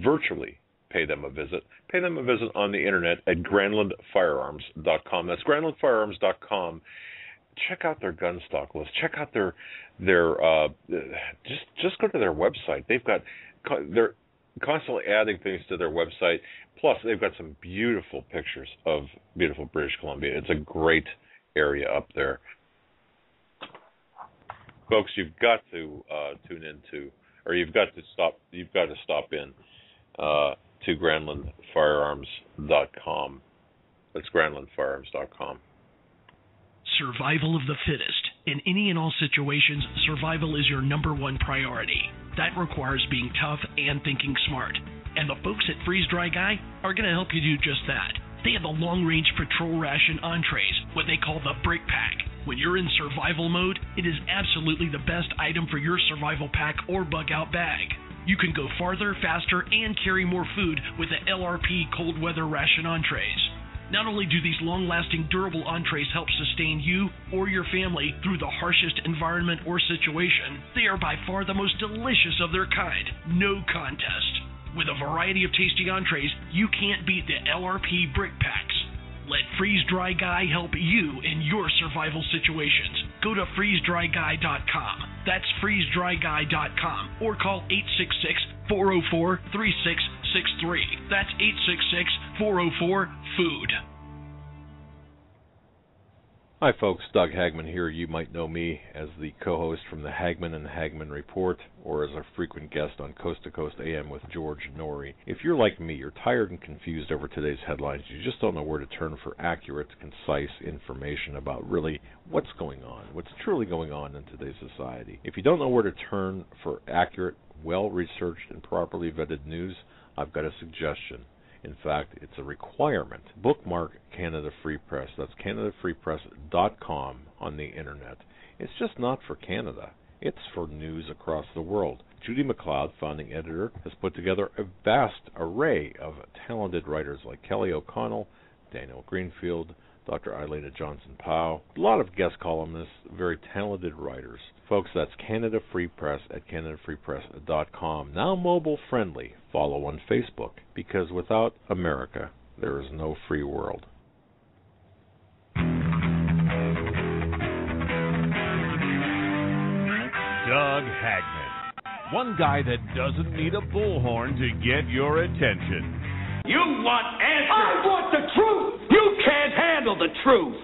virtually pay them a visit. Pay them a visit on the internet at grandlandfirearms.com. That's grandlandfirearms.com. Check out their gun stock list. Check out their just go to their website. They're constantly adding things to their website. Plus, they've got some beautiful pictures of beautiful British Columbia. It's a great area up there, folks. You've got to tune into, or you've got to stop in to grandlandfirearms.com. That's grandlandfirearms.com. Survival of the fittest. In any and all situations, survival is your number one priority. That requires being tough and thinking smart. And the folks at Freeze Dry Guy are going to help you do just that. They have the long-range patrol ration entrees, what they call the Brick Pack. When you're in survival mode, it is absolutely the best item for your survival pack or bug-out bag. You can go farther, faster, and carry more food with the LRP cold weather ration entrees. Not only do these long-lasting, durable entrees help sustain you or your family through the harshest environment or situation, they are by far the most delicious of their kind. No contest. With a variety of tasty entrees, you can't beat the LRP Brick Packs. Let Freeze Dry Guy help you in your survival situations. Go to freezedryguy.com. That's freezedryguy.com, or call 866-404-3663. That's 866-404-FOOD. Hi folks, Doug Hagmann here. You might know me as the co-host from the Hagmann and Hagmann Report, or as a frequent guest on Coast to Coast AM with George Norrie. If you're like me, you're tired and confused over today's headlines. You just don't know where to turn for accurate, concise information about really what's going on, what's truly going on in today's society. If you don't know where to turn for accurate, well-researched, and properly vetted news, I've got a suggestion. In fact, it's a requirement. Bookmark Canada Free Press. That's CanadaFreePress.com on the internet. It's just not for Canada. It's for news across the world. Judy McLeod, founding editor, has put together a vast array of talented writers like Kelly O'Connell, Daniel Greenfield, Dr. Eileen Johnson-Powell, a lot of guest columnists, very talented writers. Folks, that's Canada Free Press at CanadaFreePress.com. Now mobile friendly. Follow on Facebook, because without America, there is no free world. Doug Hagmann. One guy that doesn't need a bullhorn to get your attention. You want answers! I want the truth! You can't handle the truth!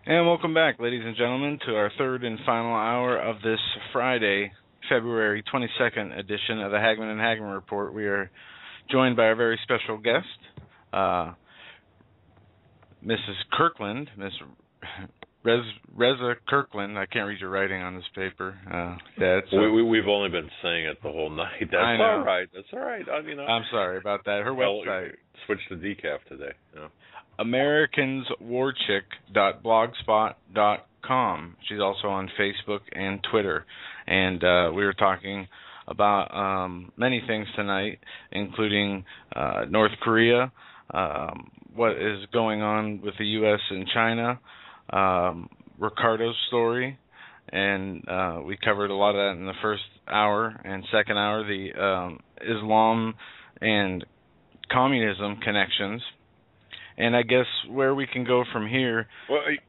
And welcome back, ladies and gentlemen, to our third and final hour of this Friday, February 22nd edition of the Hagmann and Hagmann Report. We are joined by our very special guest, Mrs. Kirkland, Miss Reza Kirkland. I can't read your writing on this paper. We've only been saying it the whole night. That's all right. That's all right. I'm sorry about that. Her website. Switched to decaf today. AmericansWarChick.blogspot.com. She's also on Facebook and Twitter. And we were talking about many things tonight, including North Korea, what is going on with the U.S. and China, Ricardo's story, and we covered a lot of that in the first hour and second hour, the Islam and communism connections. And I guess where we can go from here. Well, wait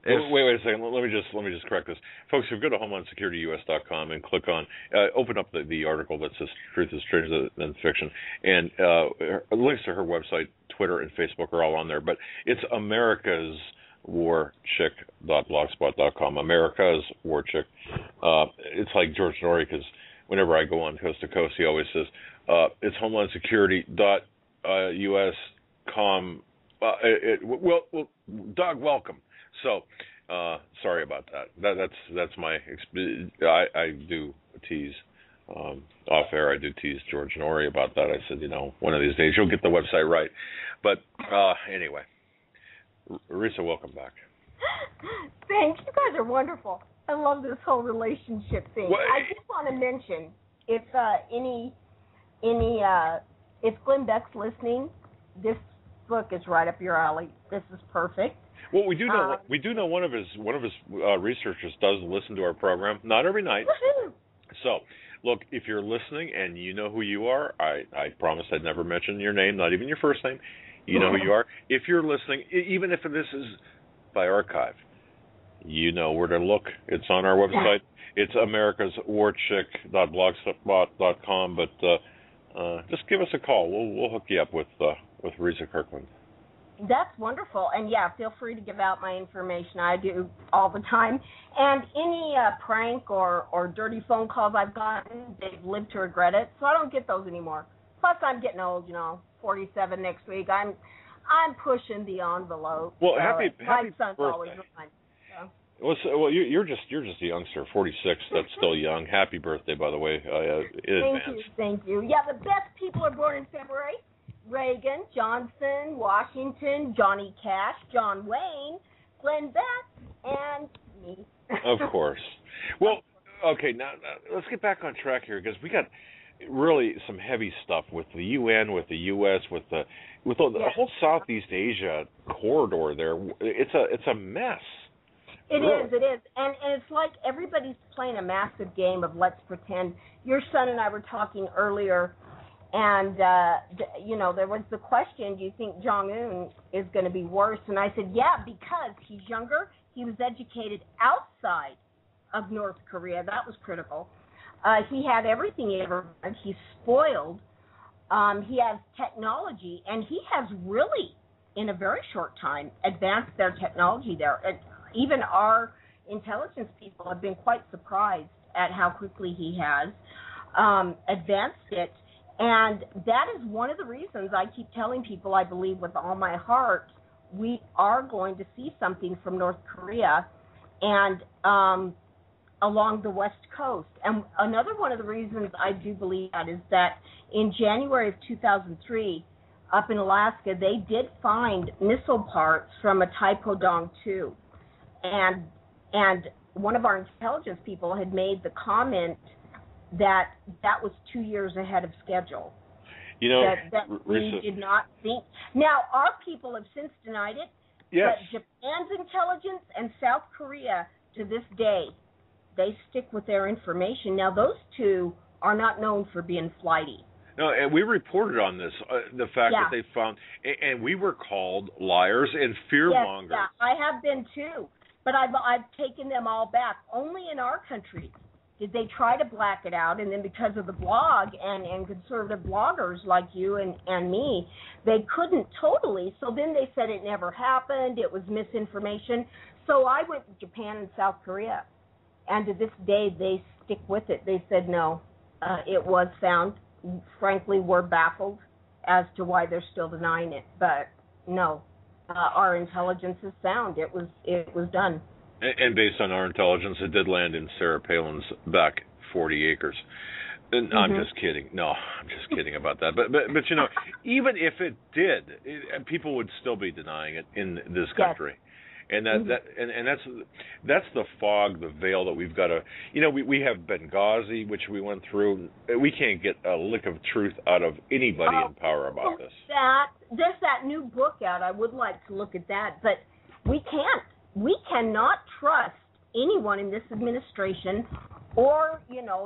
a second. Let me just correct this, folks. If you go to HomelandSecurityUS.com and click on, open up the article that says "Truth is Stranger Than Fiction," and links to her website, Twitter, and Facebook are all on there. But it's AmericasWarChick.blogspot.com. America's War Chick. it's like George Norrie, because whenever I go on Coast to Coast, he always says, it's HomelandSecurity.us.com. Doug, welcome. So, sorry about that. That's my I do tease off air. I do tease George Norrie about that. I said, one of these days you'll get the website right. But anyway, Risa, welcome back. Thanks. You guys are wonderful. I love this whole relationship thing. I just want to mention, if if Glenn Beck's listening, this book is right up your alley. This is perfect. Well, we do know one of his researchers does listen to our program, not every night. So, look, if you're listening and you know who you are, I promise I'd never mention your name, not even your first name. You know who you are. If you're listening, even if this is by archive, you know where to look. It's on our website. It's americaswarchick.blogspot.com. But just give us a call. We'll hook you up with Risa Kirkland. That's wonderful. And, yeah, feel free to give out my information. I do all the time. And any prank or dirty phone calls I've gotten, they've lived to regret it. So I don't get those anymore. Plus, I'm getting old, 47 next week. I'm pushing the envelope. Well, happy my son's birthday. Always mine. So. Well, you're just a youngster, 46. That's still young. Happy birthday, by the way, in advance. Thank you. Yeah, the best people are born in February. Reagan, Johnson, Washington, Johnny Cash, John Wayne, Glenn Beck, and me. Of course. Well, okay, now let's get back on track here, because we got really some heavy stuff with the UN, with the U.S., with the whole Southeast Asia corridor there. It's a mess. It is. And it's like everybody's playing a massive game of let's pretend. Your son and I were talking earlier, and, there was the question, do you think Jong-un is going to be worse? And I said, yeah, because he's younger. He was educated outside of North Korea. That was critical. He had everything he ever wanted. He's spoiled. He has technology, and he has really, in a very short time, advanced their technology there. Even our intelligence people have been quite surprised at how quickly he has advanced it. And that is one of the reasons I keep telling people, I believe with all my heart, we are going to see something from North Korea and along the West Coast. And another one of the reasons I do believe that is that in January of 2003, up in Alaska, they did find missile parts from a Taepodong 2. And one of our intelligence people had made the comment that was 2 years ahead of schedule. That we did not think. Now, our people have since denied it. Yes. But Japan's intelligence and South Korea, to this day, they stick with their information. Now, those two are not known for being flighty. No, and we reported on this, the fact that they found, and we were called liars and fearmongers. Yes, I have been too. But I've taken them all back. Only in our country did they try to black it out, and then because of the blog and conservative bloggers like you and me, they couldn't totally. So then they said it never happened, it was misinformation. So I went to Japan and South Korea, and to this day they stick with it. They said no, it was found. Frankly, we're baffled as to why they're still denying it, but no. Our intelligence is sound. It was done. And based on our intelligence, it did land in Sarah Palin's back 40 acres. And I'm just kidding. No, I'm just kidding about that. But even if it did, people would still be denying it in this country. And that's the fog, the veil that we've got to. We have Benghazi, which we went through. We can't get a lick of truth out of anybody in power about this. There's that new book out. I would like to look at that, but we can't. We cannot trust anyone in this administration or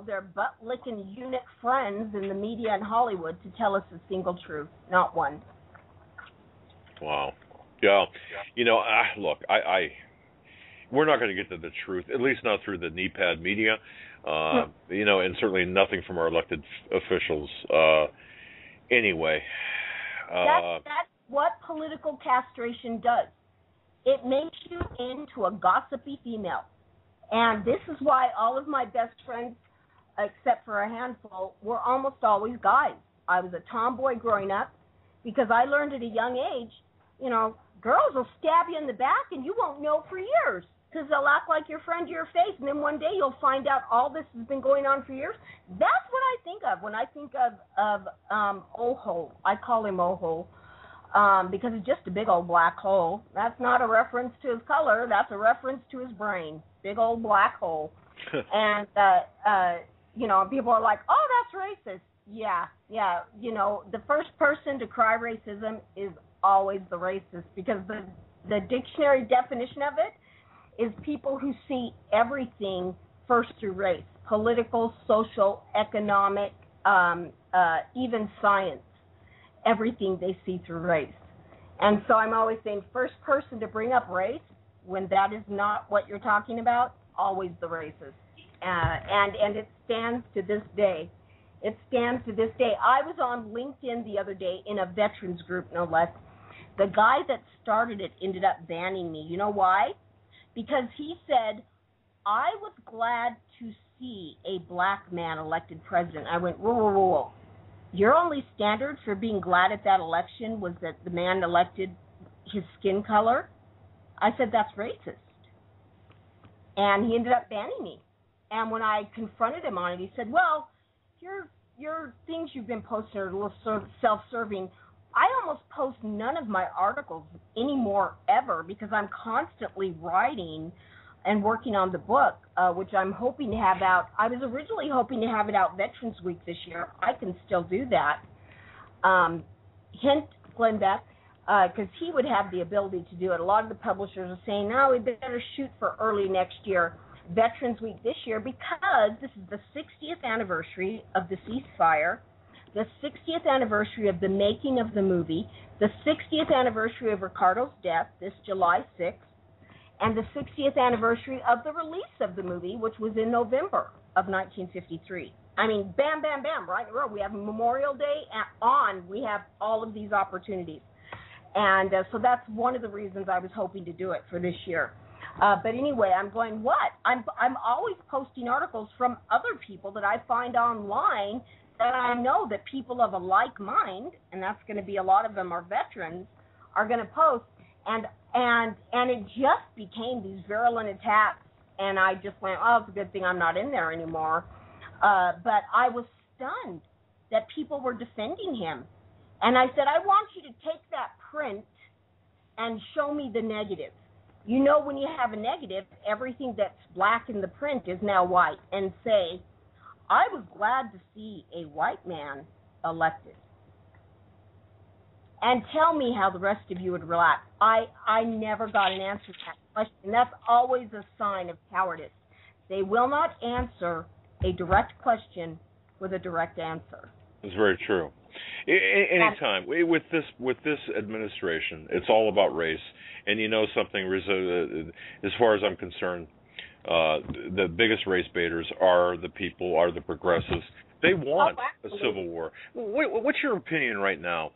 their butt-licking eunuch friends in the media and Hollywood to tell us a single truth. Not one. Wow. Yeah, look, we're not going to get to the truth, at least not through the knee-pad media, and certainly nothing from our elected officials. Anyway. That's what political castration does. It makes you into a gossipy female. And this is why all of my best friends, except for a handful, were almost always guys. I was a tomboy growing up because I learned at a young age, you know, girls will stab you in the back and you won't know for years because they'll act like your friend to your face, and then one day you'll find out all this has been going on for years. That's what I think of when I think of Oho. I call him Oho because it's just a big old black hole. That's not a reference to his color. That's a reference to his brain. Big old black hole. And, you know, people are like, oh, that's racist. Yeah. You know, the first person to cry racism is always the racist because the dictionary definition of it is people who see everything first through race, political, social, economic, even science, everything they see through race. And so I'm always saying first person to bring up race when that is not what you're talking about, always the racist. And it stands to this day. It stands to this day. I was on LinkedIn the other day in a veterans group, no less. The guy that started it ended up banning me. You know why? Because he said, I was glad to see a black man elected president. I went, whoa. Your only standard for being glad at that election was that the man elected his skin color? I said, that's racist. And he ended up banning me. And when I confronted him on it, he said, well, your things you've been posting are a little self-serving. I almost post none of my articles anymore ever because I'm constantly writing and working on the book, which I'm hoping to have out. I was originally hoping to have it out Veterans Week this year. I can still do that. Hint, Glenn Beck, because he would have the ability to do it. A lot of the publishers are saying, no, we better shoot for early next year, Veterans Week this year, because this is the 60th anniversary of the ceasefire, the 60th anniversary of the making of the movie, the 60th anniversary of Ricardo's death, this July 6th, and the 60th anniversary of the release of the movie, which was in November of 1953. I mean, bam, bam, bam, right in a row. We have Memorial Day we have all of these opportunities. And so that's one of the reasons I was hoping to do it for this year. But anyway, I'm going, what? I'm always posting articles from other people that I find online that I know that people of a like mind, and that's going to be a lot of them are veterans, are going to post. And it just became these virulent attacks, and I just went, oh, it's a good thing I'm not in there anymore. But I was stunned that people were defending him. And I said, I want you to take that print and show me the negative. You know, when you have a negative, everything that's black in the print is now white. And say, I was glad to see a white man elected. And tell me how the rest of you would react. I never got an answer to that question. That's always a sign of cowardice. They will not answer a direct question with a direct answer. It's very true. Anytime with this administration, it's all about race. And you know something, as far as I'm concerned, the biggest race baiters are the progressives. They want a civil war. What's your opinion right now?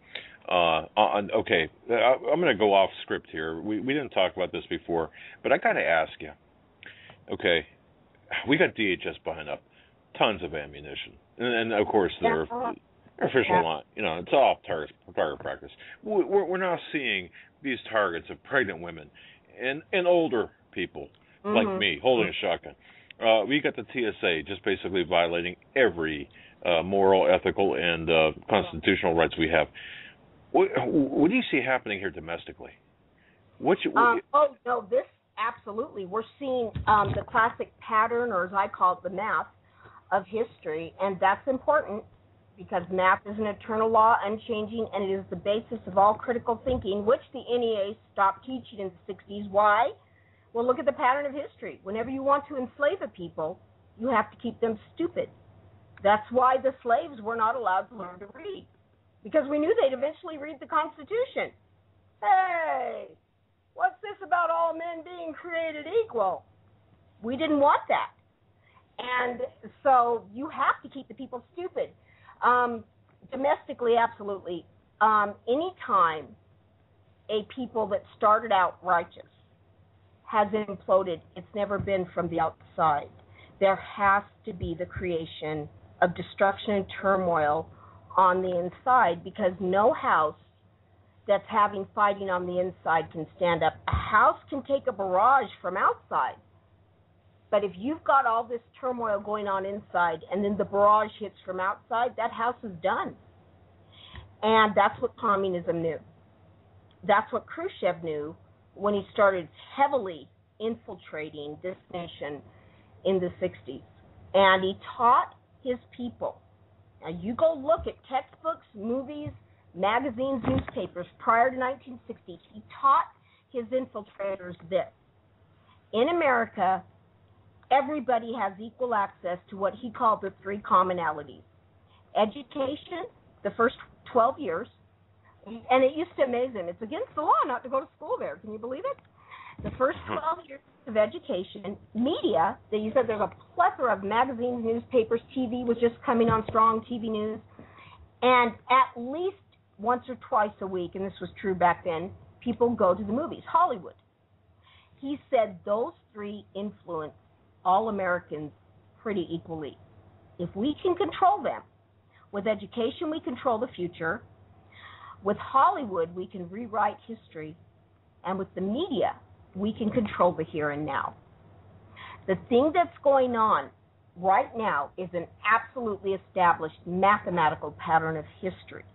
I'm going to go off script here. We didn't talk about this before, but I got to ask you. Okay, we got DHS buying up tons of ammunition, and of course they're official line. You know, it's all target practice. We're now seeing these targets of pregnant women and older people like me holding a shotgun. We got the TSA just basically violating every moral, ethical, and constitutional rights we have. What do you see happening here domestically? This absolutely. We're seeing the classic pattern, or as I call it, the math of history, and that's important because math is an eternal law, unchanging, and it is the basis of all critical thinking, which the NEA stopped teaching in the 60s. Why? Well, look at the pattern of history. Whenever you want to enslave a people, you have to keep them stupid. That's why the slaves were not allowed to learn to read, because we knew they'd eventually read the Constitution. Hey, what's this about all men being created equal? We didn't want that. And so you have to keep the people stupid. Domestically, absolutely. Any time a people that started out righteous has imploded, it's never been from the outside. There has to be the creation of destruction and turmoil on the inside, because no house that's having fighting on the inside can stand up. A house can take a barrage from outside, but if you've got all this turmoil going on inside and then the barrage hits from outside, that house is done. And that's what communism knew. That's what Khrushchev knew when he started heavily infiltrating this nation in the 60s. And he taught his people. Now, you go look at textbooks, movies, magazines, newspapers prior to 1960. He taught his infiltrators this. In America, everybody has equal access to what he called the three commonalities. Education, the first 12 years, and it used to amaze him. It's against the law not to go to school there. Can you believe it? The first 12 years of education, media, that you said there's a plethora of magazines, newspapers, TV was just coming on strong, TV news, and at least once or twice a week, and this was true back then, people go to the movies, Hollywood. He said those three influence all Americans pretty equally. If we can control them, with education we control the future, with Hollywood we can rewrite history, and with the media we can control the here and now. The thing that's going on right now is an absolutely established mathematical pattern of history.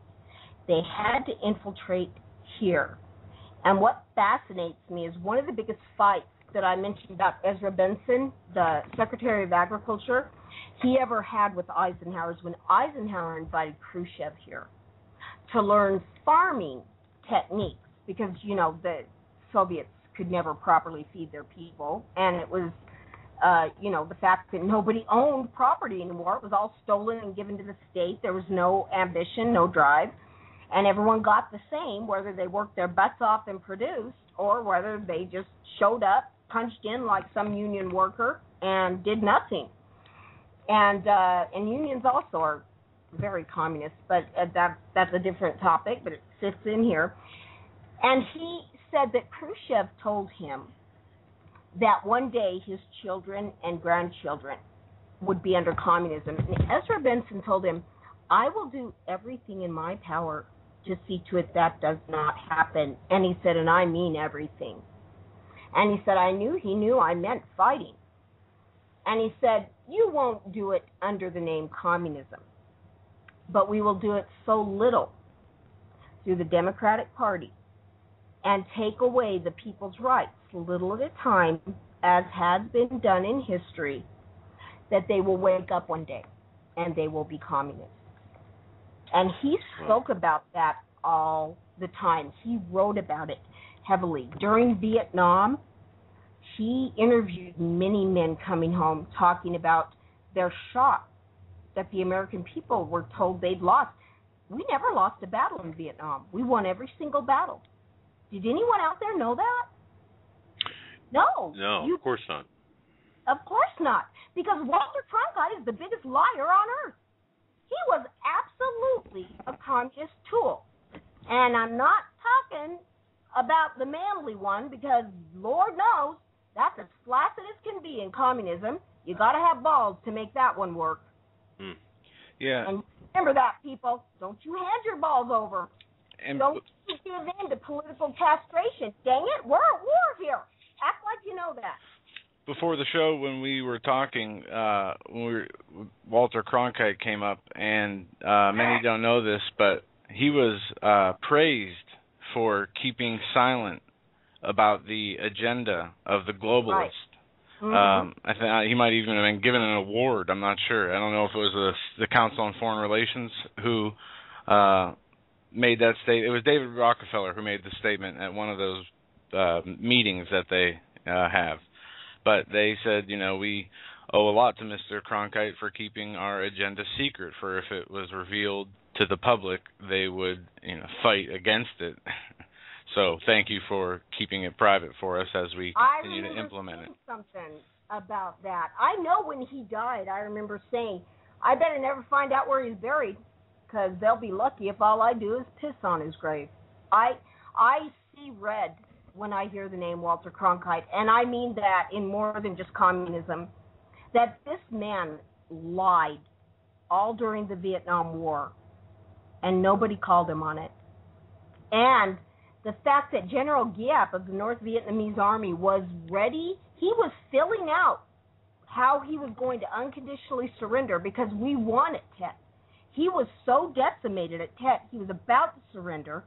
They had to infiltrate here. And what fascinates me is one of the biggest fights that I mentioned about Ezra Benson, the Secretary of Agriculture, he ever had with Eisenhower is when Eisenhower invited Khrushchev here to learn farming techniques, because, you know, the Soviets could never properly feed their people, and it was, you know, the fact that nobody owned property anymore. It was all stolen and given to the state. There was no ambition, no drive, and everyone got the same, whether they worked their butts off and produced, or whether they just showed up, punched in like some union worker, and did nothing. And unions also are very communist, but that's a different topic, but it fits in here. And he said that Khrushchev told him that one day his children and grandchildren would be under communism. And Ezra Benson told him, I will do everything in my power to see to it that does not happen. And he said, and I mean everything. And he said, he knew I meant fighting. And he said, you won't do it under the name communism, but we will do it so little through the Democratic Party and take away the people's rights little at a time, as has been done in history, that they will wake up one day and they will be communists. And he spoke about that all the time. He wrote about it heavily. During Vietnam, he interviewed many men coming home talking about their shock that the American people were told they'd lost. We never lost a battle in Vietnam. We won every single battle. Did anyone out there know that? No. No, of course not. Of course not. Because Walter Cronkite is the biggest liar on earth. He was absolutely a communist tool. And I'm not talking about the manly one, because Lord knows that's as flaccid as can be in communism. You got to have balls to make that one work. Yeah. And remember that, people. Don't you hand your balls over. And don't you give in to political castration. Dang it, we're at war here. Act like you know that. Before the show, when we were talking, Walter Cronkite came up, and many don't know this, but he was praised for keeping silent about the agenda of the globalists. Right. I think he might even have been given an award. I'm not sure. I don't know if it was the Council on Foreign Relations who made that statement. It was David Rockefeller who made the statement at one of those meetings that they have. But they said, you know, we owe a lot to Mr. Cronkite for keeping our agenda secret, for if it was revealed to the public, they would, you know, fight against it. So thank you for keeping it private for us as we continue to implement it. Something about that. I know when he died, I remember saying, I better never find out where he's buried, because they'll be lucky if all I do is piss on his grave. I see red when I hear the name Walter Cronkite, and I mean that in more than just communism, that this man lied all during the Vietnam War, and nobody called him on it. And the fact that General Giap of the North Vietnamese Army was ready, he was filling out how he was going to unconditionally surrender because we won at Tet. He was so decimated at Tet, he was about to surrender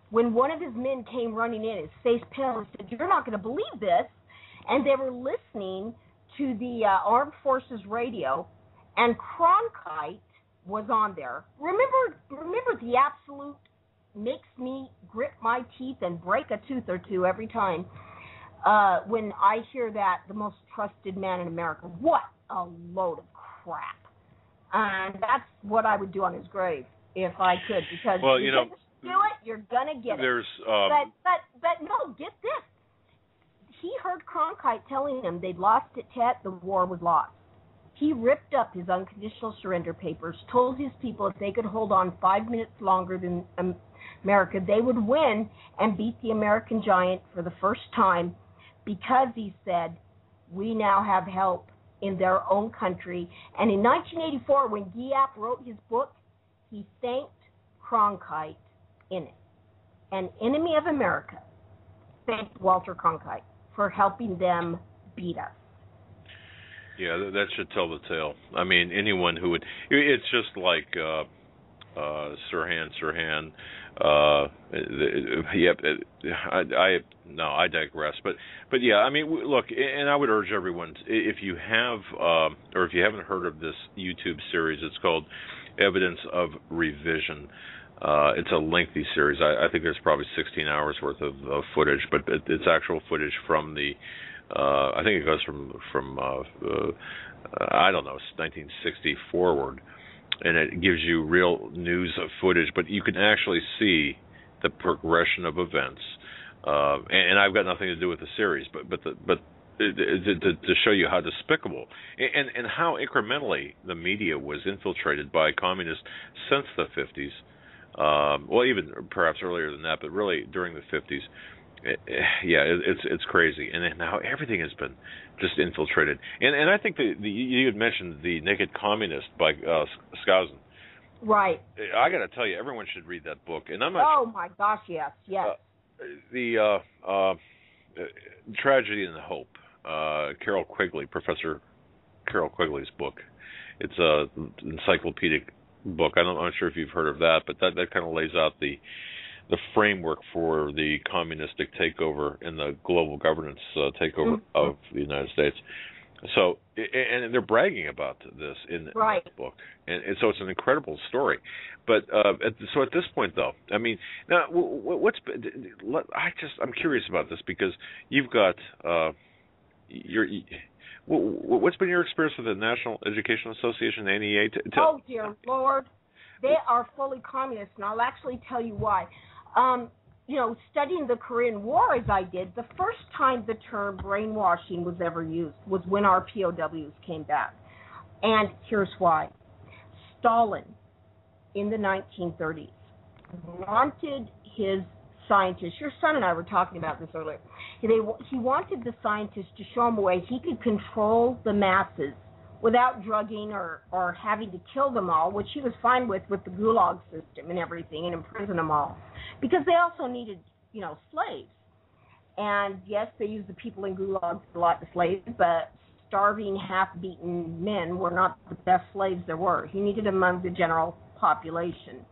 when one of his men came running in, his face pale, and said, "You're not going to believe this." And they were listening to the Armed Forces radio, and Cronkite was on there. Remember the absolute makes me grit my teeth and break a tooth or two every time when I hear that, the most trusted man in America. What a load of crap. And that's what I would do on his grave if I could, because well, you know, do it, you're going to get there's, it. But no, get this. He heard Cronkite telling him they'd lost at Tet, the war was lost. He ripped up his unconditional surrender papers, told his people if they could hold on 5 minutes longer than America, they would win and beat the American giant for the first time, because he said, we now have help in their own country. And in 1984, when Giap wrote his book, he thanked Cronkite in it. An enemy of America thanked Walter Cronkite for helping them beat us. Yeah, that should tell the tale. I mean, anyone who would, it's just like Sirhan. I digress. But yeah, I mean, look, and I would urge everyone, if you have, or if you haven't heard of this YouTube series, it's called Evidence of Revision. It's a lengthy series. I think there's probably 16 hours worth of footage, but it's actual footage from the, I think it goes from I don't know, 1960 forward, and it gives you real news footage, but you can actually see the progression of events. And I've got nothing to do with the series, but to show you how despicable and how incrementally the media was infiltrated by communists since the 50s. Well, even perhaps earlier than that, but really during the 50s. It's crazy, and now everything has been just infiltrated. And I think you had mentioned The Naked Communist by Skousen. Right. I got to tell you, everyone should read that book. And I'm not. Oh my gosh, yes. The Tragedy and the Hope, Carol Quigley, Professor Carol Quigley's book. It's a encyclopedic book. I'm not sure if you've heard of that, but that kind of lays out the framework for the communistic takeover and the global governance takeover of the United States. So, and they're bragging about this in this book, and so it's an incredible story. But so at this point, though, I mean, now I'm curious about this, because you've got what's been your experience with the National Education Association, NEA? Oh dear Lord, they are fully communist, and I'll actually tell you why. Studying the Korean War as I did, the first time the term brainwashing was ever used was when our POWs came back. And here's why. Stalin, in the 1930s, wanted his scientists, your son and I were talking about this earlier, he wanted the scientists to show him a way he could control the masses without drugging or having to kill them all, which he was fine with the Gulag system and everything, and imprison them all, because they also needed, slaves. And yes, they used the people in Gulag a lot as slaves, but starving, half-beaten men were not the best slaves there were. He needed them among the general population.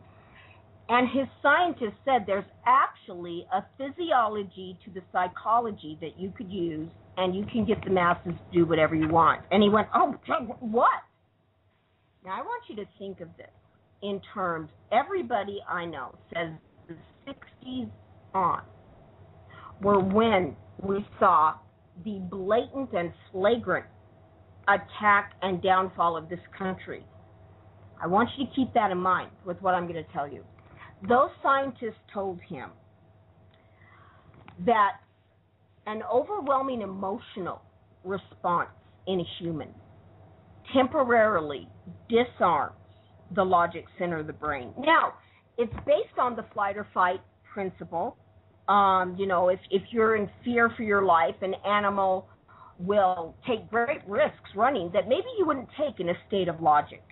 And his scientists said there's actually a physiology to the psychology that you could use, and you can get the masses to do whatever you want. And he went, oh, what? Now, I want you to think of this in terms, everybody I know says the 60s on were when we saw the blatant and flagrant attack and downfall of this country. I want you to keep that in mind with what I'm going to tell you. Those scientists told him that an overwhelming emotional response in a human temporarily disarms the logic center of the brain. Now, it's based on the flight or fight principle, If you're in fear for your life, an animal will take great risks running that maybe he wouldn't take in a state of logic.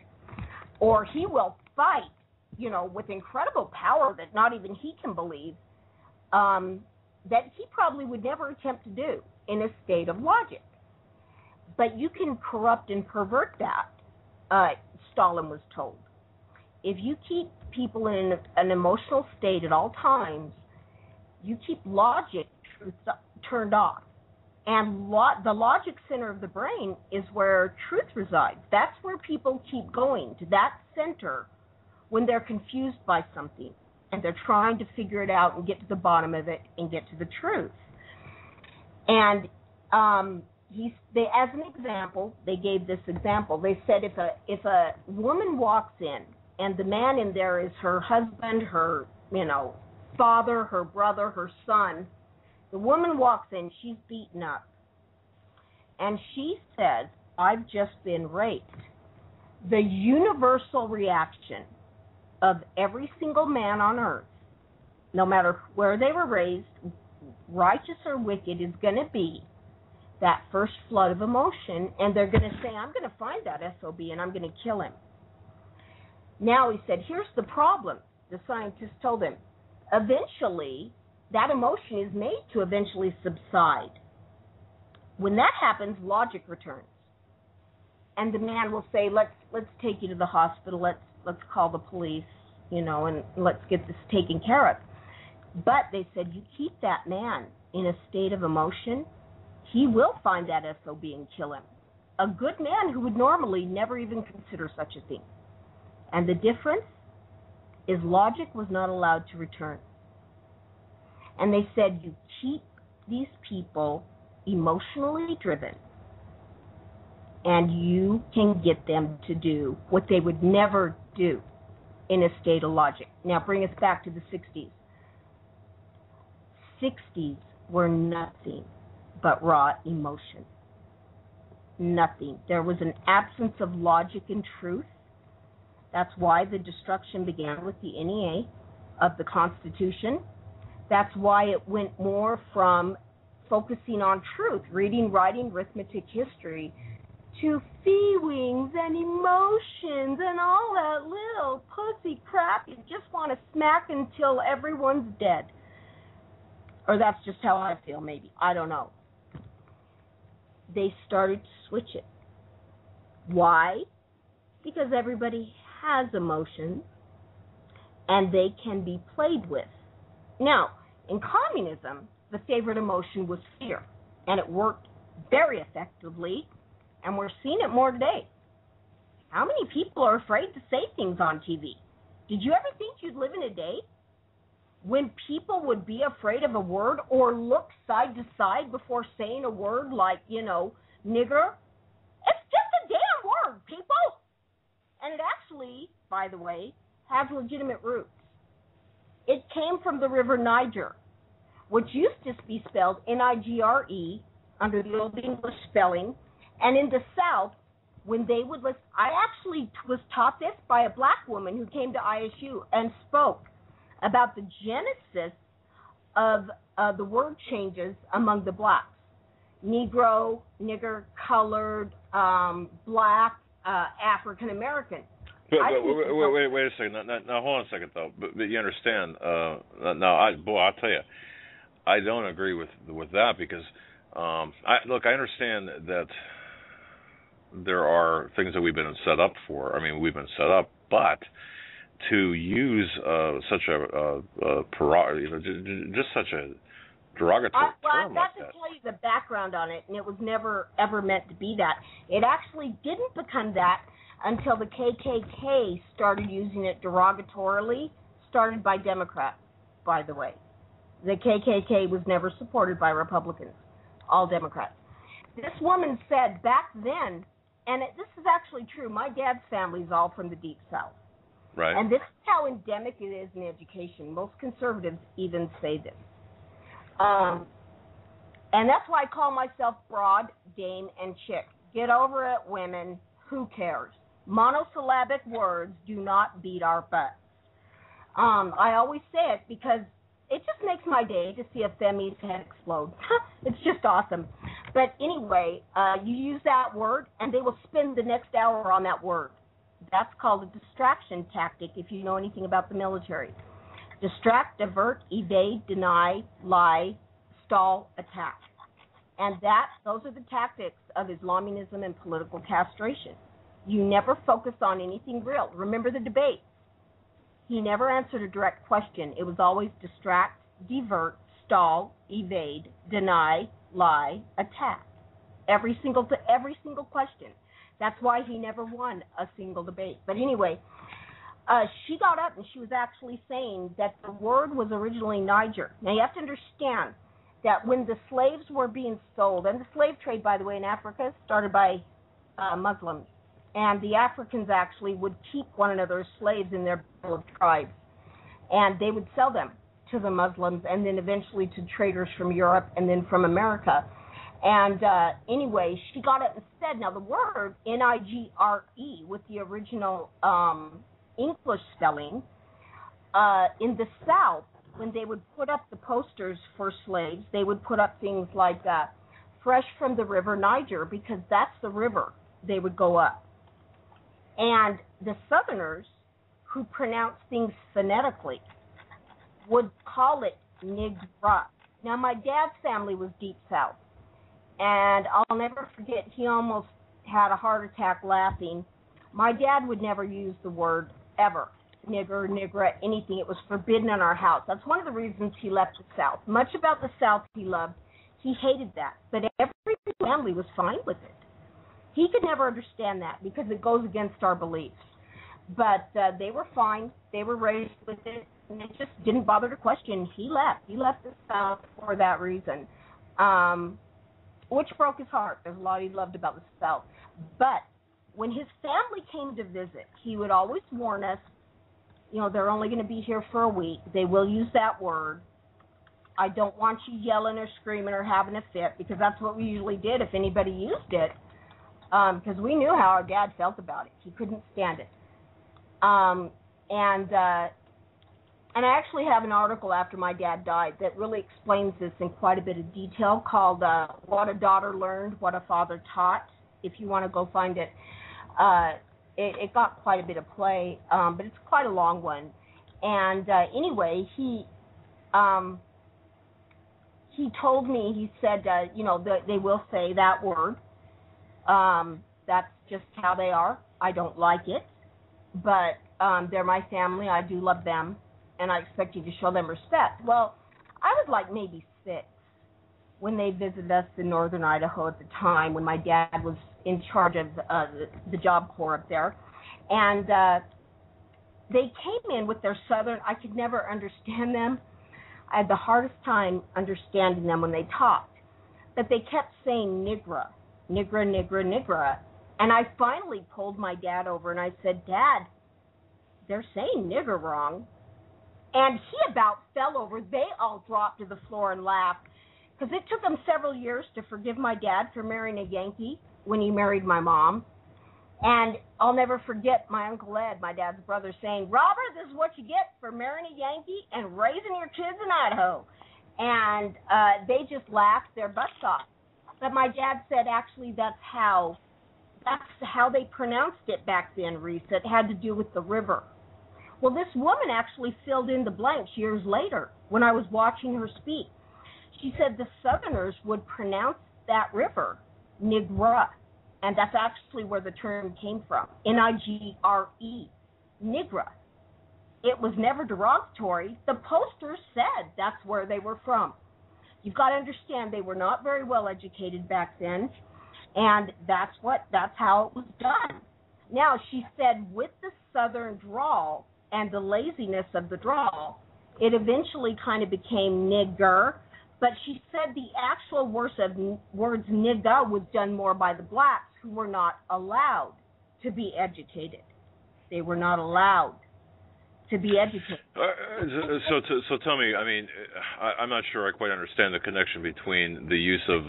Or he will fight, with incredible power that not even he can believe, that he probably would never attempt to do in a state of logic. But you can corrupt and pervert that, Stalin was told. If you keep people in an emotional state at all times, you keep logic turned off. And the logic center of the brain is where truth resides. That's where people keep going, to that center, when they're confused by something and they're trying to figure it out and get to the bottom of it and get to the truth. And as an example, they gave this example. They said if a woman walks in and the man in there is her husband, her father, her brother, her son, the woman walks in, she's beaten up, and she says, "I've just been raped." The universal reaction of every single man on earth, no matter where they were raised, righteous or wicked, is going to be that first flood of emotion, and they're going to say, "I'm going to find that SOB and I'm going to kill him." Now, he said, here's the problem. The scientist told him, eventually, that emotion is made to eventually subside. When that happens, logic returns. And the man will say, let's take you to the hospital, let's call the police, and let's get this taken care of. But they said, you keep that man in a state of emotion, he will find that SOB and kill him. A good man who would normally never even consider such a thing. And the difference is logic was not allowed to return. And they said, you keep these people emotionally driven, and you can get them to do what they would never do in a state of logic. Now bring us back to the 60s. 60s were nothing but raw emotion. Nothing. There was an absence of logic and truth. That's why the destruction began with the NEA of the Constitution. That's why it went more from focusing on truth, reading, writing, arithmetic, history, to feelings and emotions and all that little pussy crap you just want to smack until everyone's dead. Or that's just how I feel, maybe. I don't know. They started to switch it. Why? Because everybody has emotions, and they can be played with. Now, in communism, the favorite emotion was fear, and it worked very effectively, and we're seeing it more today. How many people are afraid to say things on TV? Did you ever think you'd live in a day when people would be afraid of a word or look side to side before saying a word like, nigger? It's just a damn word, people! And it actually, by the way, has legitimate roots. It came from the river Niger, which used to be spelled Nigre under the Old English spelling. And in the South, when they would listen, I actually was taught this by a black woman who came to ISU and spoke about the genesis of the word changes among the blacks. Negro, nigger, colored, black, African American. But wait a second. Now hold on a second though. But you understand? I'll tell you, I don't agree with that because I understand that there are things that we've been set up for. I mean, we've been set up, but to use such a just such a derogatory term I've got like to that. tell you the background on it, and it was never ever meant to be that. It actually didn't become that until the KKK started using it derogatorily, started by Democrats, by the way. The KKK was never supported by Republicans, all Democrats. This woman said back then, and this is actually true, my dad's family's all from the Deep South. Right. And this is how endemic it is in education. Most conservatives even say this. And that's why I call myself broad, dame, and chick. Get over it, women. Who cares? Monosyllabic words do not beat our butts. I always say it because it just makes my day to see a Femi's head explode. It's just awesome. But anyway, you use that word, and they will spend the next hour on that word. That's called a distraction tactic if you know anything about the military. Distract, divert, evade, deny, lie, stall, attack. And those are the tactics of Islamism and political castration. You never focus on anything real. Remember the debate. He never answered a direct question. It was always distract, divert, stall, evade, deny, lie, attack. Every single question. That's why he never won a single debate. But anyway, she got up and she was actually saying that the word was originally Niger. Now you have to understand that when the slaves were being sold, and the slave trade, by the way, in Africa started by Muslims, and the Africans actually would keep one another as slaves in their tribes, and they would sell them to the Muslims and then eventually to traders from Europe and then from America. And anyway, she got up and said, now the word Nigre with the original English spelling, in the South, when they would put up the posters for slaves, they would put up things like fresh from the river Niger, because that's the river they would go up. And the Southerners, who pronounce things phonetically, would call it Nigra. Now, my dad's family was Deep South, and I'll never forget, he almost had a heart attack laughing. My dad would never use the word ever, nigger, nigra, anything. It was forbidden in our house. That's one of the reasons he left the South. Much about the South he loved. He hated that, but every family was fine with it. He could never understand that because it goes against our beliefs. But they were fine. They were raised with it, and it just didn't bother to question. He left. He left the South for that reason, which broke his heart. There's a lot he loved about the South. But when his family came to visit, he would always warn us, they're only going to be here for a week. They will use that word. I don't want you yelling or screaming or having a fit, because that's what we usually did if anybody used it. Because we knew how our dad felt about it. He couldn't stand it. And I actually have an article after my dad died that really explains this in quite a bit of detail, called What a Daughter Learned, What a Father Taught, if you want to go find it. It got quite a bit of play, but it's quite a long one. And anyway, he told me, he said, they will say that word. That's just how they are. I don't like it, but they're my family. I do love them, and I expect you to show them respect. Well, I was like maybe 6 when they visited us in northern Idaho at the time, when my dad was in charge of the Job Corps up there. And they came in with their southern, I could never understand them. I had the hardest time understanding them when they talked. But they kept saying nigra, nigra, nigra, nigra. And I finally pulled my dad over and I said, Dad, they're saying nigger wrong. And he about fell over. They all dropped to the floor and laughed, because it took them several years to forgive my dad for marrying a Yankee when he married my mom. And I'll never forget my Uncle Ed, my dad's brother, saying, Robert, this is what you get for marrying a Yankee and raising your kids in Idaho. And they just laughed their butts off. But my dad said, actually, that's how they pronounced it back then, Reese. It had to do with the river. Well, this woman actually filled in the blanks years later when I was watching her speak. She said the Southerners would pronounce that river Nigra, and that's actually where the term came from, Nigre, Nigra. It was never derogatory. The posters said that's where they were from. You've got to understand, they were not very well educated back then, and that's how it was done. Now, she said with the Southern drawl and the laziness of the drawl, it eventually kind of became nigger. But she said the actual words nigga was done more by the blacks, who were not allowed to be educated. They were not allowed to be educated. So tell me, I mean, I'm not sure I quite understand the connection between the use of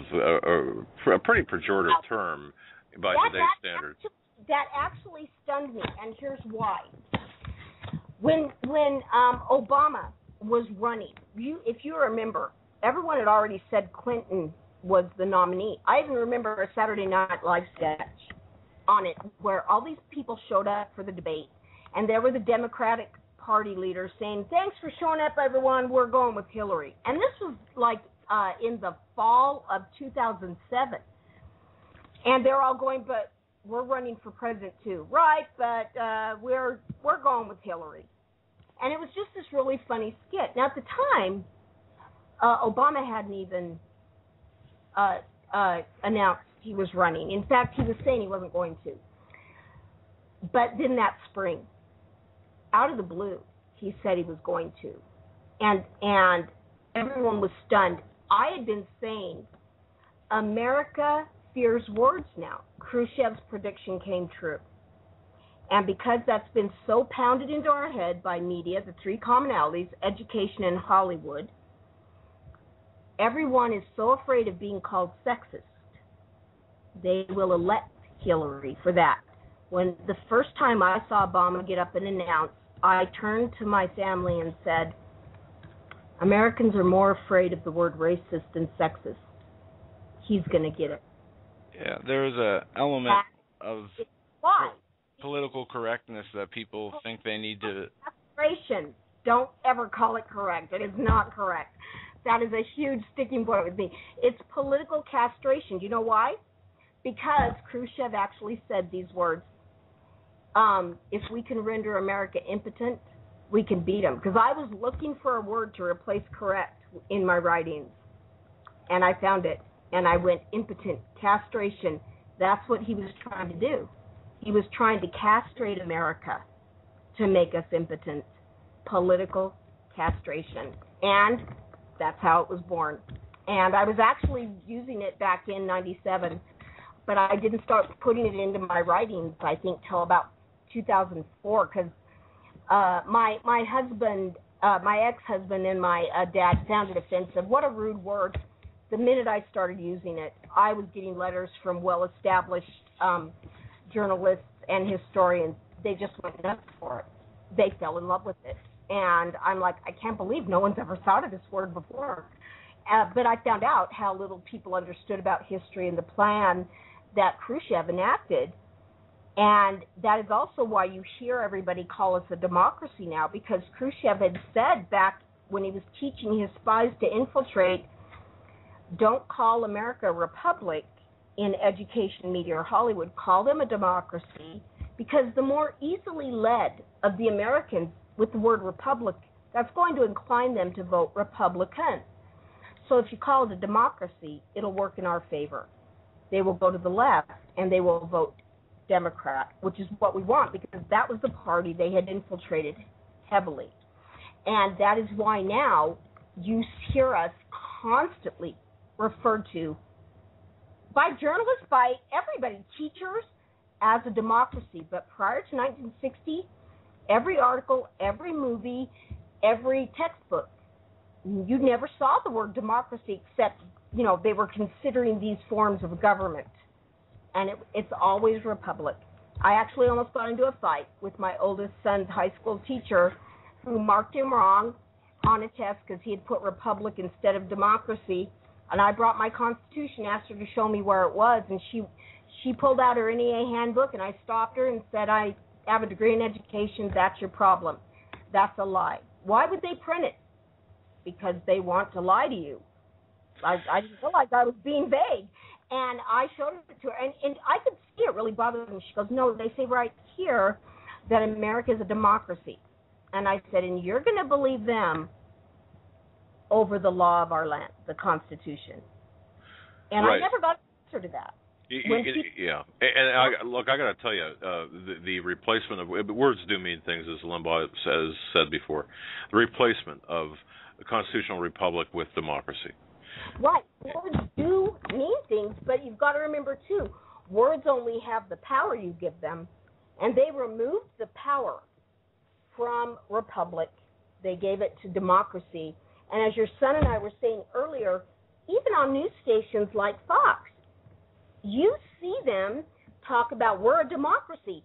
a pretty pejorative term by today's standards. That actually stunned me, and here's why. When Obama was running, if you remember, everyone had already said Clinton was the nominee. I even remember a Saturday Night Live sketch on it where all these people showed up for the debate, and there were the Democratic Party leaders saying, "Thanks for showing up, everyone. We're going with Hillary." And this was like in the fall of 2007. And they're all going, "But we're running for president too." "Right, but we're going with Hillary." And it was just this really funny skit. Now, at the time, Obama hadn't even announced he was running. In fact, he was saying he wasn't going to. But then that spring, out of the blue, he said he was going to. And everyone was stunned. I had been saying, America fears words now. Khrushchev's prediction came true. And because that's been so pounded into our head by media, the three commonalities, education and Hollywood, everyone is so afraid of being called sexist, they will elect Hillary for that. When the first time I saw Obama get up and announce, I turned to my family and said, Americans are more afraid of the word racist than sexist. He's going to get it. Yeah, there's an element of political correctness that people think they need to... Castration. Don't ever call it correct. It is not correct. That is a huge sticking point with me. It's political castration. Do you know why? Because Khrushchev actually said these words, if we can render America impotent, we can beat them. Because I was looking for a word to replace correct in my writings, and I found it. And I went impotent, castration. That's what he was trying to do. He was trying to castrate America to make us impotent. Political castration. And that's how it was born. And I was actually using it back in 97, but I didn't start putting it into my writings, I think, till about 2004, because my husband, my ex-husband and my dad found it offensive. What a rude word. The minute I started using it, I was getting letters from well-established journalists and historians. They just went nuts for it. They fell in love with it. And I'm like, I can't believe no one's ever thought of this word before. But I found out how little people understood about history and the plan that Khrushchev enacted. And that is also why you hear everybody call us a democracy now, because Khrushchev had said back when he was teaching his spies to infiltrate, don't call America a republic in education, media, or Hollywood. Call them a democracy, because the more easily led of the Americans with the word republic, that's going to incline them to vote Republican. So if you call it a democracy, it'll work in our favor. They will go to the left, and they will vote Democrat, which is what we want, because that was the party they had infiltrated heavily. And that is why now you hear us constantly referred to by journalists, by everybody, teachers, as a democracy. But prior to 1960, every article, every movie, every textbook, you never saw the word democracy except, they were considering these forms of government. And it's always republic. I actually almost got into a fight with my oldest son's high school teacher, who marked him wrong on a test because he had put republic instead of democracy. And I brought my Constitution, asked her to show me where it was, and she pulled out her NEA handbook, and I stopped her and said, I have a degree in education, that's your problem. That's a lie. Why would they print it? Because they want to lie to you. I didn't feel like I was being vague. And I showed it to her, and I could see it really bothered me. She goes, no, they say right here that America is a democracy. And I said, and you're going to believe them over the law of our land, the Constitution. And right. I never got an answer to that. Yeah. And I got to tell you, the replacement of words do mean things, as Limbaugh has said before. The replacement of the constitutional republic with democracy. Right. Words do mean things, but you've got to remember, too, words only have the power you give them, and they removed the power from republic. They gave it to democracy. And as your son and I were saying earlier, even on news stations like Fox, you see them talk about we're a democracy.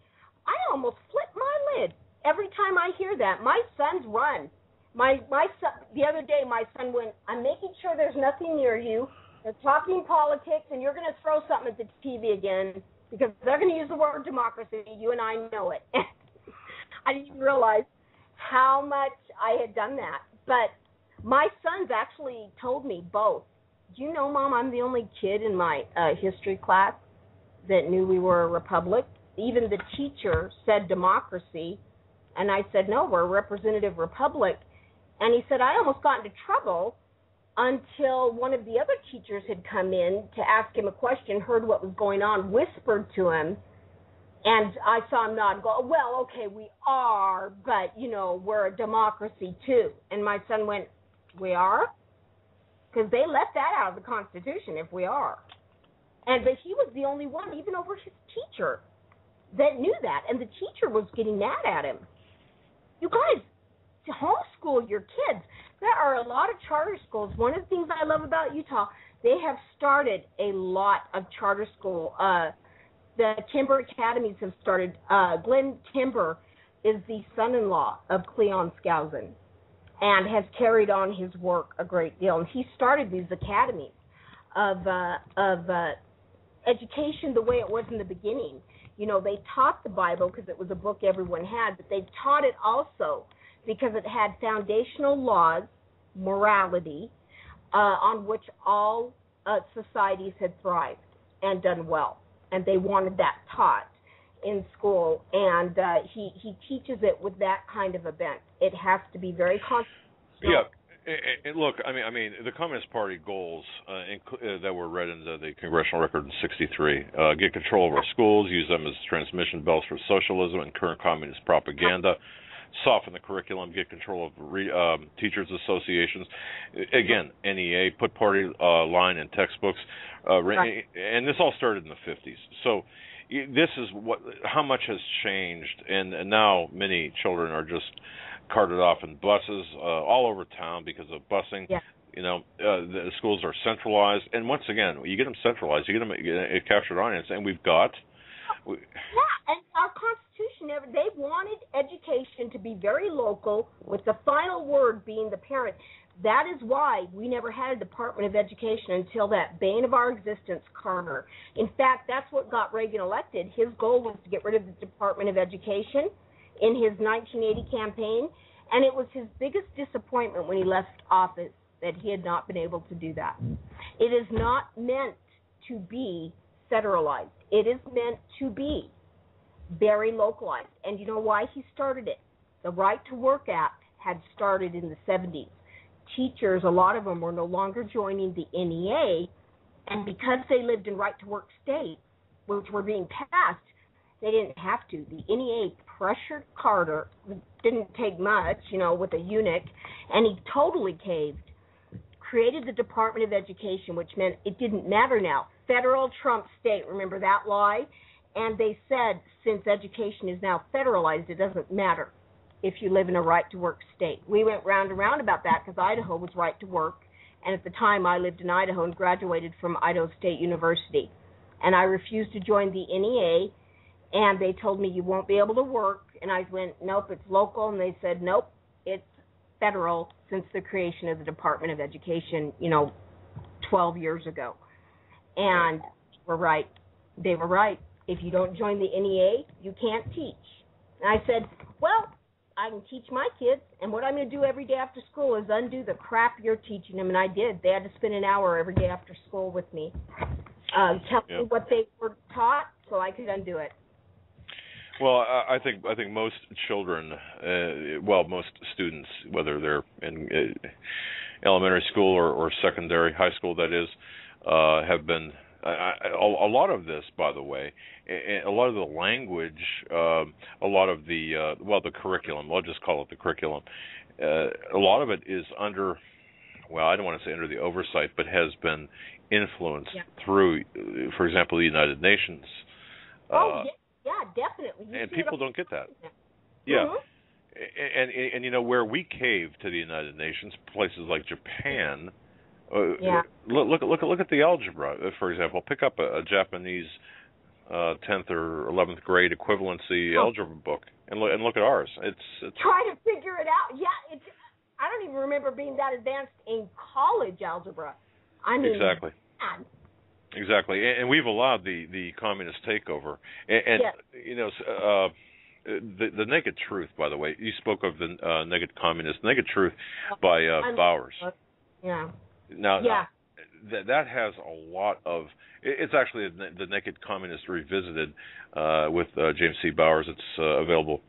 I almost flip my lid every time I hear that. My sons run My son, the other day, my son went, I'm making sure there's nothing near you. They're talking politics, and you're going to throw something at the TV again because they're going to use the word democracy. You and I know it. I didn't realize how much I had done that. But my sons actually told me both. Do you know, Mom, I'm the only kid in my history class that knew we were a republic. Even the teacher said democracy, and I said, no, we're a representative republic. And he said, I almost got into trouble until one of the other teachers had come in to ask him a question, heard what was going on, whispered to him, and I saw him nod and go, well, okay, we are, but, you know, we're a democracy too. And my son went, we are? Because they left that out of the Constitution, if we are. But he was the only one, even over his teacher, that knew that. And the teacher was getting mad at him. You guys, to homeschool your kids. There are a lot of charter schools. One of the things I love about Utah, they have started a lot of charter school. The Timber Academies have started. Glenn Timber is the son-in-law of Cleon Skousen and has carried on his work a great deal. And he started these academies of education the way it was in the beginning. You know, they taught the Bible because it was a book everyone had, but they taught it also because it had foundational laws, morality, on which all societies had thrived and done well. And they wanted that taught in school. And he teaches it with that kind of a bent. It has to be very constitutional. Yeah. And look, I mean, the Communist Party goals that were read into the Congressional Record in '63: get control of our schools, use them as transmission belts for socialism and current communist propaganda, soften the curriculum, get control of teachers' associations. Again, NEA, put party line in textbooks, and this all started in the '50s. So this is how much has changed, and now many children are just carted off in buses all over town because of busing. Yeah. You know, the schools are centralized, and once again, you get them centralized, you get them a captured audience, and we've got. Yeah, and our Constitution, they wanted education to be very local, with the final word being the parent. That is why we never had a Department of Education until that bane of our existence, Carter. In fact, that's what got Reagan elected. His goal was to get rid of the Department of Education in his 1980 campaign, and it was his biggest disappointment when he left office that he had not been able to do that. It is not meant to be federalized. It is meant to be very localized. And you know why he started it? The Right to Work Act had started in the 70s. Teachers, a lot of them were no longer joining the NEA, and because they lived in right to work states, which were being passed, they didn't have to. The NEA pressured Carter. It didn't take much, you know, with a eunuch, and he totally caved. Created the Department of Education, which meant it didn't matter now. Federal trump state, remember that lie? And they said, since education is now federalized, it doesn't matter if you live in a right-to-work state. We went round and round about that because Idaho was right to work, and at the time I lived in Idaho and graduated from Idaho State University. And I refused to join the NEA, and they told me you won't be able to work, and I went, nope, it's local, and they said, nope, it's federal since the creation of the Department of Education, 12 years ago. And we're right. They were right. If you don't join the NEA, you can't teach. And I said, well, I can teach my kids, and what I'm going to do every day after school is undo the crap you're teaching them, and I did. They had to spend an hour every day after school with me, tell me what they were taught so I could undo it. Well, I think most children, most students, whether they're in elementary school or secondary, high school, that is, have been a lot of this, by the way, a lot of the language, a lot of the the curriculum. I'll just call it the curriculum. A lot of it is under, I don't want to say under the oversight, but has been influenced through, for example, the United Nations. Yeah, definitely. And people don't get that. Mm-hmm. Yeah. And where we cave to the United Nations, places like Japan, look at the algebra, for example. Pick up a Japanese 10th or 11th grade equivalency algebra book and look at ours. It's try to figure it out. Yeah, I don't even remember being that advanced in college algebra. I mean, exactly. God. Exactly, and we've allowed the communist takeover. And yes. you know, the naked truth. By the way, you spoke of the naked truth by Bowers. Yeah. Now, yeah. That has a lot of. It's actually the Naked Communist Revisited with James C. Bowers. It's available,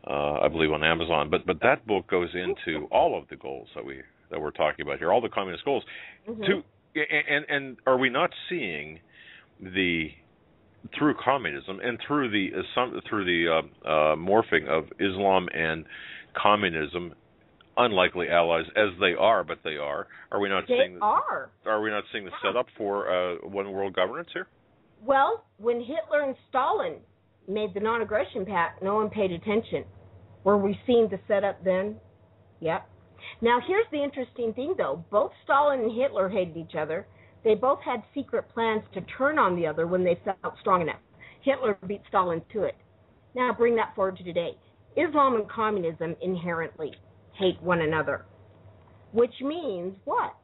I believe, on Amazon. But that book goes into all of the goals that we're talking about here, all the communist goals. Mm-hmm. And are we not seeing through communism and through the morphing of Islam and communism, unlikely allies as they are, but they are. Are we not seeing? Are we not seeing the setup for one world governance here? Well, when Hitler and Stalin made the non-aggression pact, no one paid attention. Were we seeing the setup then? Yep. Now, here's the interesting thing, though. Both Stalin and Hitler hated each other. They both had secret plans to turn on the other when they felt strong enough. Hitler beat Stalin to it. Now, bring that forward to today. Islam and communism inherently hate one another, which means what?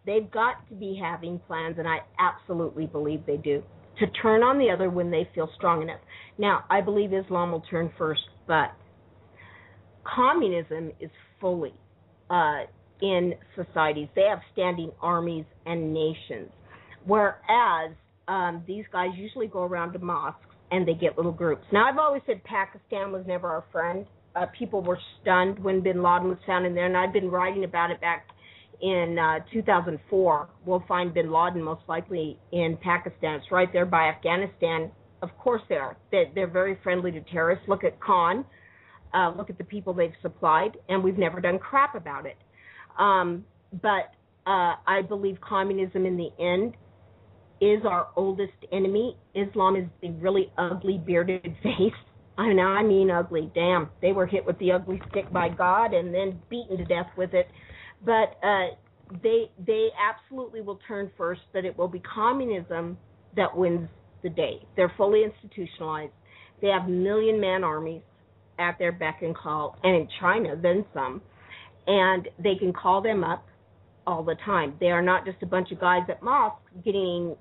They've got to be having plans, and I absolutely believe they do, to turn on the other when they feel strong enough. Now, I believe Islam will turn first, but communism is fully in societies. They have standing armies and nations, whereas these guys usually go around to mosques and they get little groups. Now, I've always said Pakistan was never our friend. People were stunned when bin Laden was found in there, and I've been writing about it back in 2004. We'll find bin Laden most likely in Pakistan. It's right there by Afghanistan. Of course they are. They're very friendly to terrorists. Look at Khan. Look at the people they've supplied, and we've never done crap about it. But I believe communism in the end is our oldest enemy. Islam is the really ugly bearded face. I mean ugly. Damn, they were hit with the ugly stick by God and then beaten to death with it. But they absolutely will turn first, but it will be communism that wins the day. They're fully institutionalized. They have million-man armies at their beck and call, and in China, then some. And they can call them up all the time. They are not just a bunch of guys at mosques getting,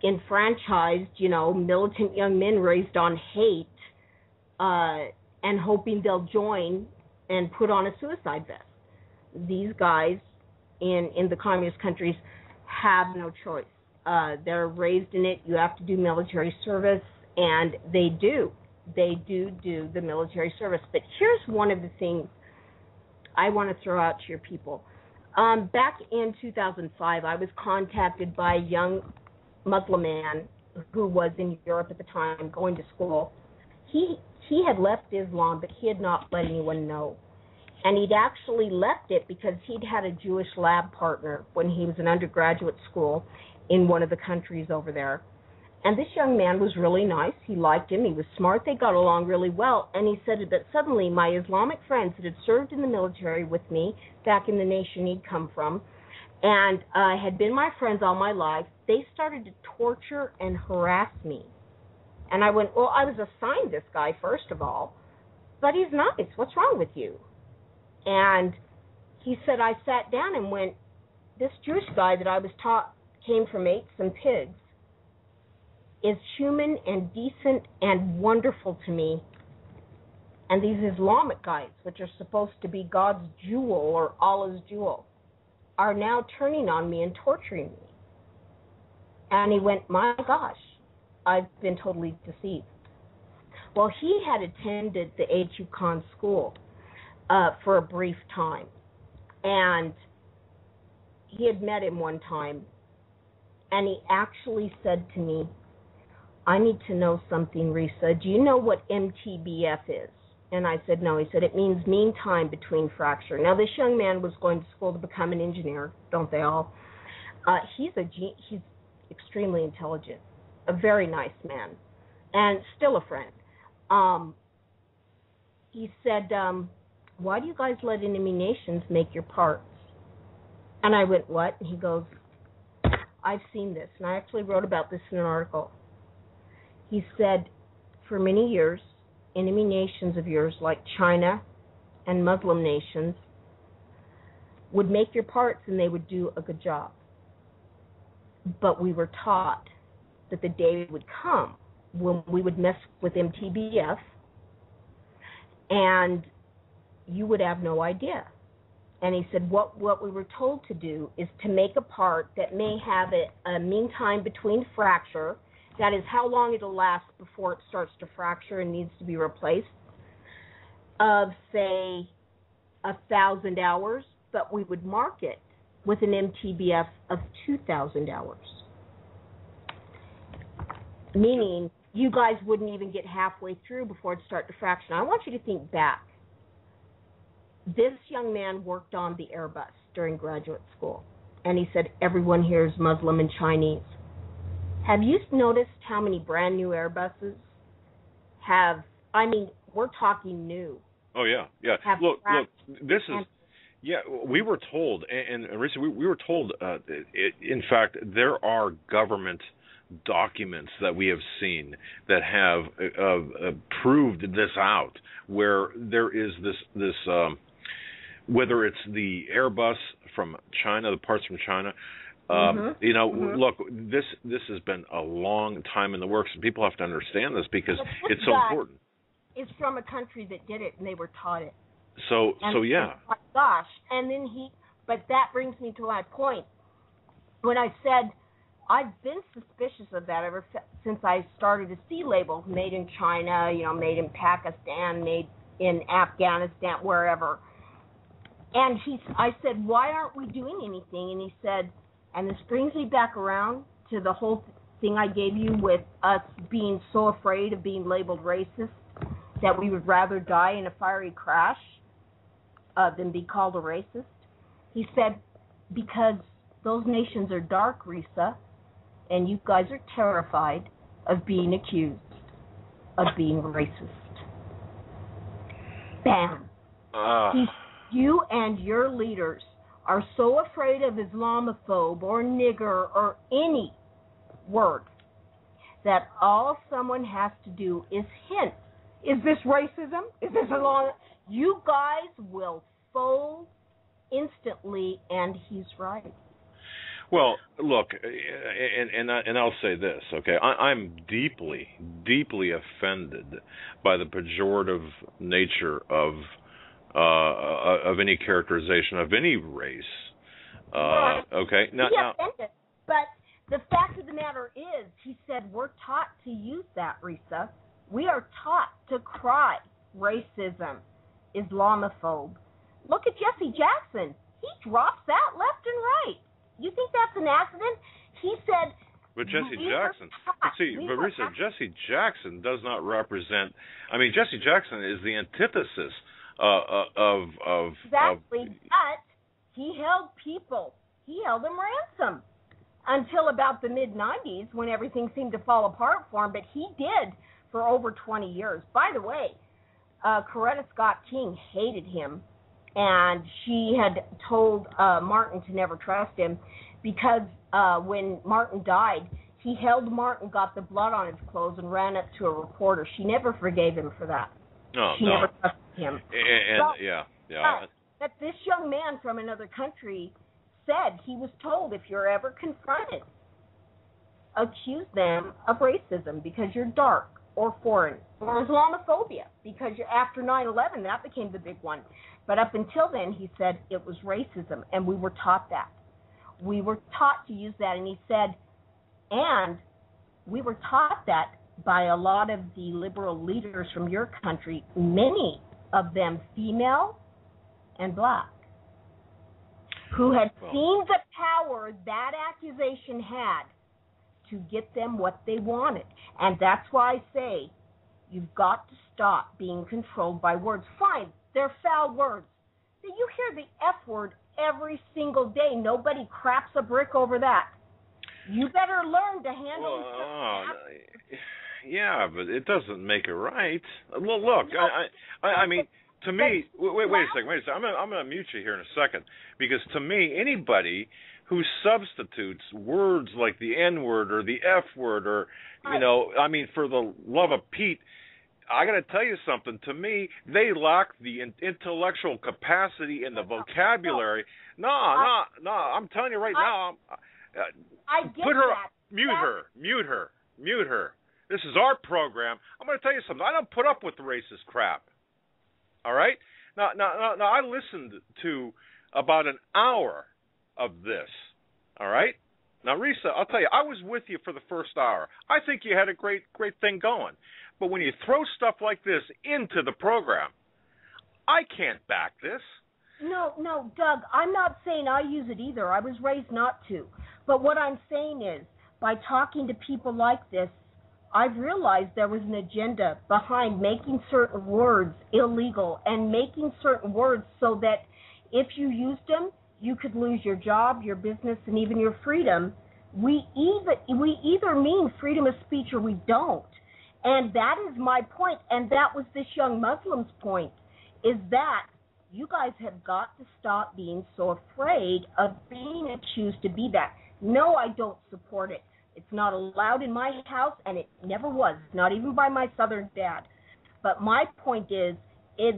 disenfranchised, militant young men raised on hate and hoping they'll join and put on a suicide vest. These guys in the communist countries have no choice. They're raised in it. You have to do military service, and they do. They do the military service. But here's one of the things I want to throw out to your people. Back in 2005, I was contacted by a young Muslim man who was in Europe at the time, going to school. He had left Islam, but he had not let anyone know. And he'd actually left it because he'd had a Jewish lab partner when he was in undergraduate school in one of the countries over there. And this young man was really nice. He liked him. He was smart. They got along really well. And he said that suddenly my Islamic friends that had served in the military with me back in the nation he'd come from and had been my friends all my life, they started to torture and harass me. And I went, well, I was assigned this guy, first of all, but he's nice. What's wrong with you? And he said, I sat down and went, this Jewish guy that I was taught came from apes and pigs is human and decent and wonderful to me. And these Islamic guys, which are supposed to be God's jewel or Allah's jewel, are now turning on me and torturing me. And he went, my gosh, I've been totally deceived. Well, he had attended the A.Q. Khan school for a brief time. And he had met him one time. And he actually said to me, I need to know something, Risa. Do you know what MTBF is? And I said, no. He said, it means mean time between fracture. Now, this young man was going to school to become an engineer, don't they all? He's extremely intelligent, a very nice man, and still a friend. He said, why do you guys let enemy nations make your parts? And I went, what? And he goes, I've seen this, and I actually wrote about this in an article. He said, for many years, enemy nations of yours like China, and Muslim nations would make your parts and they would do a good job. But we were taught that the day would come when we would mess with MTBF and you would have no idea. And he said what we were told to do is to make a part that may have a mean time between fracture, that is how long it'll last before it starts to fracture and needs to be replaced, of say 1,000 hours, but we would mark it with an MTBF of 2,000 hours. Meaning you guys wouldn't even get halfway through before it started to fracture. Now, I want you to think back. This young man worked on the Airbus during graduate school, and he said everyone here is Muslim and Chinese. Have you noticed how many brand new Airbuses have, I mean, we're talking new. Oh, yeah. Look, this is, we were told, and Risa, we were told, in fact, there are government documents that we have seen that have proved this out, where there is this whether it's the Airbus from China, the parts from China, look, this has been a long time in the works, and people have to understand this because it's so important. It's from a country that did it, and they were taught it. So yeah. Oh my gosh, and then but that brings me to my point. When I said I've been suspicious of that ever since I started to see labels made in China, made in Pakistan, made in Afghanistan, wherever. And I said, why aren't we doing anything? And he said, and this brings me back around to the whole thing I gave you with us being so afraid of being labeled racist that we would rather die in a fiery crash than be called a racist. He said, because those nations are dark, Risa, and you guys are terrified of being accused of being racist. Bam. You and your leaders are so afraid of Islamophobe or nigger or any word that all someone has to do is hint. Is this racism? Is this a law? You guys will fold instantly, and he's right. Well, look, and I'll say this, okay? I'm deeply, deeply offended by the pejorative nature of any characterization of any race. Okay, now, offended, but the fact of the matter is, he said we're taught to use that, Risa. We are taught to cry racism, Islamophobe. Look at Jesse Jackson. He drops that left and right. You think that's an accident? He said. But Jesse Jackson, Jesse Jackson does not represent. I mean, Jesse Jackson is the antithesis of exactly. But he held people. He held them ransom until about the mid '90s when everything seemed to fall apart for him. But he did for over 20 years. By the way, Coretta Scott King hated him. And she had told Martin to never trust him because when Martin died, he held Martin, got the blood on his clothes, and ran up to a reporter. She never forgave him for that. She never trusted him. But this young man from another country said he was told if you're ever confronted, accuse them of racism because you're dark or foreign, or Islamophobia because you're after 9/11, that became the big one. But up until then, he said it was racism, and we were taught that. We were taught to use that, and he said, and we were taught that by a lot of the liberal leaders from your country, many of them female and black, who had seen the power that accusation had to get them what they wanted. And that's why I say you've got to stop being controlled by words. Fine. They're foul words. You hear the F word every single day. Nobody craps a brick over that. You better learn to handle it. Yeah, but it doesn't make it right. Look, I mean, to me, wait a second. I'm going to mute you here in a second, because to me, anybody who substitutes words like the N word or the F word or, I mean, for the love of Pete, I got to tell you something. To me, they lack the intellectual capacity and the vocabulary. No, I'm telling you right now. I get put her, that. Mute her. This is our program. I'm going to tell you something. I don't put up with the racist crap. All right? Now, I listened to about an hour of this. All right? Now, Risa, I'll tell you, I was with you for the first hour. I think you had a great thing going. But when you throw stuff like this into the program, I can't back this. No, Doug, I'm not saying I use it either. I was raised not to. But what I'm saying is, by talking to people like this, I've realized there was an agenda behind making certain words illegal and making certain words so that if you used them, you could lose your job, your business, and even your freedom. We either mean freedom of speech or we don't. And that is my point, and that was this young Muslim's point, is that you guys have got to stop being so afraid of being accused to be that. No, I don't support it. It's not allowed in my house, and it never was, not even by my Southern dad. But my point is,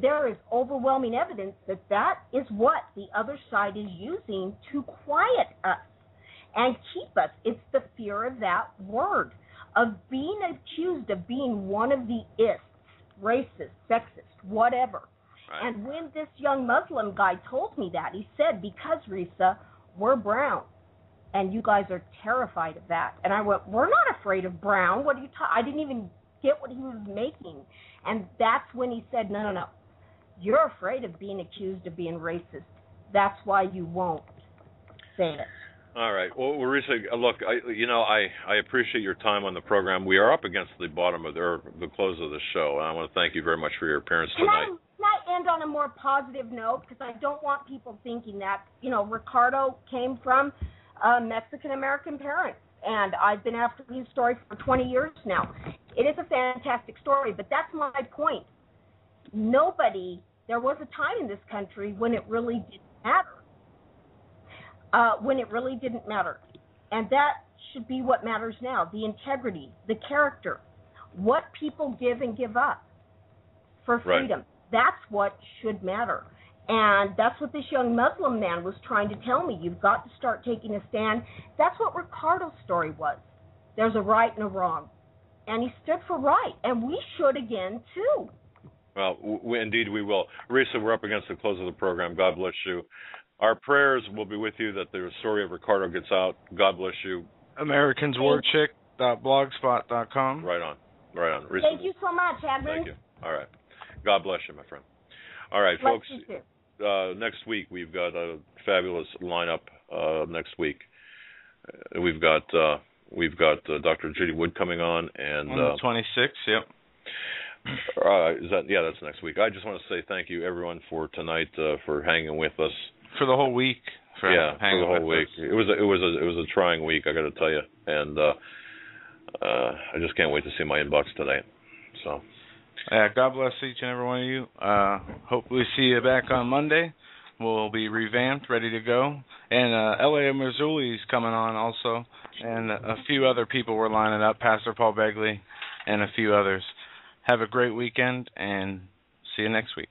there is overwhelming evidence that that is what the other side is using to quiet us and keep us. It's the fear of that word, of being accused of being one of the ists, racist, sexist, whatever. Right. And when this young Muslim guy told me that, he said, because, Risa, we're brown, and you guys are terrified of that. And I went, we're not afraid of brown. What are you I didn't even get what he was making. And that's when he said, no. You're afraid of being accused of being racist. That's why you won't say it. All right. Well, Risa, look, I appreciate your time on the program. We are up against the bottom of the close of the show, and I want to thank you very much for your appearance tonight. Can I end on a more positive note? Because I don't want people thinking that, Ricardo came from Mexican-American parents, and I've been after his story for 20 years now. It is a fantastic story, but that's my point. There was a time in this country when it really didn't matter. And that should be what matters now, the integrity, the character, what people give and give up for freedom. Right. That's what should matter. And that's what this young Muslim man was trying to tell me. You've got to start taking a stand. That's what Ricardo's story was. There's a right and a wrong. And he stood for right. And we should again, too. Well, indeed we will. Risa, we're up against the close of the program. God bless you. Our prayers will be with you that the story of Ricardo gets out. God bless you. AmericansWarChick.blogspot.com. Right on. Risa, thank you so much, Hagmann. Thank you. All right. God bless you, my friend. All right, bless folks. You too. Next week we've got a fabulous lineup. Next week we've got Dr. Judy Wood coming on, and on the 26th. Yep. That's next week. I just want to say thank you, everyone, for tonight, for hanging with us for the whole week. For the whole week. It was a trying week, I got to tell you, and I just can't wait to see my inbox tonight. So. God bless each and every one of you. Hopefully see you back on Monday. We'll be revamped, ready to go. And L.A. Marzulli's coming on also. And a few other people were lining up, Pastor Paul Begley and a few others. Have a great weekend, and see you next week.